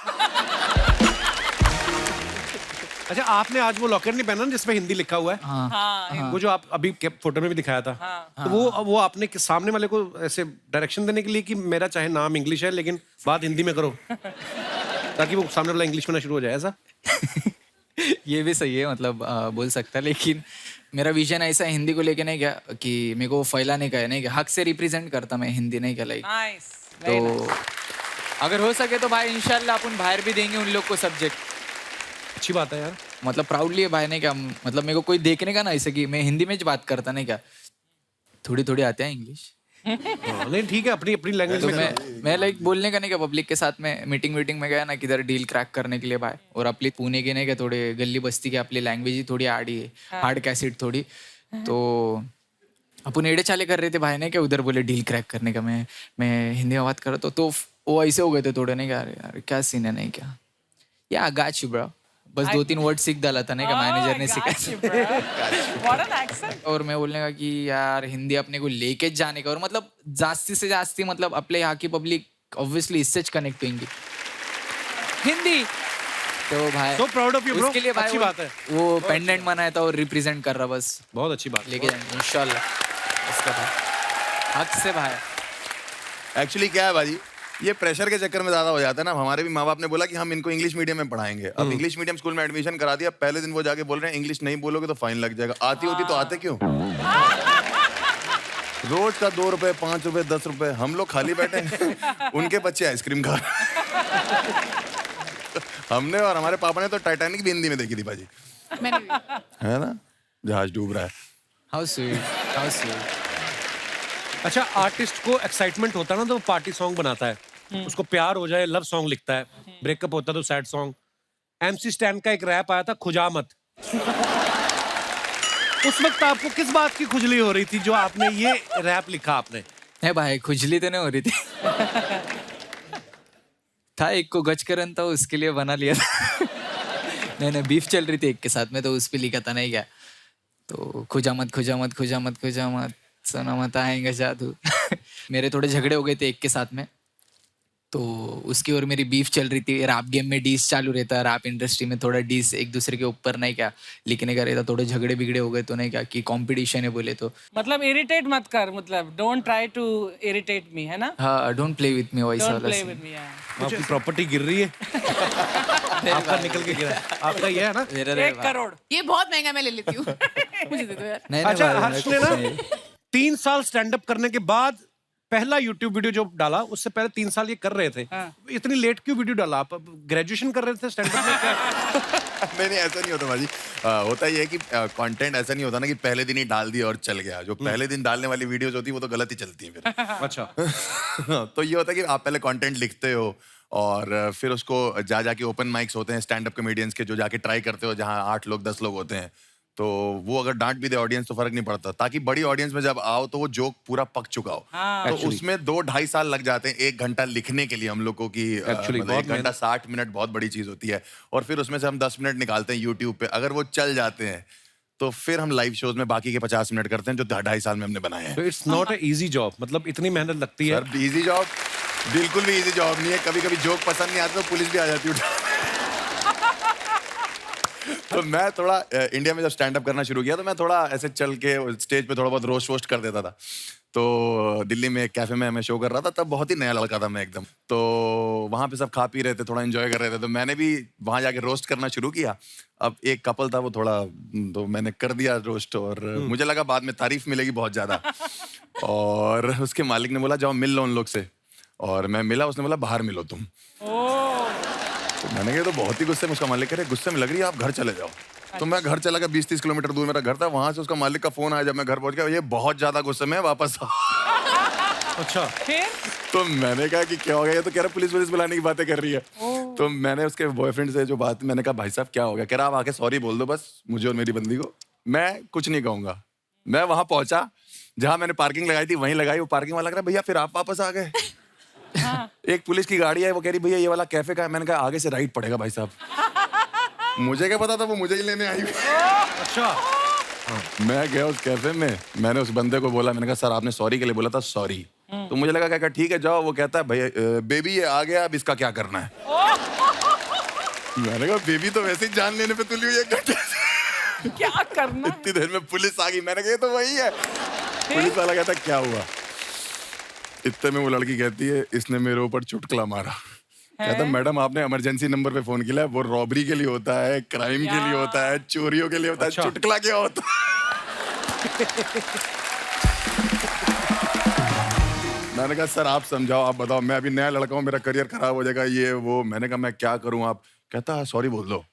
A: अच्छा, आपने आज वो लॉकेट नहीं पहना ना जिसपे हिंदी लिखा हुआ है?
C: हाँ
A: वो जो आप अभी फोटो में भी दिखाया था, तो वो आपने सामने वाले को ऐसे डायरेक्शन देने के लिए कि मेरा चाहे नाम इंग्लिश है लेकिन बात हिंदी में करो, ताकि वो सामने वाला इंग्लिश में ना शुरू हो जाए, ऐसा?
H: ये भी सही है, मतलब बोल सकता है, लेकिन मेरा विजन ऐसा है हिंदी को लेके नहीं क्या कि मेरे को फैलाने का है, नहीं क्या हक से रिप्रेजेंट करता मैं हिंदी, नहीं क्या लाइक।
C: नाइस।
H: तो अगर हो सके तो भाई इंशाल्लाह अपन बाहर भी देंगे उन लोग को सब्जेक्ट।
A: अच्छी बात है यार,
H: मतलब प्राउडली है भाई, नहीं क्या, मतलब मेरे को कोई देखने का ना ऐसे कि मैं हिंदी में ज बात करता, नहीं क्या, थोड़ी थोड़ी आते हैं इंग्लिश।
A: नहीं ठीक है, अपनी अपनी लैंग्वेज
H: तो
A: में
H: मैं लाइक बोलने का नहीं क्या, पब्लिक के साथ में मीटिंग में गया ना किधर डील क्रैक करने के लिए भाई, और अपनी पुणे के नहीं क्या थोड़े गली बस्ती की अपनी लैंग्वेज ही थोड़ी आड़ी है, हार्ड कैसेट थोड़ी, तो अपन एड़े चाले कर रहे थे भाई ने क्या, उधर बोले डील क्रैक करने का, मैं हिंदी में बात कर रहा तो वो ऐसे हो गए थे थोड़े, नहीं क्या, अरे यार क्या सीन है, नहीं क्या, या गाच ब्रो, बस 2-3 वर्ड सीख डाला था, नहीं क्या, मैनेजर ने सिखाया। और मैं बोलने का कि यार हिंदी अपने को लेके जाने का, और मतलब जास्ती से जास्ती मतलब अपने यहाँ की पब्लिक ऑब्वियसली इससे कनेक्ट होंगी हिंदी, तो भाई
A: So proud of you, bro.
H: उसके लिए भाई
A: अच्छी बात है।
H: वो पेंडेंट बनाया था और रिप्रेजेंट कर रहा, बस
A: बहुत अच्छी बात,
H: लेके जाएंगे इंशाल्लाह उसका भाई, हक से भाई।
F: एक्चुअली क्या है भाजी, ये प्रेशर के चक्कर में ज्यादा हो जाता है ना। हमारे भी माँ बाप ने बोला कि हम इनको इंग्लिश मीडियम में पढ़ाएंगे, अब इंग्लिश मीडियम स्कूल में एडमिशन करा दिया, पहले दिन वो जाके बोल रहे हैं इंग्लिश नहीं बोलोगे तो फाइन लग जाएगा। आती होती तो आते क्यों? रोज का 2 रुपए 5 रुपए 10 रुपए, हम लोग खाली बैठे हैं, उनके बच्चे आइसक्रीम खा हमने और हमारे पापा ने तो टाइटैनिक भी हिंदी में देखी थी भाजी,
J: मैंने भी।
F: है ना, जहाज डूब रहा है।
H: How sweet, how sweet.
A: अच्छा, आर्टिस्ट को एक्साइटमेंट होता है ना तो वो पार्टी सॉन्ग बनाता है, उसको प्यार हो जाए लव सॉन्ग लिखता है, ब्रेकअप होता है तो सैड सॉन्ग। MC स्टैन का एक रैप आया था, खुजामत। उस वक्त आपको किस बात की खुजली हो रही थी जो आपने ये रैप लिखा? आपने
H: है भाई, खुजली तो नहीं हो रही थी था एक को गजकरन था, उसके लिए बना लिया था नहीं बीफ चल रही थी एक के साथ में, तो उस पे लिखा था, नहीं क्या, तो खुजामत खुजामत खुजामत खुजामत सुना मत आएंगे जादू मेरे थोड़े झगड़े हो गए थे एक के साथ में, तो उसकी और मेरी बीफ चल रही थी। रैप गेम में डीस चालू रहता है, रैप इंडस्ट्री में थोड़ा डीस एक दूसरे के ऊपर नहीं क्या लिखने का रहता, थोड़े झगड़े बिगड़े हो गए तो नहीं क्या कि कंपटीशन है बोले तो।
C: मतलब इरिटेट मत कर, मतलब don't try to irritate me, है ना?
H: हाँ, डोंट प्ले विथ मी, वैसा
C: डोंट
H: वाला
C: प्ले
H: scene।
C: With me.
A: आपकी प्रॉपर्टी गिर रही है आपका निकल के गिरा है। आपका ये है ना
H: मेरा रे
C: 1 करोड़।
J: ये बहुत महंगा, मैं ले लेती हूँ मुझे दे दो यार।
H: नहीं
A: अच्छा,
H: भाई,
A: हर्ष ने ना 3 साल स्टैंड अप करने के बाद पहला यूट्यूब वीडियो जो डाला, उससे पहले 3 साल ये कर रहे थे। इतनी लेट क्यों वीडियो डाला? आप ग्रेजुएशन कर रहे थे स्टैंड अप में क्या?
F: नहीं ऐसा नहीं होता भाजी, होता ये है कि कंटेंट ऐसा नहीं होता ना कि पहले दिन ही डाल दिया और चल गया। जो पहले दिन डालने वाली वीडियोस होती है वो तो गलत ही चलती है फिर।
A: अच्छा
F: तो ये होता है कि आप पहले कंटेंट लिखते हो और फिर उसको जाके ओपन माइक्स होते हैं स्टैंड अप कॉमेडियंस के, जो जाके ट्राई करते हो, जहाँ 8 लोग 10 लोग होते हैं, तो वो अगर डांट भी दे ऑडियंस तो फर्क नहीं पड़ता, ताकि बड़ी ऑडियंस में जब आओ तो वो जोक पूरा पक चुका हो। तो उसमें 2-2.5 साल लग जाते हैं 1 घंटा लिखने के लिए हम लोग को कि मतलब 1 घंटा 60 मिनट बहुत बड़ी चीज होती है, और फिर उसमें से हम 10 मिनट निकालते हैं यूट्यूब पे। अगर वो चल जाते हैं तो फिर हम लाइव शोज में बाकी के 50 मिनट करते हैं जो 2.5 साल में हमने बनाए हैं।
A: तो it's not a easy job, मतलब इतनी मेहनत लगती है।
F: सर इजी जॉब बिल्कुल भी इजी जॉब नहीं है। कभी कभी जोक पसंद नहीं आता तो पुलिस भी आ जाती है। तो मैं थोड़ा इंडिया में जब स्टैंड अप करना शुरू किया तो मैं थोड़ा ऐसे चल के स्टेज पे थोड़ा बहुत रोस्ट वोस्ट कर देता था। तो दिल्ली में एक कैफे में मैं शो कर रहा था, तब बहुत ही नया लड़का था मैं एकदम। तो वहाँ पे सब खा पी रहे थे, थोड़ा एंजॉय कर रहे थे, तो मैंने भी वहाँ जाके रोस्ट करना शुरू किया। अब एक कपल था, वो थोड़ा, तो मैंने कर दिया रोस्ट, और मुझे लगा बाद में तारीफ मिलेगी बहुत ज्यादा। और उसके मालिक ने बोला जाओ मिल लो उन लोग से, और मैं मिला, उसने बोला बाहर मिलो तुम। तो मैंने कहा तो बहुत ही गुस्से में, उसका मालिक कह रहे गुस्से में लग रही है, आप घर चले जाओ। तो मैं घर चला गया, 20-30 किलोमीटर दूर मेरा घर था। वहां से उसका मालिक का फोन आया जब मैं घर पहुंच गया, ये बहुत ज्यादा गुस्से में वापस आ।
A: अच्छा,
F: तो मैंने कहा कि क्या हो गया? ये तो कह रहा पुलिस बुलाने की बातें कर रही है। तो मैंने उसके बॉयफ्रेंड से जो बात, मैंने कहा भाई साहब क्या हो गया? कह रहा आप आके सॉरी बोल दो बस मुझे और मेरी बंदी को, मैं कुछ नहीं कहूंगा। मैं वहां पहुंचा, जहां मैंने पार्किंग लगाई थी वहीं लगाई। वो पार्किंग वाला कह रहा भैया फिर आप वापस आ गए। एक पुलिस की गाड़ी है, वो कह रही भैया ये वाला कैफे का है। मैंने कहा आगे से राइट पड़ेगा भाई साहब। मुझे क्या पता था वो मुझे ही लेने आई।
A: अच्छा,
F: मैं गया उस कैफे में, मैंने उस बंदे को बोला, मैंने कहा सर आपने सॉरी के लिए बोला था, सॉरी। तो मुझे लगा क्या ठीक है जाओ। वो कहता है भैया बेबी ये आ गया, अब इसका क्या करना है? मैंने कहा बेबी तो वैसे ही जान लेने पे तुली हुई है,
C: क्या करना है?
F: इतनी देर में पुलिस आ गई। मैंने कहा ये तो वही है। पुलिस वाला कहता क्या हुआ? इतने में वो लड़की कहती है इसने मेरे ऊपर चुटकुला मारा। कहता मैडम आपने इमरजेंसी नंबर पे फोन किया है, वो रॉबरी के लिए होता है, क्राइम के लिए होता है, चोरियों के लिए होता है, चुटकुला क्या होता है? मैंने कहा सर आप समझाओ, आप बताओ, मैं अभी नया लड़का हूँ, मेरा करियर खराब हो जाएगा ये वो। मैंने कहा मैं क्या करूँ? आप कहता सॉरी बोल दो।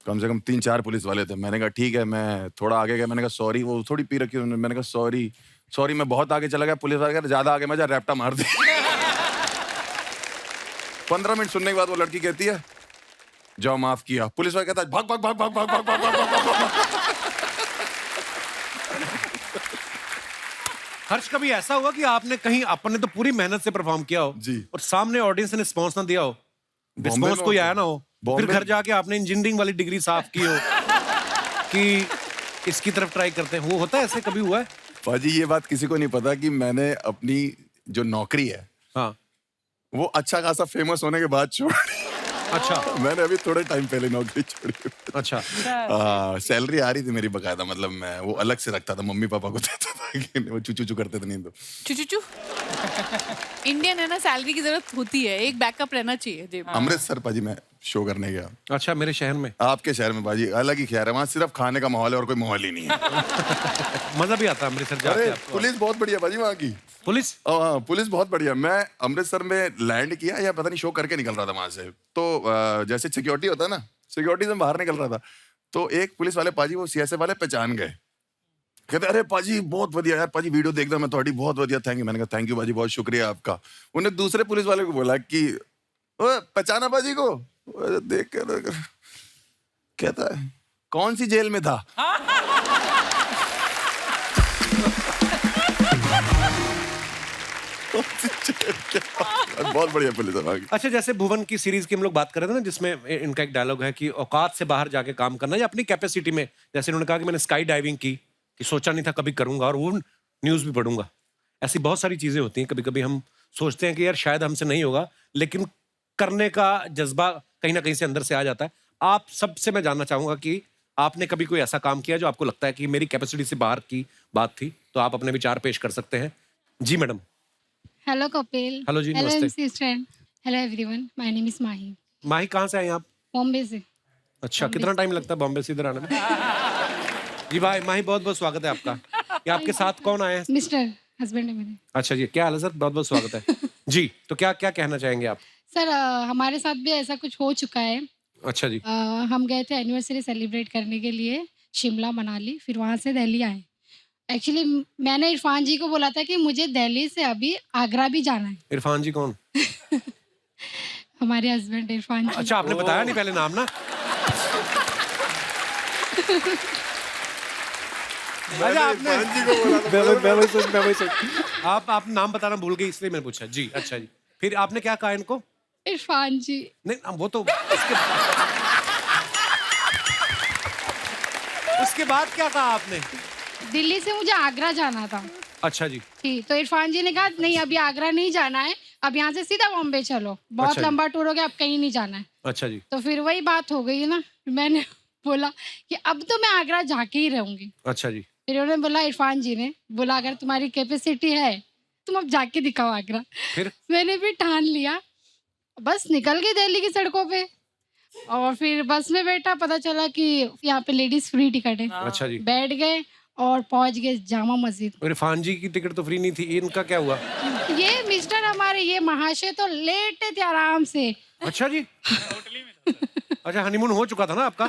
F: कम से कम 3-4 पुलिस वाले थे। मैंने कहा ठीक है। मैं थोड़ा आगे गया, मैंने कहा सॉरी। वो थोड़ी पी रखी उन्होंने। मैंने कहा सॉरी। मैं बहुत आगे चला गया। पुलिस वाले कहते ज्यादा आगे मजा रैप्टा मार दे। 15 मिनट सुनने के बाद वो लड़की कहती है जाओ माफ किया। पुलिस वाला कहता है भाग भाग भाग भाग भाग भाग भाग भाग भाग।
A: हर्ष कभी ऐसा हुआ कि आपने कहीं आपने तो पूरी मेहनत से परफॉर्म किया हो
F: जी,
A: और सामने ऑडियंस ने रिस्पॉन्स ना दिया हो, रिस्पॉन्स कोई आया ना हो, फिर घर जाके आपने इंजीनियरिंग वाली डिग्री साफ की हो कि इसकी तरफ ट्राई करते हैं? वो होता है, ऐसे कभी हुआ है?
F: पाजी ये बात किसी को नहीं पता कि मैंने अपनी जो नौकरी है,
A: हाँ,
F: वो अच्छा खासा फेमस होने के बाद छोड़ी।
A: अच्छा,
F: मैंने अभी थोड़े टाइम पहले नौकरी छोड़ी।
A: अच्छा,
F: सैलरी आ रही थी मेरी बकायदा, मतलब मैं वो अलग से रखता था, मम्मी पापा को देता था कि वो चू करते थे नहीं तो।
J: चू इंडियन है ना, सैलरी की जरूरत होती है, एक बैकअप रहना चाहिए जेब में।
F: अमृतसर पाजी मैं शो करने गया।
A: अच्छा, मेरे शहर में?
F: आपके शहर में पाजी अलग ही खैर है, वहाँ सिर्फ खाने का माहौल है और कोई माहौल ही नहीं है।
A: मजा भी आता है अमृतसर जाके
F: अरे
A: आपको?
F: पुलिस बहुत बढ़िया पाजी वहाँ की।
A: पुलिस?
F: हाँ, पुलिस बहुत बढ़िया। मैं अमृतसर में लैंड किया या पता नहीं शो करके निकल रहा था वहां से, तो जैसे सिक्योरिटी होता है ना, सिक्योरिटी से बाहर निकल रहा था, तो एक पुलिस वाले पाजी वो सीएसएफ वाले पहचान गए। कहते अरे पाजी बहुत बढ़िया यार, पाजी वीडियो देखदा मैं थोड़ी, बहुत बढ़िया, थैंक यू। मैंने कहा थैंक यू पाजी, बहुत शुक्रिया आपका। उन्हें दूसरे पुलिस वाले को बोला कि पहचाना पाजी को? देख कर कहता है कौन सी जेल में था? बहुत बढ़िया पुलिस है।
A: अच्छा, जैसे भुवन की सीरीज की हम लोग बात कर रहे थे ना, जिसमें इनका एक डायलॉग है कि औकात से बाहर जाके काम करना या अपनी कैपेसिटी में, जैसे उन्होंने कहा कि मैंने स्काई डाइविंग की, कि सोचा नहीं था कभी करूंगा और वो न्यूज भी पढ़ूंगा। ऐसी बहुत सारी चीजें होती हैं, कभी कभी हम सोचते हैं कि यार शायद हमसे नहीं होगा, लेकिन करने का जज्बा कहीं ना कहीं से अंदर से आ जाता है। आप सबसे मैं जानना चाहूंगा कि आपने कभी कोई ऐसा काम किया जो आपको लगता है कि मेरी कैपेसिटी से बाहर की बात थी, तो आप अपने विचार पेश कर सकते हैं। जी मैडम।
O: हेलो कपिल।
A: हेलो जी,
O: हेलो
A: नमस्ते।
O: MC Stan. Hello everyone, my name is Mahi.
A: Mahi कहाँ से आए आप?
O: बॉम्बे से।
A: अच्छा, कितना टाइम लगता है बॉम्बे से इधर आने में? जी भाई माही, बहुत बहुत स्वागत है आपका। ये आपके साथ कौन आए हैं?
O: मिस्टर हस्बैंड है मेरे।
A: अच्छा जी, क्या हाल है सर? बहुत बहुत स्वागत है। जी, तो क्या क्या कहना चाहेंगे आप?
O: सर हमारे साथ भी ऐसा कुछ हो चुका है।
A: अच्छा जी।
O: हम गए थे एनिवर्सरी सेलिब्रेट करने के लिए शिमला मनाली, फिर वहाँ से दिल्ली आए। एक्चुअली मैंने इरफान जी को बोला था कि मुझे दिल्ली से अभी आगरा भी जाना है।
A: इरफान जी कौन?
O: हमारे हस्बैंड इरफान जी।
A: अच्छा, आपने बताया नहीं पहले नाम ना। अच्छा, आपने आप नाम बताना भूल गई इसलिए मैंने पूछा। जी, अच्छा जी। फिर आपने क्या कहा इनको?
O: इरफान जी।
A: नहीं, वो तो उसके बाद क्या कहा आपने?
O: दिल्ली से मुझे आगरा जाना था।
A: अच्छा जी।
O: ठीक, तो इरफान जी ने कहा नहीं अभी आगरा नहीं जाना है, अब यहाँ से सीधा बॉम्बे चलो, बहुत
A: अच्छा
O: लंबा टूर हो गया, अब कहीं नहीं जाना है।
A: अच्छा जी।
O: तो फिर वही बात हो गई ना, मैंने बोला कि अब तो मैं आगरा जाके ही रहूंगी।
A: अच्छा जी।
O: फिर उन्होंने बोला, इरफान जी ने बोला अगर तुम्हारी कैपेसिटी है तुम अब जाके दिखाओ आगरा।
A: फिर
O: मैंने भी ठान लिया, बस निकल गई दिल्ली की सड़कों पे और फिर बस में बैठा, पता चला कि यहाँ पे लेडीज फ्री टिकट है।
A: अच्छा जी।
O: बैठ गए और पहुंच गए जामा मस्जिद।
A: इरफान जी की टिकट तो फ्री नहीं थी, इनका क्या हुआ?
O: ये मिस्टर हमारे ये महाशय तो लेटे थे आराम से।
A: अच्छा जी। अच्छा, हनीमून हो चुका था ना आपका?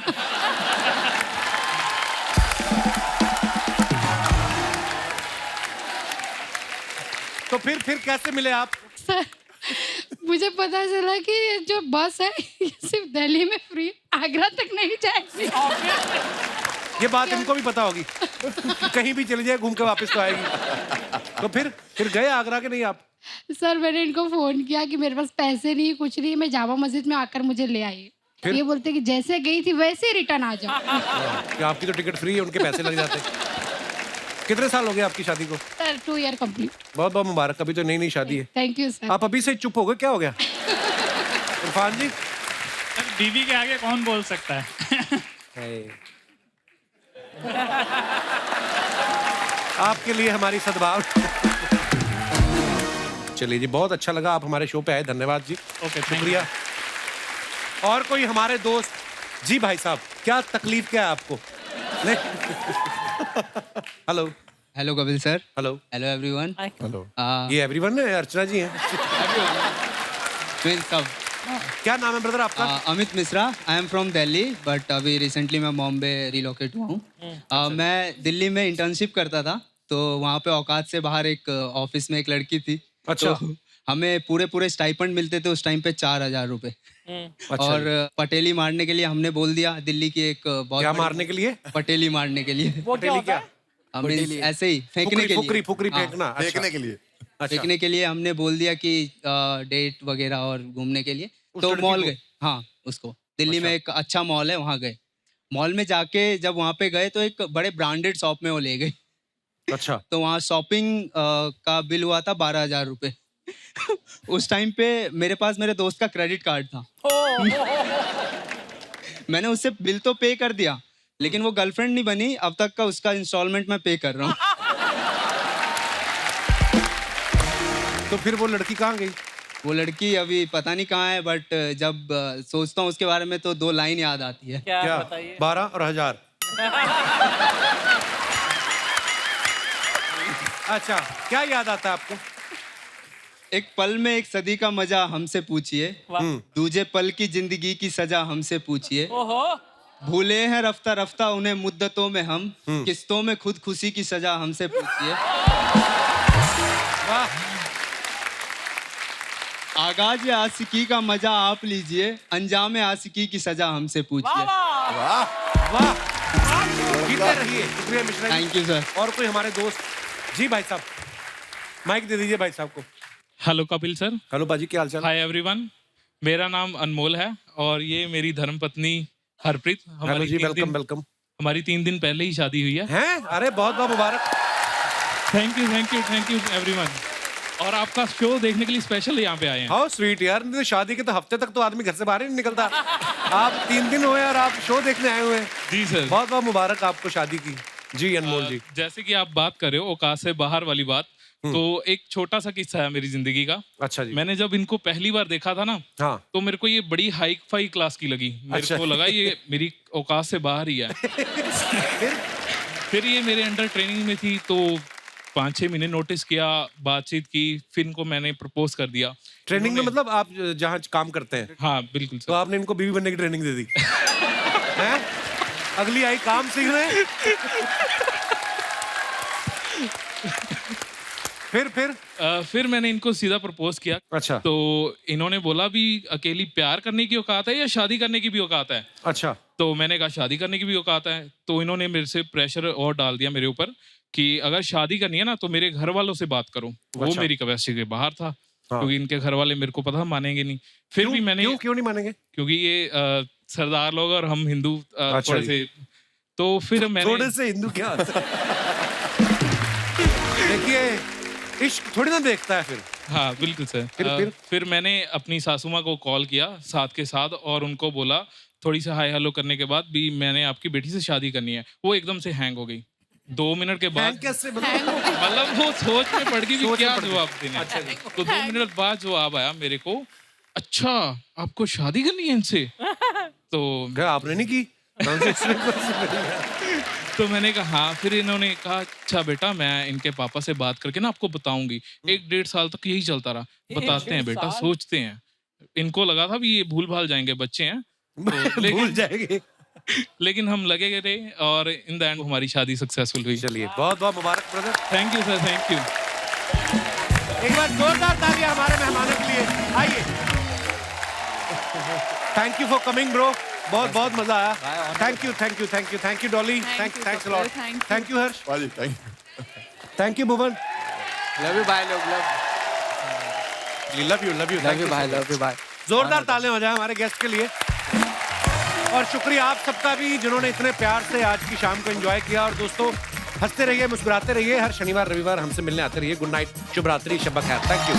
A: तो फिर कैसे मिले आप?
O: सर मुझे पता चला कि ये जो बस है ये सिर्फ दिल्ली में फ्री, आगरा तक नहीं जाएगी।
A: ये बात इनको भी पता होगी कि कहीं भी चली जाए घूम के वापस तो आएगी। तो फिर गए आगरा के नहीं आप?
O: सर मैंने इनको फोन किया कि मेरे पास पैसे नहीं, कुछ नहीं, मैं जामा मस्जिद में आकर मुझे ले आई। ये बोलते कि जैसे गई थी वैसे ही रिटर्न आ जाओ।
A: कि आपकी तो टिकट फ्री है, उनके पैसे लग जाते। कितने साल हो गए आपकी शादी को?
O: Sir 2 year complete.
A: बहुत बहुत मुबारक, अभी तो नई शादी है।
O: Thank you sir.
A: आप अभी से चुप हो गए, क्या हो गया? इरफान जी
P: टीवी के आगे कौन बोल सकता है?
A: आपके लिए हमारी सद्भाव। चलिए जी, बहुत अच्छा लगा आप हमारे शो पे आए, धन्यवाद जी।
P: ओके,
A: शुक्रिया। और कोई हमारे दोस्त? जी भाई साहब, क्या तकलीफ क्या है आपको? नहीं। Hello.
Q: Hello Kapil sir.
A: Hello.
Q: Hello everyone.
A: Hello. ये एवरीवन है, अर्चना जी हैं।
Q: ट्विंस सब।
A: क्या नाम है ब्रदर आपका?
Q: Amit Mishra. I am from Delhi but अभी रिसेंटली मैं बॉम्बे रिलोकेट हुआ हूँ। मैं दिल्ली में इंटर्नशिप करता था, तो वहाँ पे औकात से बाहर एक ऑफिस में एक लड़की थी।
A: अच्छा।
Q: तो हमें पूरे स्टाइपेंड मिलते थे उस टाइम पे 4,000 रुपए।
A: अच्छा।
Q: और पटेली मारने के लिए हमने बोल दिया दिल्ली की एक बहुत
A: क्या
Q: बड़ी-
A: मारने के लिए?
Q: पटेली मारने के लिए।
A: वो क्या होता है?
Q: ऐसे ही फेंकने के लिए।
A: फुकरी
Q: हाँ।
A: फेंकना। अच्छा।
F: फेंकने के लिए।
Q: फेंकने के लिए हमने बोल दिया कि डेट वगैरह और घूमने के लिए।
A: उस
Q: तो
A: लड़की
Q: मॉल
A: को?
Q: गए। हाँ, उसको दिल्ली में एक अच्छा मॉल है, वहाँ गए। मॉल में जाके जब वहाँ पे गए तो एक बड़े ब्रांडेड शॉप में वो ले गई।
A: अच्छा।
Q: तो वहाँ शॉपिंग का बिल हुआ था 12,000 रुपए। उस टाइम पे मेरे पास मेरे दोस्त का क्रेडिट कार्ड था। मैंने उससे बिल तो पे कर दिया, लेकिन वो गर्लफ्रेंड नहीं बनी अब तक का, उसका इंस्टॉलमेंट मैं पे कर रहा हूँ।
A: तो फिर वो लड़की कहाँ गई?
Q: वो लड़की अभी पता नहीं कहाँ है, बट जब सोचता हूँ उसके बारे में तो 2 लाइन याद आती है।
A: क्या? 12 और 1000। अच्छा, क्या याद आता है आपको?
Q: एक पल में एक सदी का मजा हमसे पूछिए, दूजे पल की जिंदगी की सजा हमसे पूछिए। भूले हैं रफ्ता रफ्ता उन्हें मुद्दतों में हम, किस्तों में खुद खुशी की सजा हमसे पूछिए। आगाज आशिकी का मजा आप लीजिए, अंजाम आशिकी की सजा हमसे पूछिए।
A: वाह वाह, जीते रहिए। शुक्रिया Mishra ji.
Q: Thank you sir.
A: और कोई हमारे दोस्त? जी भाई साहब, माइक दे दीजिए भाई साहब को।
P: Hello Kapil sir.
A: हेलो बाजी, क्या हालचाल?
P: हाय एवरीवन, मेरा नाम अनमोल है और ये मेरी धर्मपत्नी हरप्रीत।
A: हेलो जी, वेलकम वेलकम।
P: हमारी 3 दिन पहले ही शादी हुई है।
A: हैं? अरे बहुत बहुत मुबारक।
P: Thank you everyone. और आपका शो देखने के लिए स्पेशल यहाँ पे आए हैं।
A: हाउ स्वीट यार, नहीं तो शादी के तो हफ्ते तक तो आदमी घर से बाहर ही नहीं निकलता। आप 3 दिन हुए और आप शो देखने आए हुए हैं।
P: जी सर।
A: बहुत बहुत मुबारक आपको शादी की। जी अनमोल जी।
P: जैसे कि आप बात कर रहे हो औकात से बाहर वाली बात, तो एक छोटा सा किस्सा है मेरी जिंदगी का।
A: अच्छा जी।
P: मैंने जब इनको पहली बार देखा था ना,
A: हाँ।
P: तो मेरे को ये बड़ी हाई फाई क्लास की लगी। मेरे
A: अच्छा।
P: को लगा ये मेरी औकात से बाहर ही है। फिर ये मेरे अंडर ट्रेनिंग में थी, तो 5-6 महीने नोटिस किया, बातचीत की, फिर इनको मैंने प्रपोज कर दिया।
A: ट्रेनिंग में मतलब आप जहाँ काम करते हैं?
P: हाँ बिल्कुल सर।
A: तो आपने इनको बीवी बनने की ट्रेनिंग दे दी? हैं? अगली आई काम सीखने। फिर
P: मैंने इनको सीधा प्रपोज किया।
A: अच्छा।
P: तो इन्होंने बोला भी अकेली प्यार करने की औकात है या शादी करने की भी औकात है?
A: अच्छा।
P: तो मैंने कहा शादी करने की भी औकात है। तो इन्होंने मेरे से प्रेशर और डाल दिया मेरे ऊपर कि अगर शादी करनी है ना तो मेरे घर वालों से बात करो। वो
A: अच्छा।
P: मेरी कैपेसिटी के बाहर था।
A: हाँ।
P: क्योंकि इनके घर वाले मेरे को पता मानेंगे नहीं। फिर भी मैंने
A: क्यों नहीं मानेंगे?
P: क्योंकि ये सरदार लोग और हम हिंदू
A: अच्छा
P: थोड़े से, तो फिर मैंने
A: थोड़े से हिंदू क्या होता है? देखिए, इश्क थोड़ी ना देखता है फिर।
P: हाँ बिल्कुल सर। फिर मैंने अपनी सासू माँ को कॉल किया साथ के साथ और उनको बोला, थोड़ी सी हाय हेलो करने के बाद भी मैंने आपकी बेटी से शादी करनी है। वो एकदम से हैंग हो गई। 2 मिनट के बाद मतलब वो सोच में पड़ गई भी क्या जवाब देना। अच्छा जी। तो 2 मिनट बाद जवाब आया मेरे को, अच्छा आपको शादी करनी है इनसे? तो
A: आपने नहीं की?
P: तो मैंने कहा हाँ। फिर इन्होंने कहा अच्छा बेटा मैं इनके पापा से बात करके ना आपको बताऊंगी। 1-1.5 साल तक यही चलता रहा। बताते हैं बेटा, सोचते हैं। इनको लगा था भी ये भूल भाल जाएंगे, बच्चे हैं तो
A: भूल जाएंगे।
P: लेकिन हम लगे थे और इन द एंड हमारी शादी सक्सेसफुल हुई।
A: चलिए बहुत बहुत मुबारक brother.
P: Thank you sir, thank you.
A: एक बार जोरदार तालियां हमारे मेहमानों के लिए। आइए। Thank you for coming bro. बहुत बहुत मजा आया। Thank you Dolly. Thanks a lot. Thank you Harsh. Thank you Bhuvan.
H: Love you bye.
A: Love you bye. जोरदार तालियां हो जाए हमारे गेस्ट के लिए। और शुक्रिया आप सबका भी जिन्होंने इतने प्यार से आज की शाम को एंजॉय किया। और दोस्तों हंसते रहिए, मुस्कुराते रहिए। हर शनिवार रविवार हमसे मिलने आते रहिए। गुड नाइट, शुभ रात्रि, शब बखैर। Thank you.